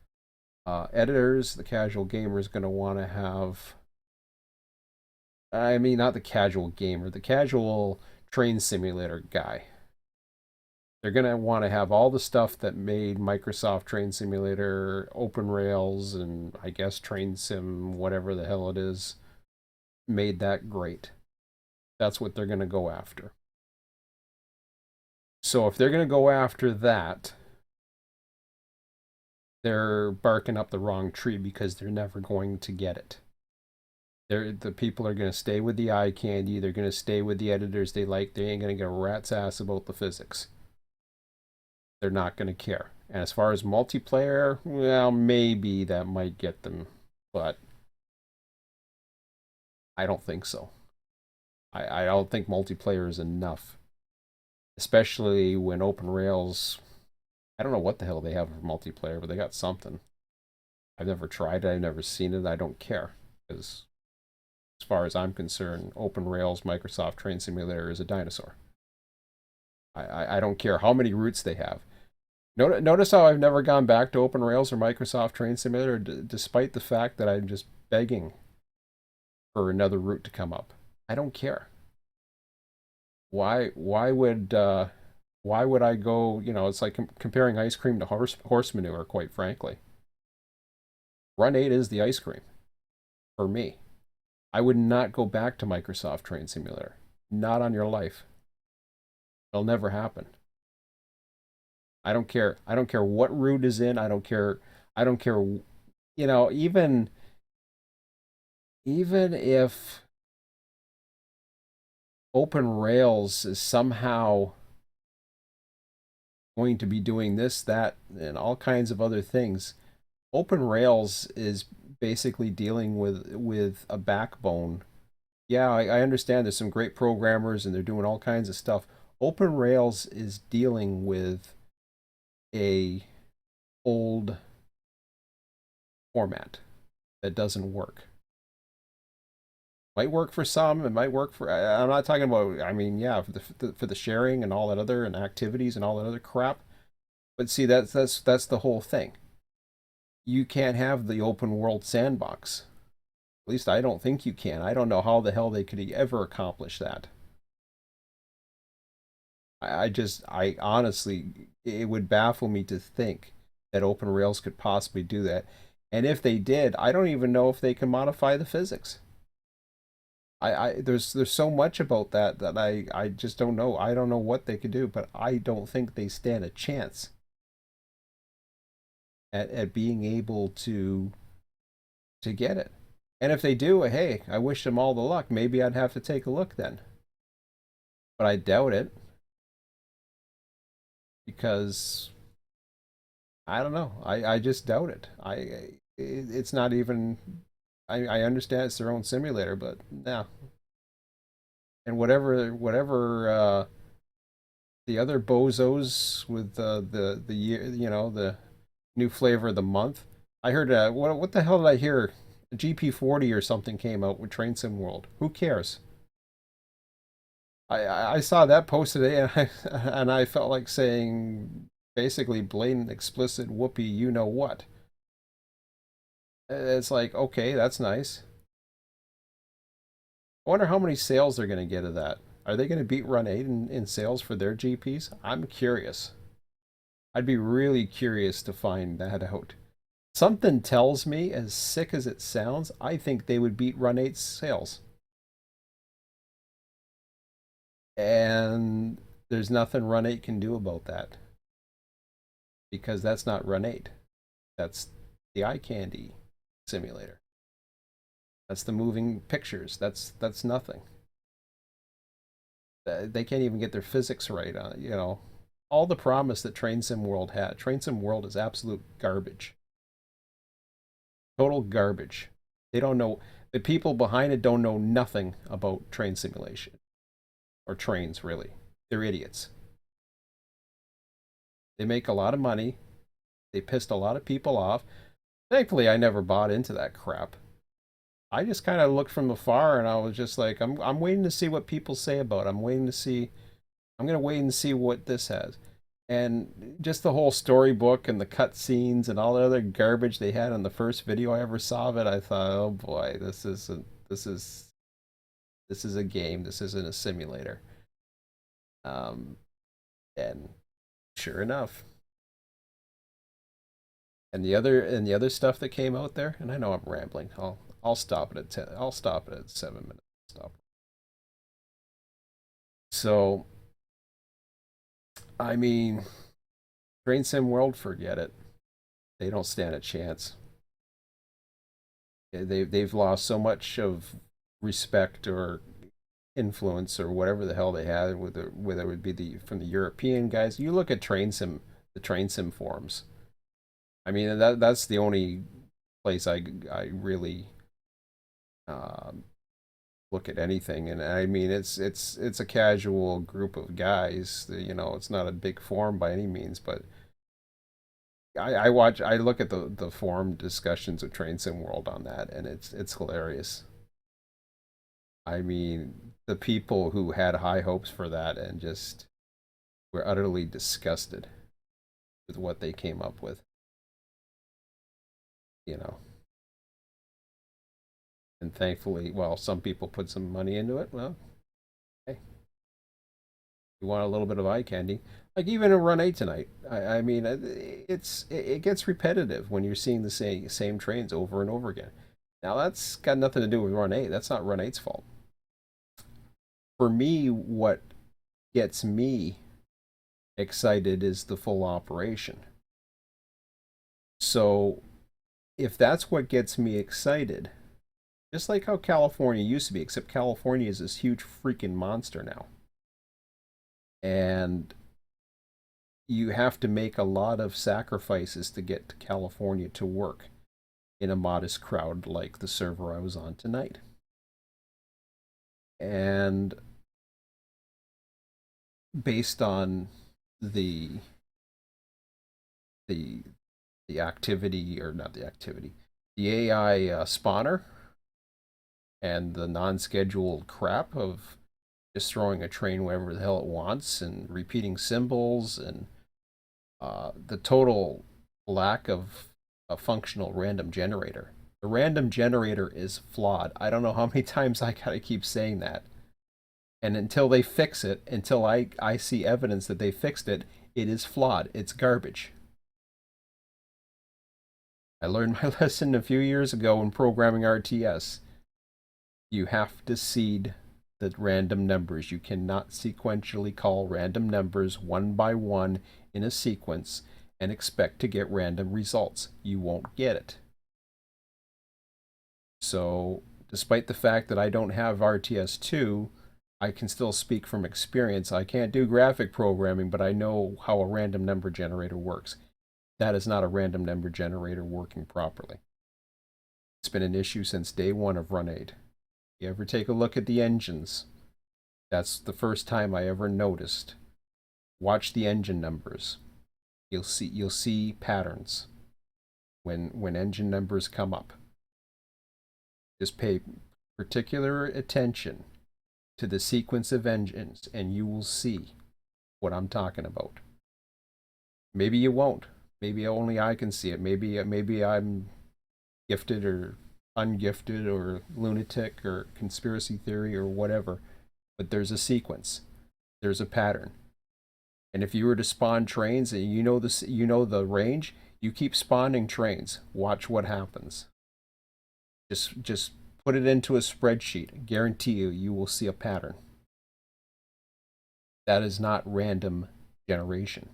editors. The casual gamer is going to want to have, I mean, not the casual gamer, the casual train simulator guy. They're going to want to have all the stuff that made Microsoft Train Simulator, Open Rails, and I guess Train Sim, whatever the hell it is, made that great. That's what they're going to go after. So if they're going to go after that, they're barking up the wrong tree, because they're never going to get it. The people are going to stay with the eye candy. They're going to stay with the editors they like. They ain't going to get a rat's ass about the physics. They're not going to care. And as far as multiplayer, well, maybe that might get them, but I don't think so. I don't think multiplayer is enough, especially when Open Rails, I don't know what the hell they have for multiplayer, but they got something. I've never tried it. I've never seen it. I don't care, because as far as I'm concerned, Open Rails Microsoft Train Simulator is a dinosaur. I don't care how many routes they have. Notice how I've never gone back to Open Rails or Microsoft Train Simulator, despite the fact that I'm just begging for another route to come up. I don't care. Why would I go? It's like comparing ice cream to horse manure. Quite frankly, Run8 is the ice cream for me. I would not go back to Microsoft Train Simulator. Not on your life. It'll never happen. I don't care. I don't care what route is in. I don't care. I don't care. Even if Open Rails is somehow going to be doing this, that, and all kinds of other things, Open Rails is basically dealing with a backbone. Yeah, I understand there's some great programmers and they're doing all kinds of stuff. Open Rails is dealing with a old format that doesn't work. Might work for some, it might work for, I'm not talking about, I mean, yeah, for the sharing and all that other, and activities and all that other crap. But see, that's the whole thing. You can't have the open world sandbox. At least I don't think you can. I don't know how the hell they could ever accomplish that. I honestly, it would baffle me to think that Open Rails could possibly do that. And if they did, I don't even know if they can modify the physics. There's so much about that I just don't know. I don't know what they could do, but I don't think they stand a chance at being able to get it. And if they do, hey, I wish them all the luck. Maybe I'd have to take a look then. But I doubt it, because I don't know. I just doubt it. It's not even. I understand it's their own simulator, but no. And whatever the other bozos with the year, the new flavor of the month. I heard what the hell did I hear? GP40 or something came out with Train Sim World. Who cares? I saw that post today, and I felt like saying basically blatant, explicit, whoopee, you know what? It's like, okay, that's nice. I wonder how many sales they're going to get of that. Are they going to beat Run8 in sales for their GPs? I'm curious. I'd be really curious to find that out. Something tells me, as sick as it sounds, I think they would beat Run8's sales. And there's nothing Run8 can do about that because that's not Run8. That's the eye candy simulator. That's the moving pictures. That's nothing. They can't even get their physics right on it. You know, all the promise that Train Sim World had. Train Sim World is absolute garbage. Total garbage. They don't know. The people behind it don't know nothing about train simulation or trains really. They're idiots. They make a lot of money. They pissed a lot of people off. Thankfully, I never bought into that crap. I just kind of looked from afar and I was just like, I'm waiting to see what people say about it. I'm waiting to see. I'm gonna wait and see what this has. And just the whole storybook and the cut scenes and all the other garbage they had in the first video I ever saw of it, I thought, oh boy, this is a game. This isn't a simulator. Um, and sure enough, and the other stuff that came out there, and I know I'm rambling. I'll stop it at 10. I'll stop it at 7 minutes. Stop. So, I mean, Train Sim World, forget it. They don't stand a chance. They've lost so much of respect or influence or whatever the hell they had, whether it would be from the European guys. You look at the Train Sim forums. I mean, that's the only place I really look at anything, and I mean it's a casual group of guys. You know, it's not a big forum by any means, but I look at the forum discussions of Train Sim World on that, and it's hilarious. I mean, the people who had high hopes for that and just were utterly disgusted with what they came up with. You know, and thankfully, well, some people put some money into it. Well, hey, you want a little bit of eye candy, like even in Run8 tonight. I mean, it gets repetitive when you're seeing the same trains over and over again. Now that's got nothing to do with Run8. That's not Run8's fault. For me, what gets me excited is the full operation. So if that's what gets me excited, just like how California used to be, except California is this huge freaking monster now. And you have to make a lot of sacrifices to get to California to work in a modest crowd like the server I was on tonight. And based on the the the activity, or not the activity, the AI spawner and the non-scheduled crap of just throwing a train wherever the hell it wants and repeating symbols, and the total lack of a functional random generator. The random generator is flawed. I don't know how many times I gotta keep saying that. And until they fix it, until I see evidence that they fixed it, it is flawed. It's garbage. I learned my lesson a few years ago in programming RTS. You have to seed the random numbers. You cannot sequentially call random numbers one by one in a sequence and expect to get random results. You won't get it. So, despite the fact that I don't have RTS2, I can still speak from experience. I can't do graphic programming, but I know how a random number generator works. That is not a random number generator working properly. It's been an issue since day one of Run8. You ever take a look at the engines? That's the first time I ever noticed. Watch the engine numbers. You'll see patterns when engine numbers come up. Just pay particular attention to the sequence of engines and you will see what I'm talking about. Maybe you won't. Maybe only I can see it. Maybe I'm gifted or ungifted or lunatic or conspiracy theory or whatever. But there's a sequence. There's a pattern. And if you were to spawn trains and you know the range, you keep spawning trains. Watch what happens. Just put it into a spreadsheet. I guarantee you will see a pattern. That is not random generation.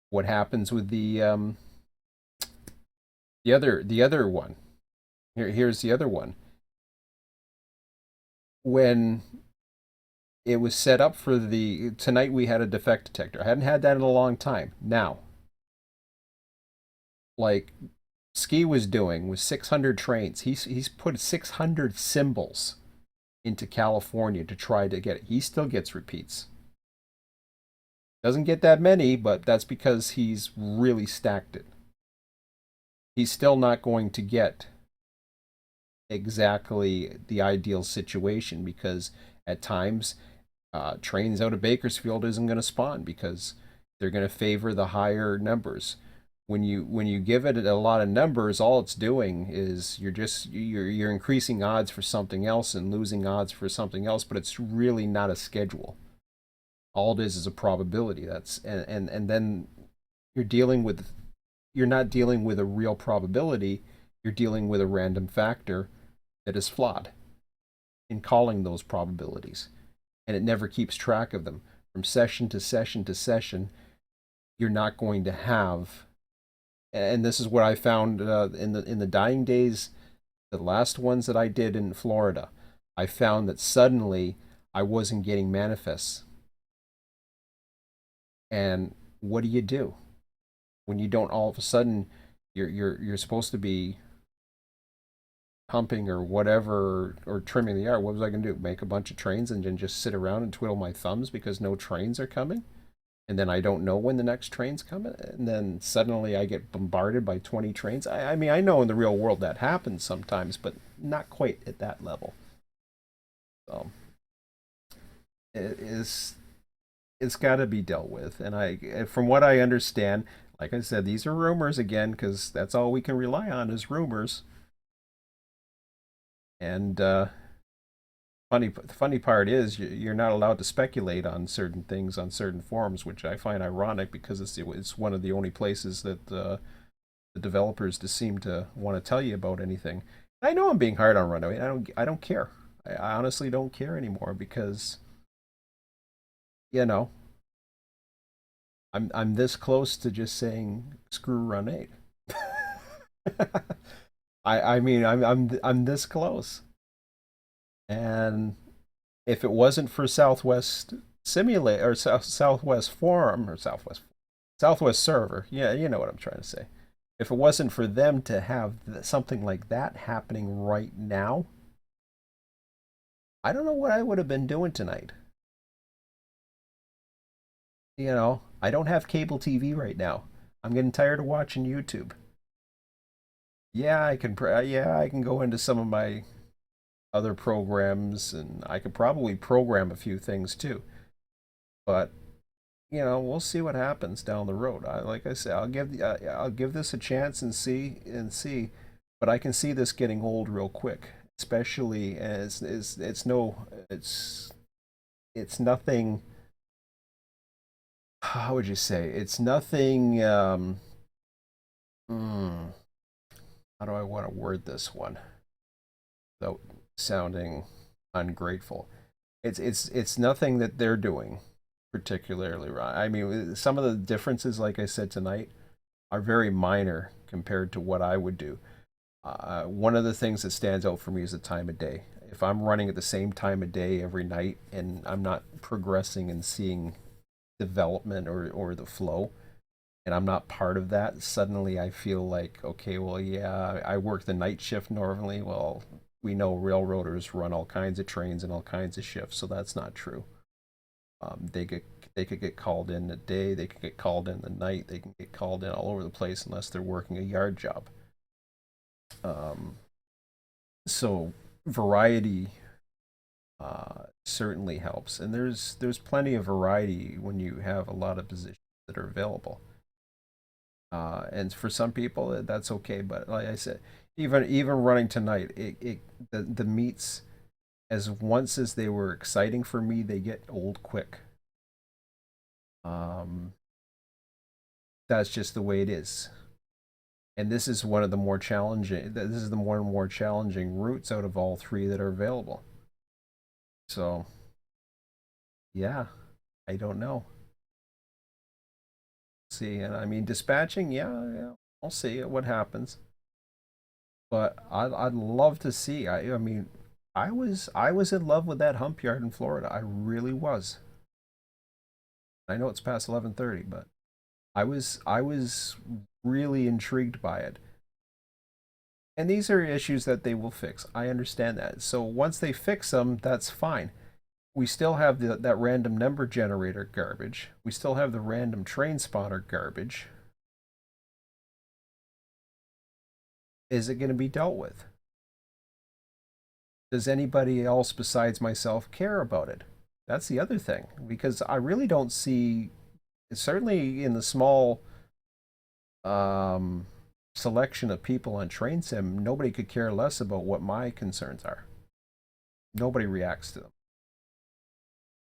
What happens with the other one? Here's the other one. When it was set up for the tonight, we had a defect detector. I hadn't had that in a long time. Now, like Ski was doing with 600 trains, he's put 600 symbols into California to try to get it. He still gets repeats. Doesn't get that many, but that's because he's really stacked it. He's still not going to get exactly the ideal situation because at times trains out of Bakersfield isn't going to spawn because they're going to favor the higher numbers. When you give it a lot of numbers, all it's doing is you're increasing odds for something else and losing odds for something else, but it's really not a schedule. All it is a probability. That's and then you're dealing with you're not dealing with a real probability, you're dealing with a random factor that is flawed in calling those probabilities. And it never keeps track of them. From session to session to session, you're not going to have, and this is what I found in the dying days, the last ones that I did in Florida, I found that suddenly I wasn't getting manifests. And what do? When you don't all of a sudden you're supposed to be pumping or whatever or trimming the yard. What was I going to do? Make a bunch of trains and then just sit around and twiddle my thumbs because no trains are coming? And then I don't know when the next train's coming? And then suddenly I get bombarded by 20 trains? I mean, I know in the real world that happens sometimes, but not quite at that level. So it is it's got to be dealt with. And from what I understand, like I said, these are rumors again because that's all we can rely on is rumors. And the funny part is you're not allowed to speculate on certain things on certain forums, which I find ironic because it's one of the only places that the developers just seem to want to tell you about anything. I know I'm being hard on Run8V2. I don't care. I honestly don't care anymore because you know I'm this close to just saying screw Run8V2. I mean I'm this close. And if it wasn't for Southwest Simulate or Southwest Forum or Southwest Server, yeah, you know what I'm trying to say. If it wasn't for them to have something like that happening right now, I don't know what I would have been doing tonight. I don't have cable TV right now. I'm getting tired of watching YouTube. Yeah, I can go into some of my other programs and I could probably program a few things too. But we'll see what happens down the road. Like I said, I'll give this a chance and see, but I can see this getting old real quick, especially as it's nothing. How would you say? It's nothing. Hmm, how do I want to word this one without sounding ungrateful? It's nothing that they're doing particularly right. I mean, some of the differences, like I said tonight, are very minor compared to what I would do. One of the things that stands out for me is the time of day. If I'm running at the same time of day every night and I'm not progressing and seeing development or the flow, and I'm not part of that, suddenly I feel like, okay, well, yeah, I work the night shift normally. Well, we know railroaders run all kinds of trains and all kinds of shifts, so that's not true. They could get called in the day, they could get called in the night, they can get called in all over the place unless they're working a yard job. Um, so variety certainly helps, and there's plenty of variety when you have a lot of positions that are available. And for some people that's okay, but like I said, even running tonight, the meets as once as they were exciting for me, they get old quick. Um, that's just the way it is. And this is one of the more challenging. This is the more challenging routes out of all three that are available. So yeah, I don't know. See, and I mean dispatching, yeah, I'll see what happens. But I'd love to see. I mean, I was in love with that hump yard in Florida. I really was. I know it's past 11:30, but I was really intrigued by it. And these are issues that they will fix. I understand that. So once they fix them, that's fine. We still have that random number generator garbage. We still have the random train spotter garbage. Is it going to be dealt with? Does anybody else besides myself care about it? That's the other thing, because I really don't see, certainly in the small um, selection of people on Train Sim, nobody could care less about what my concerns are. Nobody reacts to them.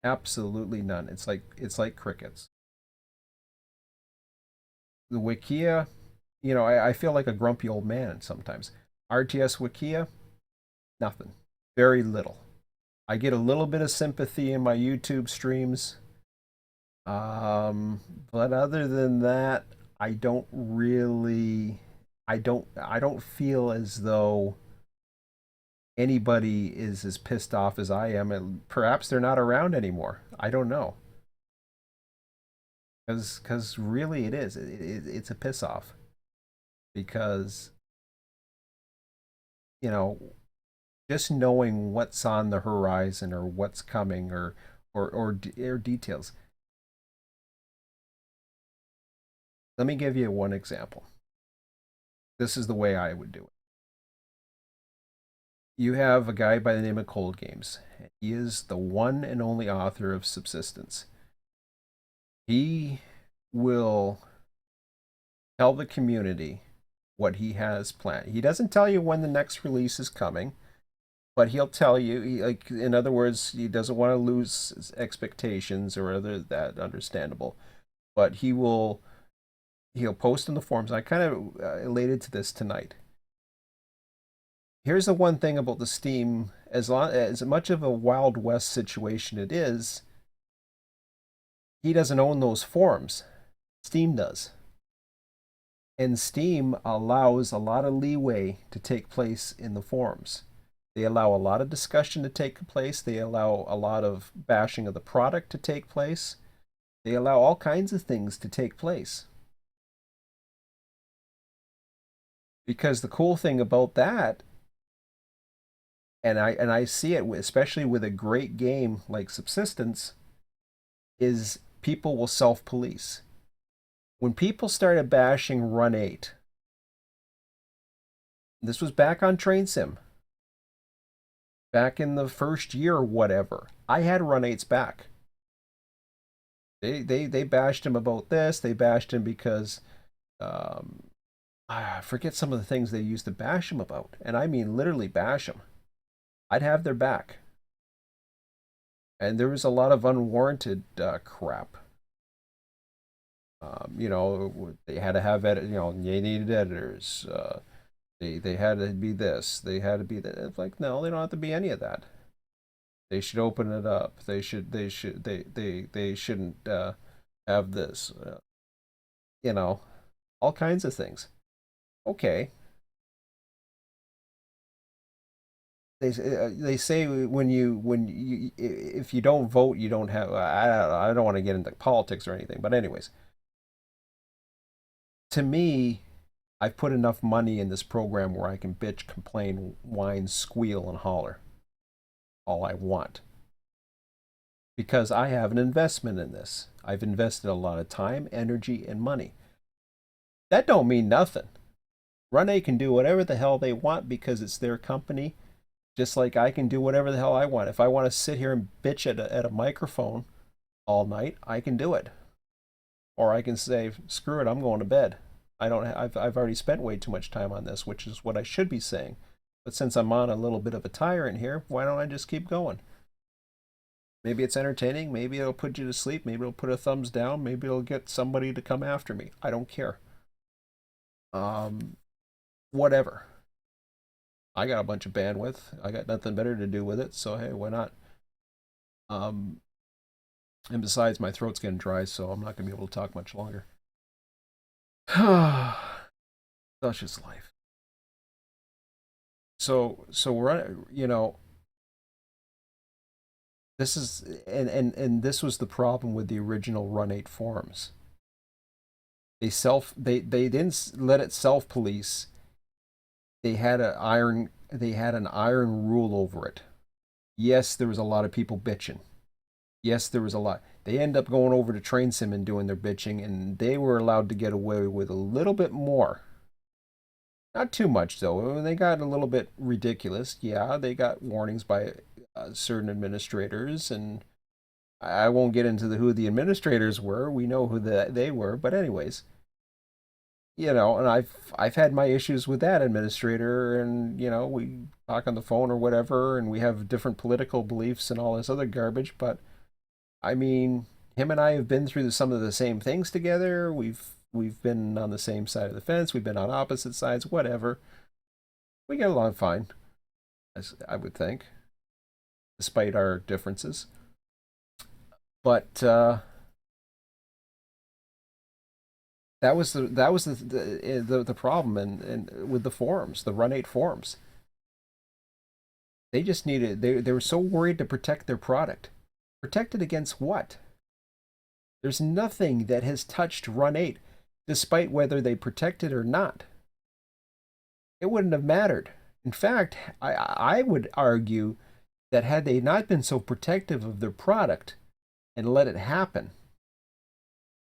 Absolutely none. It's like crickets. The Wikia, I feel like a grumpy old man sometimes. RTS Wikia, nothing. Very little. I get a little bit of sympathy in my YouTube streams. But other than that, I don't really I don't feel as though anybody is as pissed off as I am, and perhaps they're not around anymore. I don't know. Because really it is. It's a piss off because, you know, just knowing what's on the horizon or what's coming or details. Let me give you one example. This is the way I would do it. You have a guy by the name of Cold Games. He is the one and only author of Subsistence. He will tell the community what he has planned. He doesn't tell you when the next release is coming, but he'll tell you, like, in other words, he doesn't want to lose expectations or other that understandable. But he'll post in the forums. I kind of related to this tonight. Here's the one thing about the Steam, as much of a Wild West situation it is, he doesn't own those forums. Steam does. And Steam allows a lot of leeway to take place in the forums. They allow a lot of discussion to take place. They allow a lot of bashing of the product to take place. They allow all kinds of things to take place. Because the cool thing about that, and I see it especially with a great game like Subsistence, is people will self-police. When people started bashing Run8, this was back on Train Sim, back in the first year or whatever, I had Run8's back. They bashed him about this. They bashed him because I forget some of the things they used to bash him about, and I mean literally bash him. I'd have their back. And there was a lot of unwarranted crap. They had to have they needed editors. They had to be this. They had to be that. It's like, no, they don't have to be any of that. They should open it up. They shouldn't have this. All kinds of things. Okay. They say when you if you don't vote you don't have. I don't want to get into politics or anything, but anyways, to me, I've put enough money in this program where I can bitch, complain, whine, squeal, and holler all I want because I have an investment in this. I've invested a lot of time, energy, and money. That don't mean nothing. Run8 can do whatever the hell they want because it's their company, just like I can do whatever the hell I want. If I want to sit here and bitch at a microphone all night, I can do it. Or I can say, screw it, I'm going to bed. I've already spent way too much time on this, which is what I should be saying. But since I'm on a little bit of a tyrant here, why don't I just keep going? Maybe it's entertaining, maybe it'll put you to sleep, maybe it'll put a thumbs down, maybe it'll get somebody to come after me. I don't care. Whatever. I got a bunch of bandwidth. I got nothing better to do with it, so hey, why not? Um, And besides, my throat's getting dry, so I'm not going to be able to talk much longer. Such is life. So we're, this is, and this was the problem with the original Run8 forums. They didn't let it self police. They had an iron rule over it. Yes, there was a lot of people bitching. Yes, there was a lot. They end up going over to Train Sim and doing their bitching, and they were allowed to get away with a little bit more. Not too much though. They got a little bit ridiculous. Yeah, they got warnings by certain administrators, and I won't get into who the administrators were. We know who they were, but anyways, and I've had my issues with that administrator, and we talk on the phone or whatever, and we have different political beliefs and all this other garbage. But I mean, him and I have been through some of the same things together. We've been on the same side of the fence. We've been on opposite sides. Whatever. We get along fine, as I would think, despite our differences. But that was the problem, and with the forums, the Run8 forums, they just needed they were so worried to protect their product. Protect it against what? There's nothing that has touched Run8, despite whether they protect it or not. It wouldn't have mattered. In fact, I would argue that had they not been so protective of their product and let it happen,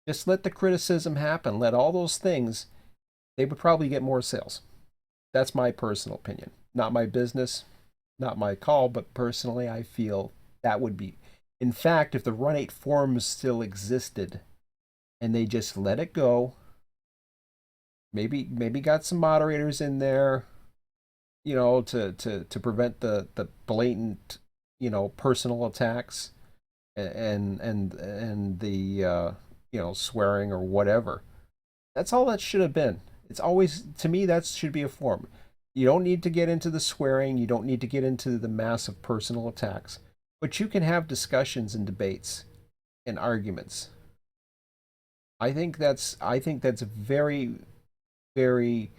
just let the criticism happen, let all those things, they would probably get more sales. That's my personal opinion. Not my business, not my call, but personally, I feel that would be. In fact, if the Run8 forums still existed and they just let it go, maybe got some moderators in there, to prevent the blatant, personal attacks and the swearing or whatever. That's all that should have been. It's always, to me, that should be a forum. You don't need to get into the swearing. You don't need to get into the massive personal attacks, but you can have discussions and debates and arguments. I think that's very, very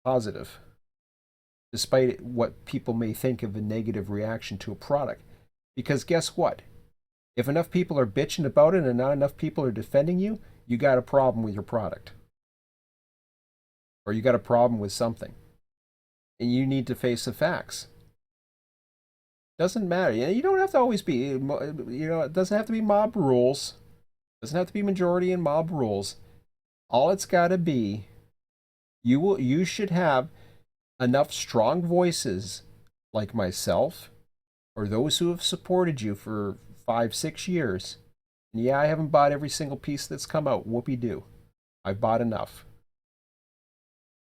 positive, despite what people may think of a negative reaction to a product. Because guess what? If enough people are bitching about it and not enough people are defending you, you got a problem with your product. Or you got a problem with something. And you need to face the facts. Doesn't matter. You don't have to always be, it doesn't have to be mob rules. It doesn't have to be majority and mob rules. All it's got to be, you should have enough strong voices like myself or those who have supported you for 5-6 years. And yeah, I haven't bought every single piece that's come out. Whoopie-doo. I've bought enough.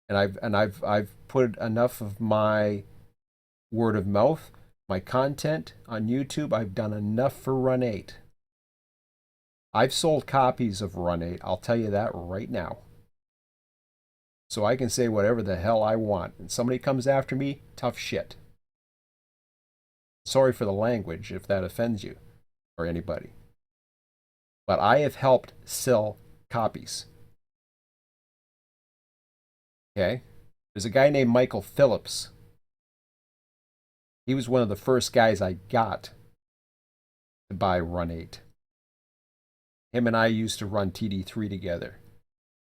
And I've put enough of my word of mouth, my content on YouTube. I've done enough for Run8. I've sold copies of Run8. I'll tell you that right now. So I can say whatever the hell I want. And somebody comes after me, tough shit. Sorry for the language if that offends you or anybody. But I have helped sell copies. Okay? There's a guy named Michael Phillips. He was one of the first guys I got to buy Run8. Him and I used to run TD3 together.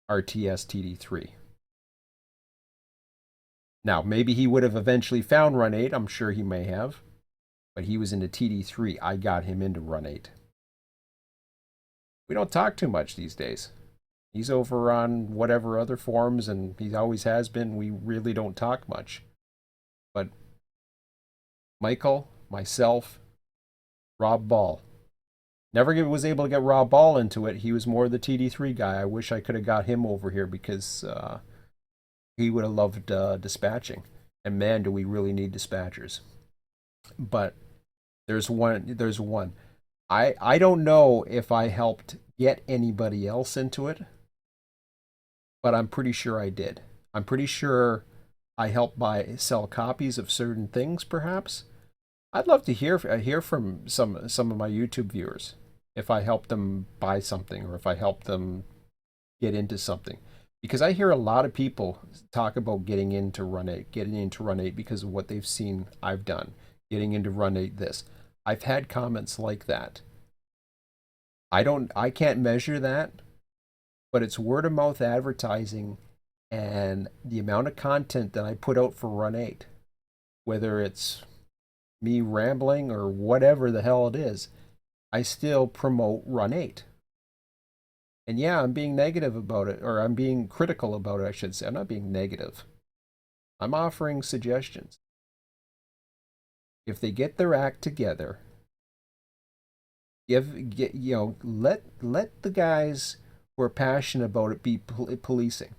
RTS TD3. Now, maybe he would have eventually found Run8. I'm sure he may have. But he was into TD3. I got him into Run8. We don't talk too much these days. He's over on whatever other forums, and he always has been. We really don't talk much. But Michael, myself, Rob Ball. Never was able to get Rob Ball into it. He was more the TD3 guy. I wish I could have got him over here because he would have loved dispatching. And man, do we really need dispatchers. But there's one. I don't know if I helped get anybody else into it, but I'm pretty sure I did. I'm pretty sure I helped sell copies of certain things, perhaps. I'd love to hear from some of my YouTube viewers if I help them buy something or if I help them get into something. Because I hear a lot of people talk about getting into Run8 because of what they've seen I've done, getting into Run8 this. I've had comments like that. I can't measure that, but it's word of mouth advertising and the amount of content that I put out for Run8, whether it's me rambling or whatever the hell it is, I still promote Run8. And yeah, I'm being negative about it, or I'm being critical about it, I should say. I'm not being negative. I'm offering suggestions. If they get their act together, let the guys who are passionate about it be policing.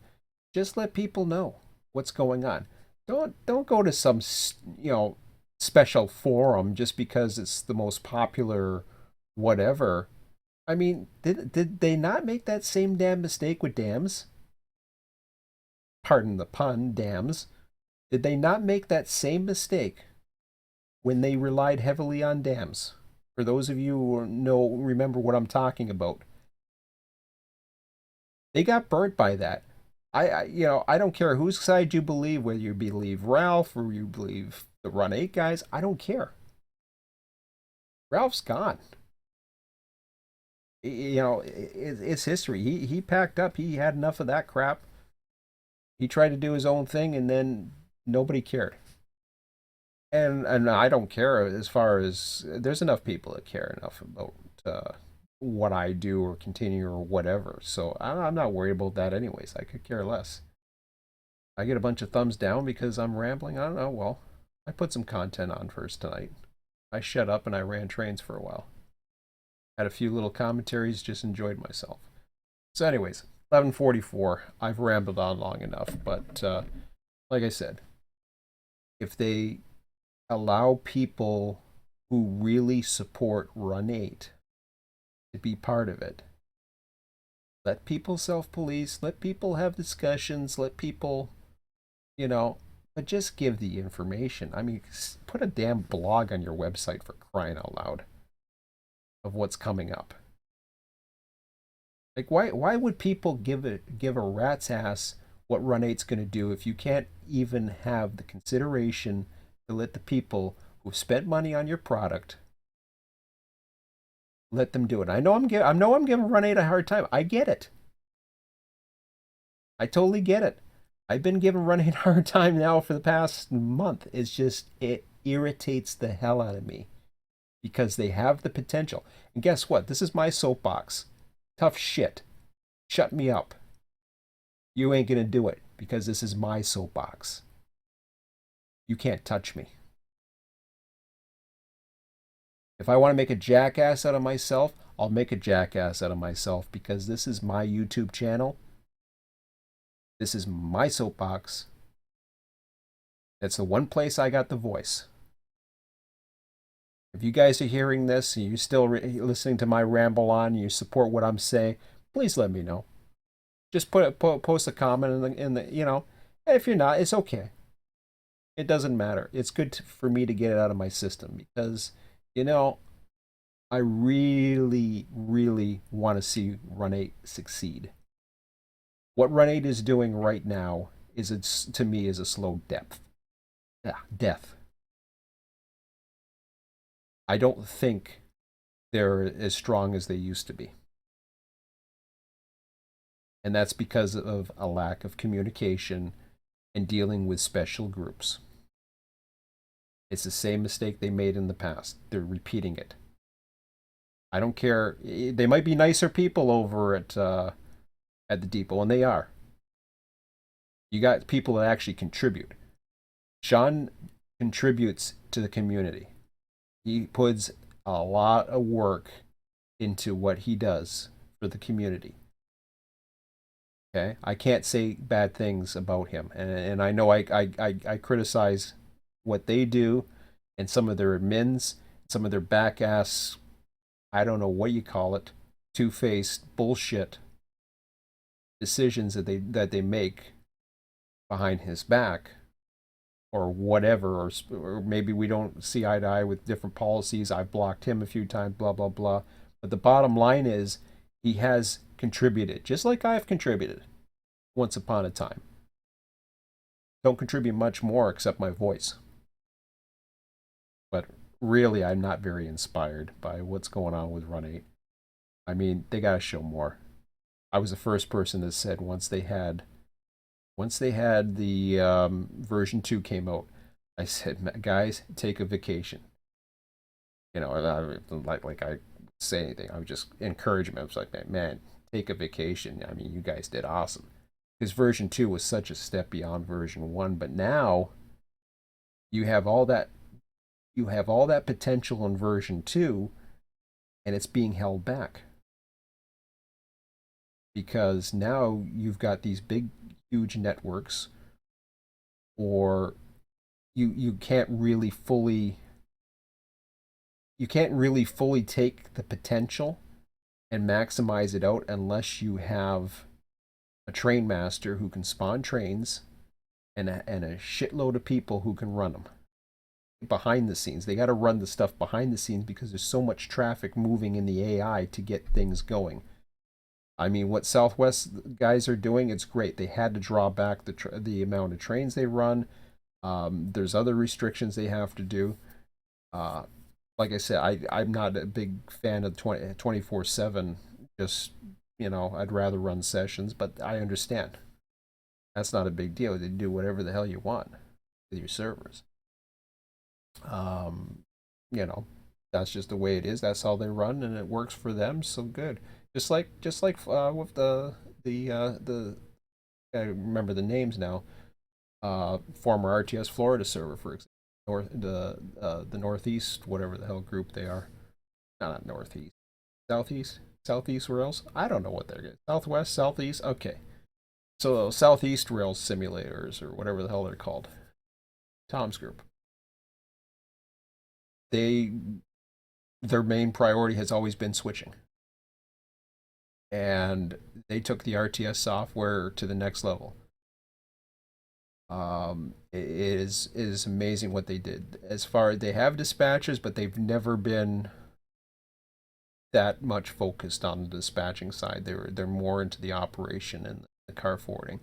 Just let people know what's going on. Don't go to some special forum just because it's the most popular whatever. I mean, did they not make that same damn mistake with dams? Pardon the pun, dams. Did they not make that same mistake when they relied heavily on dams? For those of you who remember what I'm talking about, they got burnt by that. I don't care whose side you believe, whether you believe Ralph or you believe the Run8 guys. I don't care. Ralph's gone. It's history. He packed up. He had enough of that crap. He tried to do his own thing, and then nobody cared. And I don't care as far as there's enough people that care enough about what I do or continue or whatever. So I'm not worried about that anyways. I could care less. I get a bunch of thumbs down because I'm rambling. I don't know. Well, I put some content on first tonight. I shut up and I ran trains for a while. Had a few little commentaries, just enjoyed myself. So anyways, 11:44. I've rambled on long enough, but like I said, if they allow people who really support Run8 to be part of it, let people self-police, let people have discussions, let people, but just give the information. I mean, put a damn blog on your website, for crying out loud, of what's coming up. Like, why would people give a rat's ass what Run8's going to do if you can't even have the consideration to let the people who've spent money on your product, let them do it? I know I'm giving Run8 a hard time. I get it. I totally get it. I've been giving Run8 a hard time now for the past month. It irritates the hell out of me because they have the potential. And guess what? This is my soapbox. Tough shit. Shut me up. You ain't gonna do it because this is my soapbox. You can't touch me. If I want to make a jackass out of myself, I'll make a jackass out of myself because this is my YouTube channel. This is my soapbox. That's the one place I got the voice. If you guys are hearing this and you're still listening to my ramble on and you support what I'm saying, please let me know. Just post a comment in the if you're not, it's okay. It doesn't matter. It's good for me to get it out of my system because, I really, really want to see Run8 succeed. What Run8 is doing right now to me, is a slow death. Yeah, death. I don't think they're as strong as they used to be. And that's because of a lack of communication and dealing with special groups. It's the same mistake they made in the past. They're repeating it. I don't care. They might be nicer people over at the depot, and they are. You got people that actually contribute. Sean contributes to the community. He puts a lot of work into what he does for the community. Okay, I can't say bad things about him, and I know I criticize what they do, and some of their admins, some of their back ass, I don't know what you call it, two-faced bullshit decisions that they make behind his back, or whatever, or maybe we don't see eye to eye with different policies. I've blocked him a few times, blah, blah, blah. But the bottom line is he has contributed, just like I've contributed once upon a time. Don't contribute much more except my voice. But really, I'm not very inspired by what's going on with Run8. I mean, they got to show more. I was the first person that said once they had the version 2 came out, I said, guys, take a vacation. You know, like I say anything, I would just encourage them. I was like, man, take a vacation. I mean, you guys did awesome. Because version 2 was such a step beyond version 1, but now you have all that potential in version 2, and it's being held back. Because now you've got these big, huge networks, or you can't really fully take the potential and maximize it out unless you have a train master who can spawn trains and a shitload of people who can run them behind the scenes. They got to run the stuff behind the scenes because there's so much traffic moving in the AI to get things going. I mean, what Southwest guys are doing, it's great. They had to draw back the amount of trains they run. There's other restrictions they have to do. Like I said, I'm not a big fan of 24/7. Just, you know, I'd rather run sessions, but I understand. That's not a big deal. They do whatever the hell you want with your servers. You know, that's just the way it is. That's how they run, and it works for them. So good. Just like with the I remember the names now. Former RTS Florida server, for example, the Northeast, whatever the hell group they are. No, not Northeast, Southeast Rails. I don't know what they're getting. Southwest, Southeast. Okay, so Southeast Rails simulators or whatever the hell they're called. Tom's group. Their main priority has always been switching. And they took the RTS software to the next level. It is amazing what they did. As far as they have dispatchers, but they've never been that much focused on the dispatching side. They're more into the operation and the car forwarding.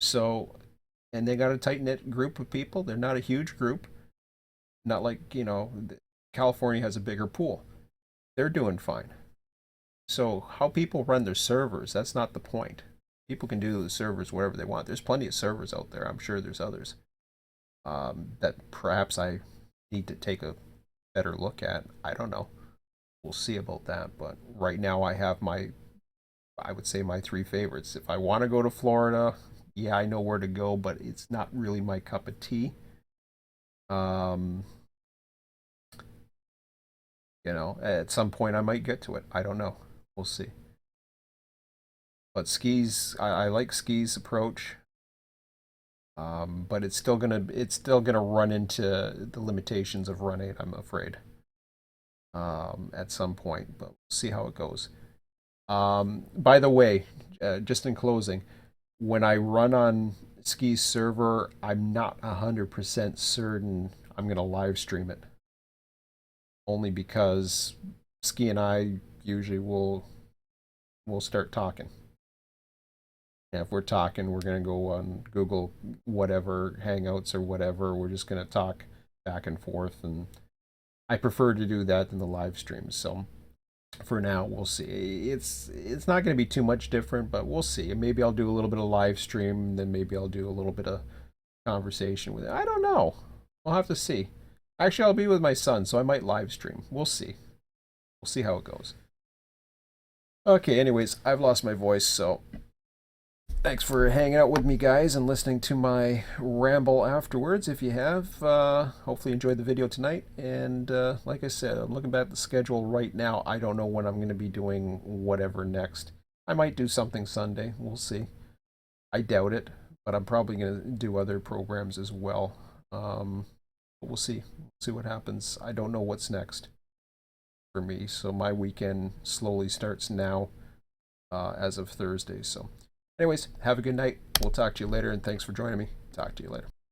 So, and they got a tight knit group of people. They're not a huge group. Not like, you know, California has a bigger pool. They're doing fine. So how people run their servers, that's not the point. People can do the servers whatever they want. There's plenty of servers out there. I'm sure there's others that perhaps I need to take a better look at. I don't know. We'll see about that. But right now I have I would say my 3 favorites. If I want to go to Florida, yeah, I know where to go, but it's not really my cup of tea. You know, at some point I might get to it. I don't know. We'll see. But Ski's, I like Ski's approach. But it's still gonna run into the limitations of Run8, I'm afraid. At some point, but we'll see how it goes. By the way, just in closing, when I run on Ski's server, I'm not 100% certain I'm gonna live stream it. Only because Ski and I usually will start talking. And if we're talking, we're going to go on Google whatever, Hangouts or whatever. We're just going to talk back and forth. And I prefer to do that than the live streams. So for now, we'll see. It's not going to be too much different, but we'll see. Maybe I'll do a little bit of live stream, then maybe I'll do a little bit of conversation with it. I don't know. We'll have to see. Actually, I'll be with my son, so I might live stream. We'll see. We'll see how it goes. Okay, anyways, I've lost my voice, so thanks for hanging out with me, guys, and listening to my ramble afterwards. If you have, hopefully enjoyed the video tonight. And like I said, I'm looking back at the schedule right now. I don't know when I'm going to be doing whatever next. I might do something Sunday. We'll see. I doubt it, but I'm probably going to do other programs as well. We'll see. See what happens. I don't know what's next for me, so my weekend slowly starts now as of Thursday. So anyways, have a good night. We'll talk to you later, and thanks for joining me. Talk to you later.